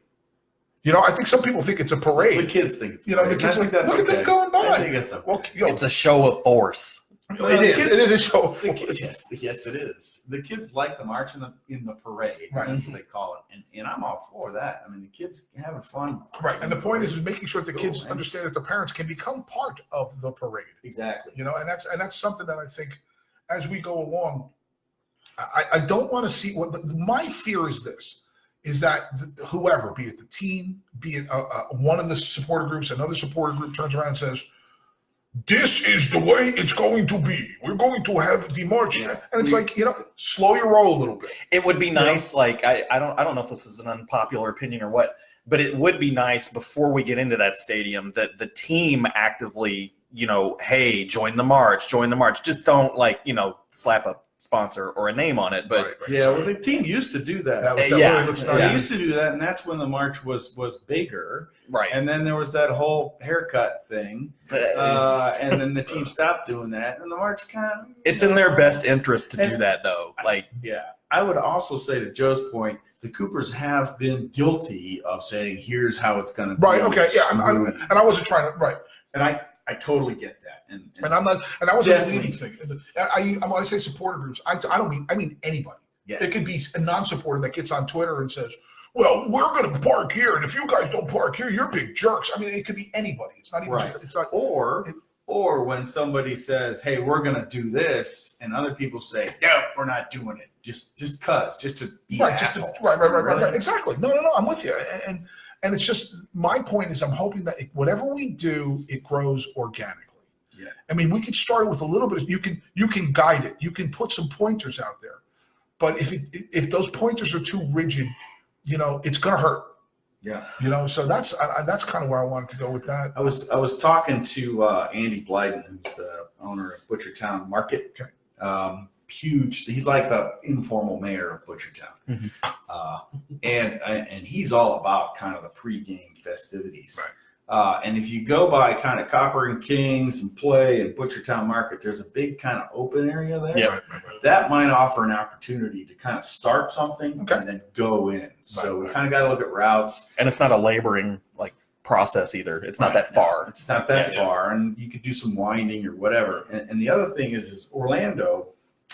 I think some people think it's a parade. The kids think it's a parade. The kids look at them going by. I think it's a show of force. It is a show of force. Yes, it is. The kids like the march in the parade. Right. That's what they call it. And I'm all for that. I mean, the kids having fun. Right. And the point is making sure that the kids understand that their parents can become part of the parade. Exactly. And that's something that I think as we go along, I don't want to see my fear is that whoever, be it the team, be it one of the supporter groups, another supporter group turns around and says, this is the way it's going to be. We're going to have the march. And it's slow your roll a little bit. It would be nice, I don't know if this is an unpopular opinion or what, but it would be nice before we get into that stadium that the team actively, hey, join the march. Just don't slap a sponsor or a name on it. But the team used to do that. They used to do that, and that's when the march was bigger. Right. And then there was that whole haircut thing. And then the team stopped doing that, and the march it's in their best interest to do that, though. I would also say, to Joe's point, the Coopers have been guilty of saying, here's how it's going to be. Right, okay, and I wasn't trying to, right. And I totally get that. And I'm not, and that wasn't a leading thing. When I say supporter groups, I mean anybody. Yeah. It could be a non-supporter that gets on Twitter and says, well, we're going to park here, and if you guys don't park here, you're big jerks. I mean, it could be anybody. It's not even right. it's not. Or or when somebody says, "Hey, we're going to do this," and other people say, "No, we're not doing it." Just to be right, assholes. right. Exactly. No, I'm with you. And it's just, my point is, I'm hoping that whatever we do, it grows organically. Yeah. I mean, we can start with a little bit. You can guide it. You can put some pointers out there. But if those pointers are too rigid, it's going to hurt. Yeah. So that's kind of where I wanted to go with that. I was talking to Andy Blyden, who's the owner of Butchertown Market. Okay. Huge. He's like the informal mayor of Butchertown, and he's all about kind of the pregame festivities. Right. And if you go by kind of Copper and Kings and Play and Butchertown Market, there's a big kind of open area there. Yeah. Right. That might offer an opportunity to kind of start something Okay. and then go in. So we Right. kind of got to look at routes. And it's not a laboring process either. It's not that far. It's not that Yeah. far, and you could do some winding or whatever. And the other thing is Orlando.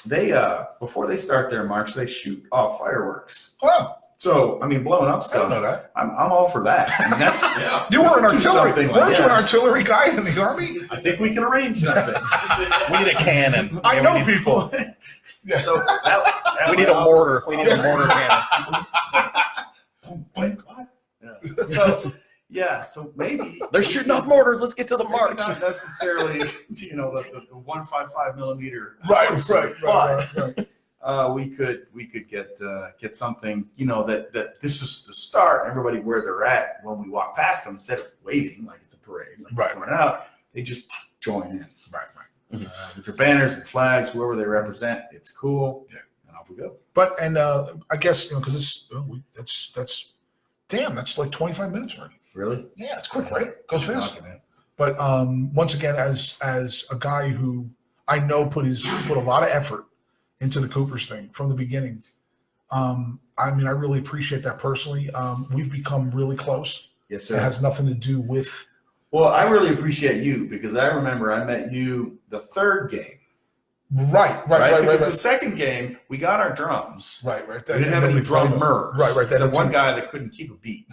They before they start their march, they shoot off fireworks. Wow. So I mean, blowing up I stuff. don't know that. I'm all for that. I mean, that's You were an do artillery. something like Weren't you an that. artillery guy in the Army? I think we can arrange something. We need a cannon. I know people. So that We need a mortar. We need a mortar cannon. So maybe They're shooting off mortars. Let's get to the maybe march. not necessarily, the 155 millimeter. Right. We could get something, that this is the start. Everybody where they're at when we walk past them, instead of waving like it's a parade, like Right. going out, they just join in Right. with their banners and flags, whoever they represent. It's cool. Yeah. And off we go. But I guess because that's like 25 minutes already. Really? Yeah, it's quick, right? Goes fast. Talking, man. But once again, as a guy who I know put a lot of effort into the Coopers thing from the beginning, I really appreciate that personally. We've become really close. Yes, It sir. has nothing to do with. Well, I really appreciate you because I remember I met you the third game. Right. Because the second game, we got our drums. Right. We didn't have any drummers. Right. So one guy that couldn't keep a beat.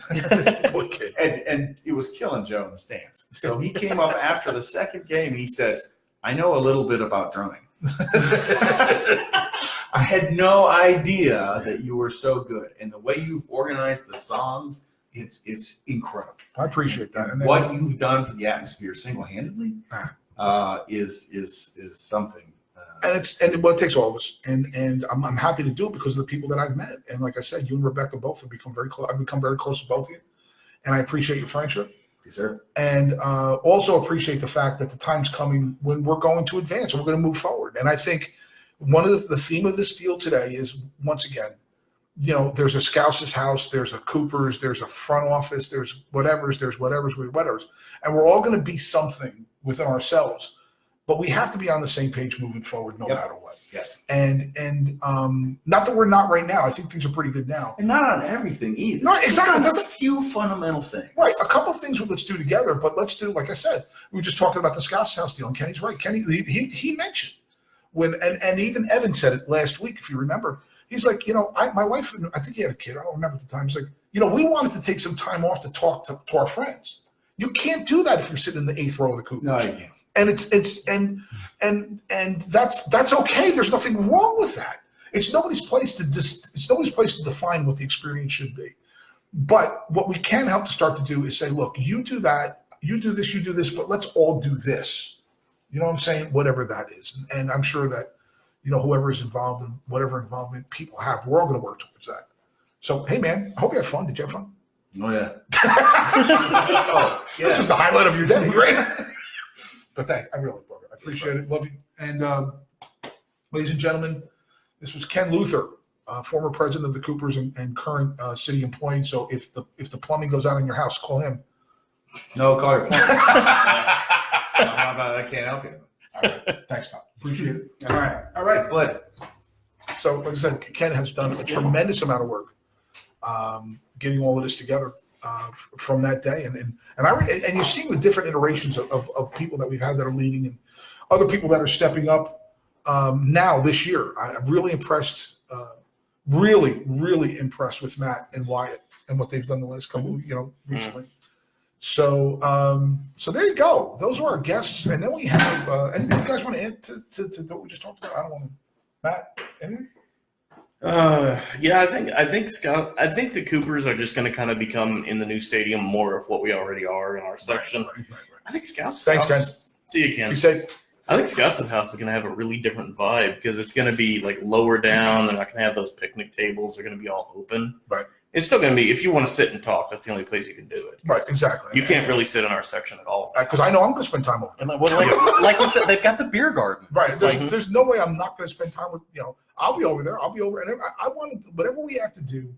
Poor kid. And it was killing Joe in the stands. So he came up after the second game and he says, "I know a little bit about drumming." I had no idea that you were so good. And the way you've organized the songs, it's incredible. I appreciate that. And What you've done for the atmosphere single-handedly is something. And it takes all of us, and I'm happy to do it because of the people that I've met. And like I said, you and Rebecca both have become very close. I've become very close to both of you, and I appreciate your friendship. Yes, sir. And also appreciate the fact that the time's coming when we're going to advance and we're going to move forward. And I think one of the theme of this deal today is, once again, there's a Scouse's house, there's a Cooper's, there's a front office, there's whatever's, and we're all going to be something within ourselves. But we have to be on the same page moving forward, no matter what. Yes. And not that we're not right now. I think things are pretty good now. And not on everything either. No, exactly. There's a few fundamental things. Right. A couple of things let's do together, but let's do, like I said, we were just talking about the Scouse house deal, and Kenny's right. Kenny, he mentioned and even Evan said it last week, if you remember. He's like, my wife, I think he had a kid. I don't remember at the time. He's like, we wanted to take some time off to talk to our friends. You can't do that if you're sitting in the 8th row of the Coopers. No, you can't. And and that's okay. There's nothing wrong with that. It's nobody's place to define what the experience should be. But what we can help to start to do is say, look, you do that, you do this, but let's all do this. You know what I'm saying? Whatever that is. And I'm sure that, whoever is involved in whatever involvement people have, we're all going to work towards that. So, hey, man, I hope you had fun. Did you have fun? Oh, yeah. This was the highlight of your day, right? But thanks. I really, brother. I appreciate it. Love you. And ladies and gentlemen, this was Ken Luther, former president of the Coopers and current city employee. So if the plumbing goes out in your house, call him. No, call your plumber. How about I can't help you? All right. Thanks, Tom. Appreciate it. All right. All right. Glad. So, like I said, Ken has done a tremendous amount of work getting all of this together from that day. And you're seeing the different iterations of people that we've had that are leading and other people that are stepping up now this year. I'm really impressed, really impressed with Matt and Wyatt and what they've done the last couple, recently. So so there you go. Those are our guests, and then we have anything you guys want to add to what we just talked about? I don't want to. Matt, anything? Yeah, I think Scout. I think the Coopers are just going to kind of become in the new stadium more of what we already are in our section. Right. I think Scouse. Thanks, Ken. See you, Ken. You said I think Scouse's house is going to have a really different vibe because it's going to be like lower down. They're not going to have those picnic tables. They're going to be all open. Right. It's still going to be, if you want to sit and talk, that's the only place you can do it. right, exactly. You can't really sit in our section at all. Because I know I'm going to spend time over there. And like we said, they've got the beer garden. Right. It's There's no way I'm not going to spend time with, I'll be over there. And I want to, whatever we have to do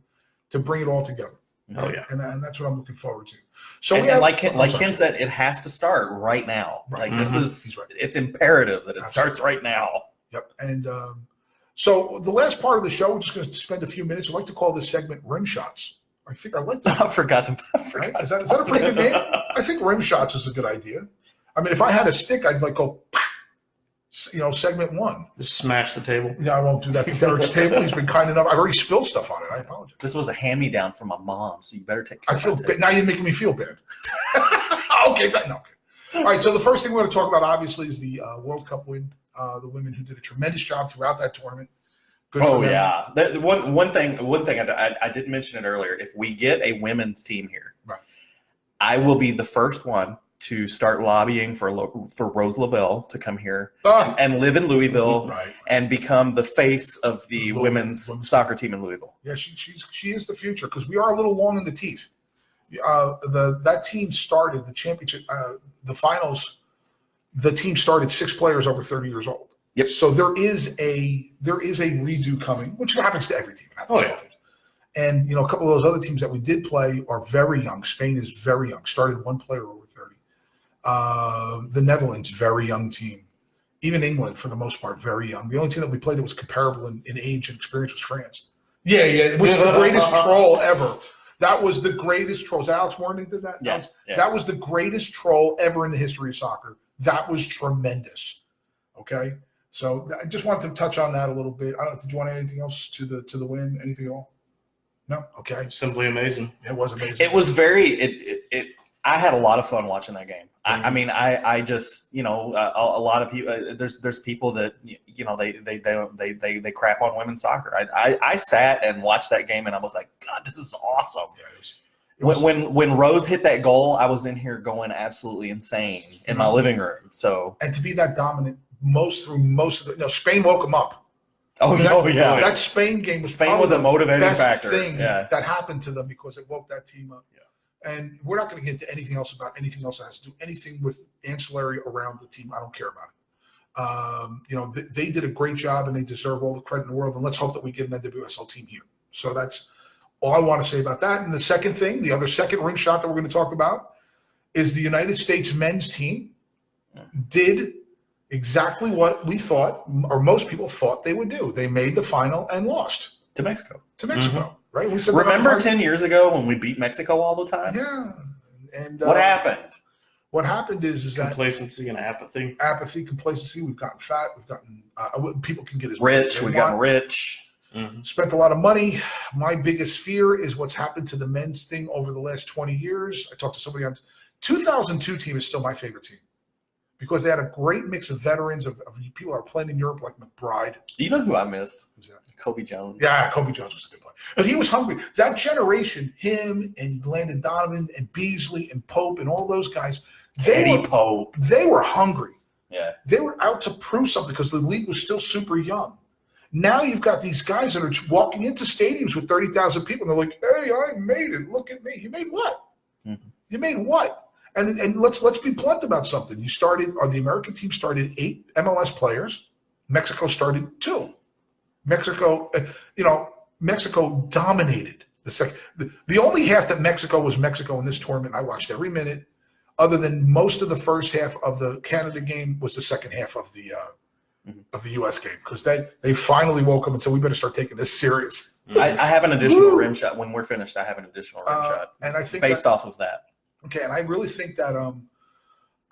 to bring it all together. Oh, yeah. And that's what I'm looking forward to. So and, we have, like Ken said, it has to start right now. Right. Like this is, He's right. it's imperative that it Absolutely. starts right now. Yep. And so the last part of the show, we're just going to spend a few minutes. I'd like to call this segment Rim Shots. I think I like that. I forgot them. Right? Is that a pretty good name? I think Rim Shots is a good idea. I mean, if I had a stick, I'd like go, segment one. Just smash the table. Yeah, I won't do that to Derrick's table. He's been kind enough. I've already spilled stuff on it. I apologize. This was a hand-me-down from my mom, so you better take care I of feel that bad. Now you're making me feel bad. Okay. All right. So the first thing we're going to talk about, obviously, is the World Cup win. The women who did a tremendous job throughout that tournament. Good for them. Yeah. One thing I didn't mention it earlier. If we get a women's team here, Right. I will be the first one to start lobbying for Rose Lavelle to come here and live in Louisville Right. and become the face of the women's soccer team in Louisville. Yeah, she is the future because we are a little long in the teeth. That team started the championship, the finals. The team started 6 players over 30 years old. Yep. So there is a redo coming, which happens to every team. Oh, yeah. And a couple of those other teams that we did play are very young. Spain is very young. Started 1 player over 30. The Netherlands, very young team. Even England, for the most part, very young. The only team that we played that was comparable in age and experience was France. Yeah, which is the greatest troll ever. That was the greatest troll. Was that Alex Morgan who did that? Yeah. That was the greatest troll ever in the history of soccer. That was tremendous. Okay, so I just wanted to touch on that a little bit. Did you want anything else to the win? Anything at all? No. Okay. Simply amazing. It was amazing. It was very. I had a lot of fun watching that game. I mean, I just a lot of people. There's people that they crap on women's soccer. I sat and watched that game and I was like, God, this is awesome. Yeah, When Rose hit that goal, I was in here going absolutely insane in my living room. So and to be that dominant most of the Spain woke them up. yeah, That Spain game was a motivating best factor. thing Yeah. that happened to them because it woke that team up. Yeah. And we're not going to get into anything else about anything else that has to do anything with ancillary around the team. I don't care about it. They did a great job and they deserve all the credit in the world. And let's hope that we get an NWSL team here. So that's all I want to say about that. And the second thing, the other second ring shot that we're going to talk about is the United States men's team did exactly what we thought, or most people thought they would do. They made the final and lost to Mexico. Right? We said, remember 10 years ago when we beat Mexico all the time? Yeah. And what happened? What happened is that complacency and apathy. Complacency. We've gotten fat. We've gotten people can get as rich. We've gotten rich. Mm-hmm. Spent a lot of money. My biggest fear is what's happened to the men's thing over the last 20 years. I talked to somebody on 2002 team is still my favorite team because they had a great mix of veterans of people that are playing in Europe like McBride. You know who I miss? Who's that? Kobe Jones. Yeah, Kobe Jones was a good player. But he was hungry. That generation, him and Landon Donovan and Beasley and Pope and all those guys, Pope. They were hungry. Yeah. They were out to prove something because the league was still super young. Now you've got these guys that are walking into stadiums with 30,000 people, and they're like, hey, I made it. Look at me. You made what? Mm-hmm. You made what? And let's be blunt about something. The American team started 8 MLS players. Mexico started 2. Mexico dominated the second. The only half that Mexico was Mexico in this tournament, I watched every minute, other than most of the first half of the Canada game was the second half of the U.S. game because they finally woke up and said we better start taking this serious. I have an additional rim shot when we're finished. I have an additional rim shot, and I think based off of that. Okay, and I really think that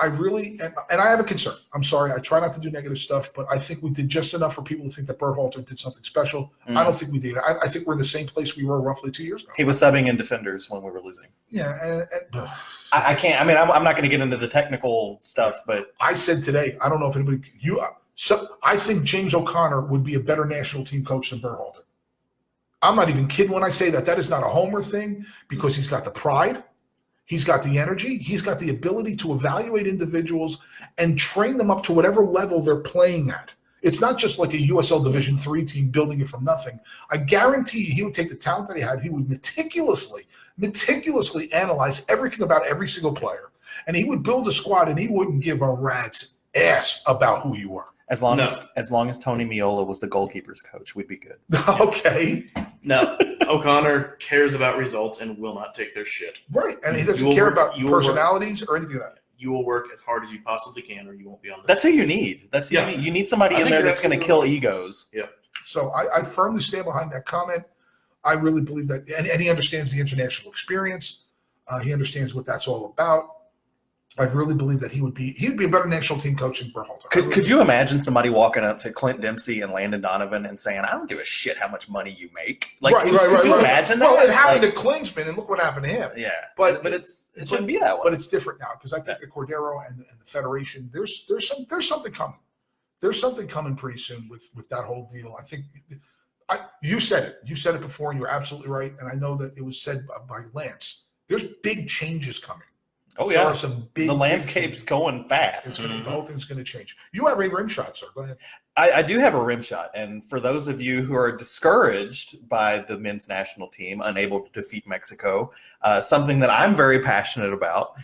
I really, and I have a concern. I'm sorry. I try not to do negative stuff, but I think we did just enough for people to think that Berhalter did something special. I don't think we did. I think we're in the same place we were roughly 2 years ago. He was subbing in defenders when we were losing. Yeah. I can't. I mean, I'm not going to get into the technical stuff, but I said today, I don't know if anybody, I think James O'Connor would be a better national team coach than Berhalter. I'm not even kidding when I say that. That is not a homer thing because he's got the pride. He's got the energy. He's got the ability to evaluate individuals and train them up to whatever level they're playing at. It's not just like a USL Division III team building it from nothing. I guarantee you he would take the talent that he had. He would meticulously analyze everything about every single player. And he would build a squad and he wouldn't give a rat's ass about who you were. as long as Tony Miola was the goalkeeper's coach, we'd be good. Okay. No, O'Connor cares about results and will not take their shit. Right. And he doesn't care about personalities or anything like that. You will work as hard as you possibly can or you won't be on the That's who you need. That's who you need. You need somebody in there that's going to kill egos. Yeah. So I firmly stand behind that comment. I really believe that, and he understands the international experience. He understands what that's all about. I really believe that he would be a better national team coach than Berhalter. Could you imagine somebody walking up to Clint Dempsey and Landon Donovan and saying, "I don't give a shit how much money you make"? Like, could you imagine that? Well, it happened to Klinsmann, and look what happened to him. Yeah, but it shouldn't be that way. But it's different now because I think the Cordero and the Federation, there's something coming. There's something coming pretty soon with that whole deal. I think you said it. You said it before, and you're absolutely right. And I know that it was said by Lance. There's big changes coming. Oh, yeah. There are some big, the landscape's going fast. The whole thing's going to change. You have a rim shot, sir. Go ahead. I do have a rim shot. And for those of you who are discouraged by the men's national team, unable to defeat Mexico, something that I'm very passionate about,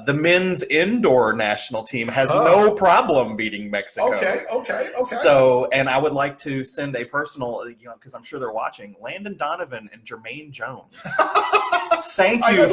the men's indoor national team has no problem beating Mexico. Okay. So, and I would like to send a personal, because I'm sure they're watching, Landon Donovan and Jermaine Jones. Thank you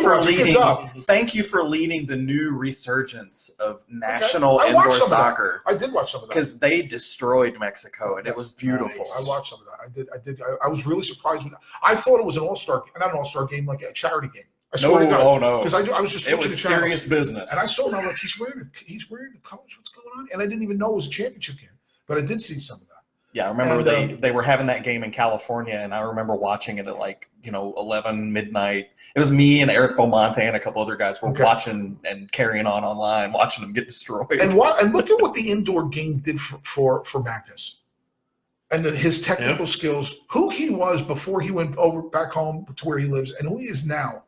for leading the new resurgence of national indoor soccer. I did watch some of that because they destroyed Mexico and it was beautiful. I watched some of that. I did. I was really surprised with that. I thought it was an not an all-star game, like a charity game. I swear to God. No. Because I was just it was serious business. And I saw him. I'm like, he's wearing the colors. What's going on? And I didn't even know it was a championship game, but I did see some of that. Yeah, I remember they were having that game in California, and I remember watching it at 11 midnight. It was me and Eric Beaumonte and a couple other guys were watching and carrying on online, watching them get destroyed. And look at what the indoor game did for Magnus, and his technical skills. Who he was before he went over back home to where he lives, and who he is now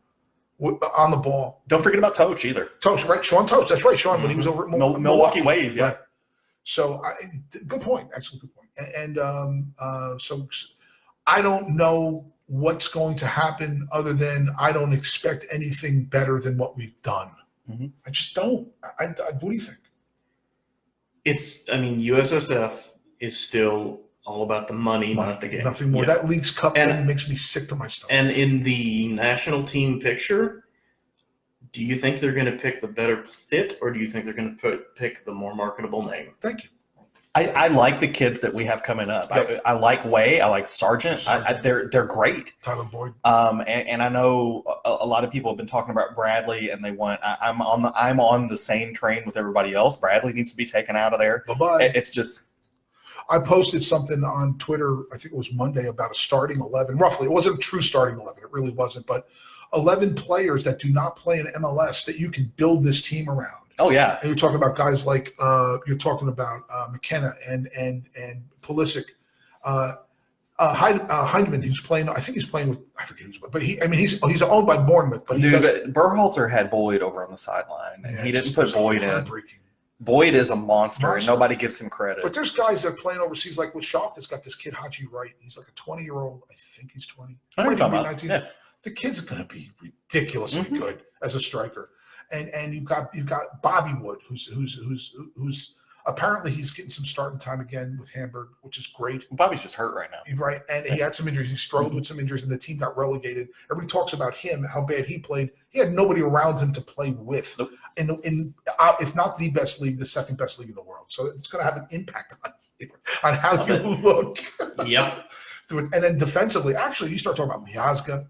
on the ball. Don't forget about Toch either. Toch, right? Sean Toch. That's right, Sean. When he was over at Milwaukee Wave, yeah. Right. So, good point. Excellent, good point. And so I don't know what's going to happen other than I don't expect anything better than what we've done. Mm-hmm. I just don't. What do you think? USSF is still all about the money, not the game. Nothing more. That Leagues Cup thing makes me sick to my stomach. And in the national team picture, do you think they're going to pick the better fit, or do you think they're going to pick the more marketable name? Thank you. I like the kids that we have coming up. Yep. I like Way. I like Sargent. They're great. Tyler Boyd. And I know a lot of people have been talking about Bradley, and they want. I'm on the same train with everybody else. Bradley needs to be taken out of there. Bye-bye. It's just. I posted something on Twitter. I think it was Monday about a starting 11. Roughly, it wasn't a true starting 11. It really wasn't. But 11 players that do not play in MLS that you can build this team around. Oh yeah, and you're talking about guys like McKenna and Pulisic, Heidemann, who's playing. I think he's playing with. I forget who's, but he's owned by Bournemouth. But Berhalter had Boyd over on the sideline, and he didn't put Boyd in. Boyd is a monster, and nobody gives him credit. But there's guys that are playing overseas, like with Schalke, that's got this kid Haji Wright. He's like a 20-year-old. I think he's 20. I know what you're talking about. 19. Yeah. The kid's going to be ridiculously good as a striker. And you've got Bobby Wood, who's apparently he's getting some starting time again with Hamburg, which is great. Bobby's just hurt right now, right? And he had some injuries. He struggled with some injuries, and the team got relegated. Everybody talks about him, how bad he played. He had nobody around him to play with. Nope. In if not the best league, the second best league in the world. So it's going to have an impact on how you look. Yep. And then defensively, actually, you start talking about Miazga.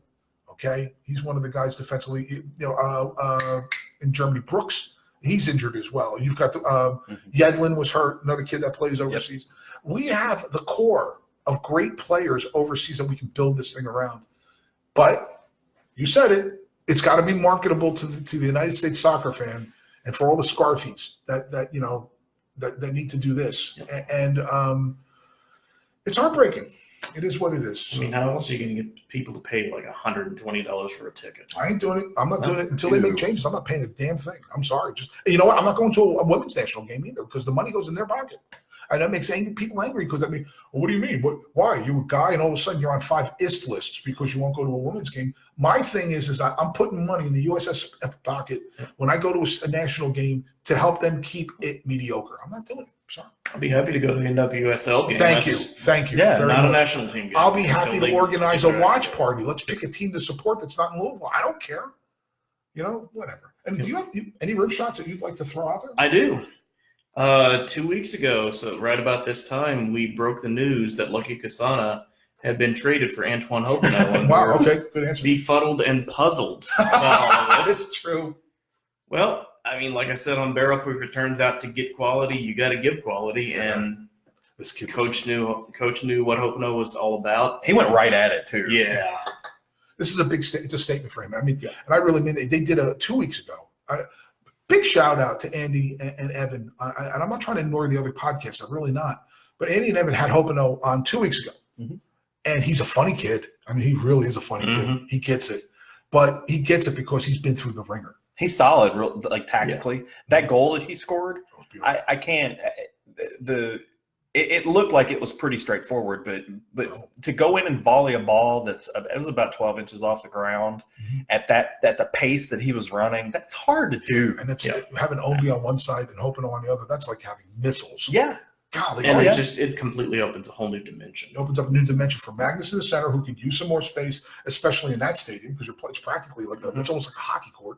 Okay, he's one of the guys defensively. In Germany, Brooks. He's injured as well. You've got Yedlin was hurt, another kid that plays overseas. Yep. We have the core of great players overseas that we can build this thing around. But you said it. It's got to be marketable to the United States soccer fan and for all the scarfies that you know that need to do this. Yep. And it's heartbreaking. It is what it is. I mean, how else are you going to get people to pay like $120 for a ticket? I ain't doing it. I'm not doing it until they make changes. I'm not paying a damn thing. I'm sorry. Just you know what? I'm not going to a women's national game either because the money goes in their pocket. And that makes people angry because, I mean, well, what do you mean? Why? You're a guy and all of a sudden you're on 5 IST lists because you won't go to a women's game. My thing is I'm putting money in the USS pocket when I go to a national game to help them keep it mediocre. I'm not doing it. I'm sorry. I'll be happy to go to the NWSL game. Thank you. Yeah, very not much. a national team game. I'll be happy to organize a watch party. Let's pick a team to support that's not in Louisville. I don't care. You know, whatever. And do you have any rib shots that you'd like to throw out there? I do. 2 weeks ago, so right about this time, we broke the news that Lucky Kasana had been traded for Antoine Hopino. Wow, okay, good answer. Befuddled and puzzled about all this. It's true. Well, I mean, like I said on Barrel Proof, it turns out to get quality, you got to give quality, and this kid coach knew what Hopino was all about. He went right at it too. Yeah. This is a big it's a statement for him. I mean, and I really mean it. They did 2 weeks ago. Big shout out to Andy and Evan. And I'm not trying to ignore the other podcasts. I'm really not. But Andy and Evan had Hopino on 2 weeks ago. Mm-hmm. And he's a funny kid. I mean, he really is a funny kid. He gets it. But he gets it because he's been through the ringer. He's solid, like tactically. Yeah. That goal that he scored, I can't it looked like it was pretty straightforward, but to go in and volley a ball it was about 12 inches off the ground at the pace that he was running, that's hard to do. And it's having Obi on one side and Hopino on the other, that's like having missiles. Yeah. Golly. And it completely opens a whole new dimension. It opens up a new dimension for Magnus in the center who could use some more space, especially in that stadium, because it's practically like it's almost like a hockey court.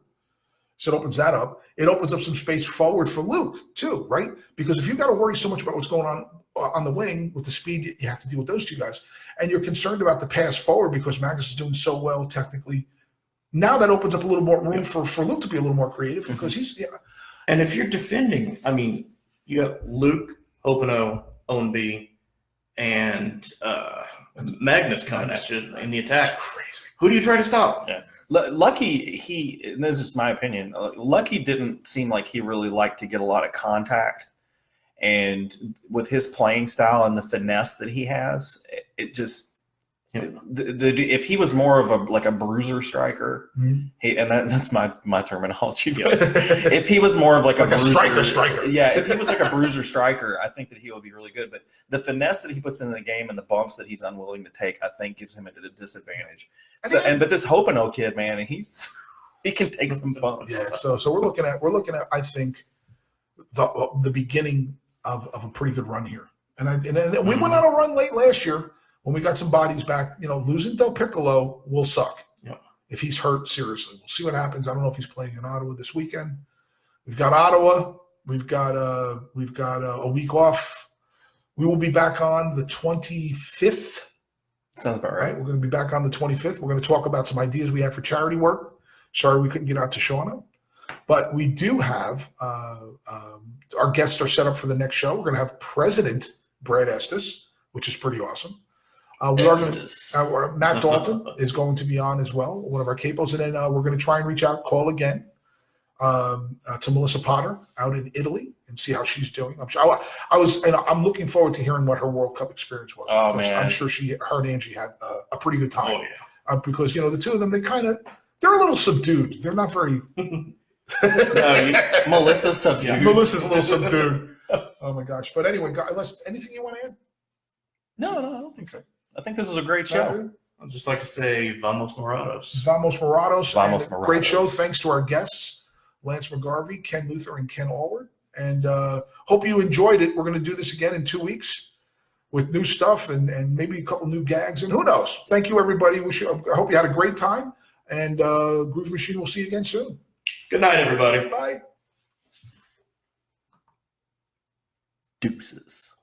So it opens that up. It opens up some space forward for Luke too, right? Because if you've got to worry so much about what's going on the wing with the speed, you have to deal with those two guys. And you're concerned about the pass forward because Magnus is doing so well technically. Now that opens up a little more room for Luke to be a little more creative because he's And if you're defending, I mean, you have Luke, Hopino, Owen B, and Magnus coming at you in the attack. That's crazy. Who do you try to stop? Yeah. Lucky, and this is my opinion, Lucky didn't seem like he really liked to get a lot of contact. And with his playing style and the finesse that he has, it just if he was more of a bruiser striker, that's my terminology. If he was more of like a bruiser, striker, if he was like a bruiser striker, I think that he would be really good. But the finesse that he puts in the game and the bumps that he's unwilling to take, I think gives him a disadvantage. But this Hopino kid, man, he can take some bumps. Yeah. So we're looking at I think the beginning of a pretty good run here, and we went on a run late last year when we got some bodies back. You know, losing Del Piccolo will suck if he's hurt seriously. We'll see what happens. I don't know if he's playing in Ottawa this weekend. We've got Ottawa. We've got a week off. We will be back on the 25th. Sounds about right. We're going to be back on the 25th. We're going to talk about some ideas we have for charity work. Sorry we couldn't get out to Shauna. But we do have our guests are set up for the next show. We're going to have President Brad Estes, which is pretty awesome. Matt Dalton is going to be on as well, one of our capos. And then we're going to try and call again to Melissa Potter out in Italy and see how she's doing. I'm looking forward to hearing what her World Cup experience was. Oh, man. I'm sure her and Angie had a pretty good time. Oh, yeah. Because, the two of them, they're a little subdued. They're not very... Melissa's subdued. Yeah, Melissa's a little subdued. Oh, my gosh. But anyway, guys, anything you want to add? No, I don't think so. I think this was a great show. I'd just like to say Vamos Morados. Vamos Morados. Vamos Morados. Great show. Thanks to our guests, Lance McGarvey, Ken Luther, and Ken Alward. And hope you enjoyed it. We're going to do this again in 2 weeks with new stuff and maybe a couple new gags. And who knows? Thank you, everybody. I hope you had a great time. And Groove Machine will see you again soon. Good night, everybody. Bye. Deuces.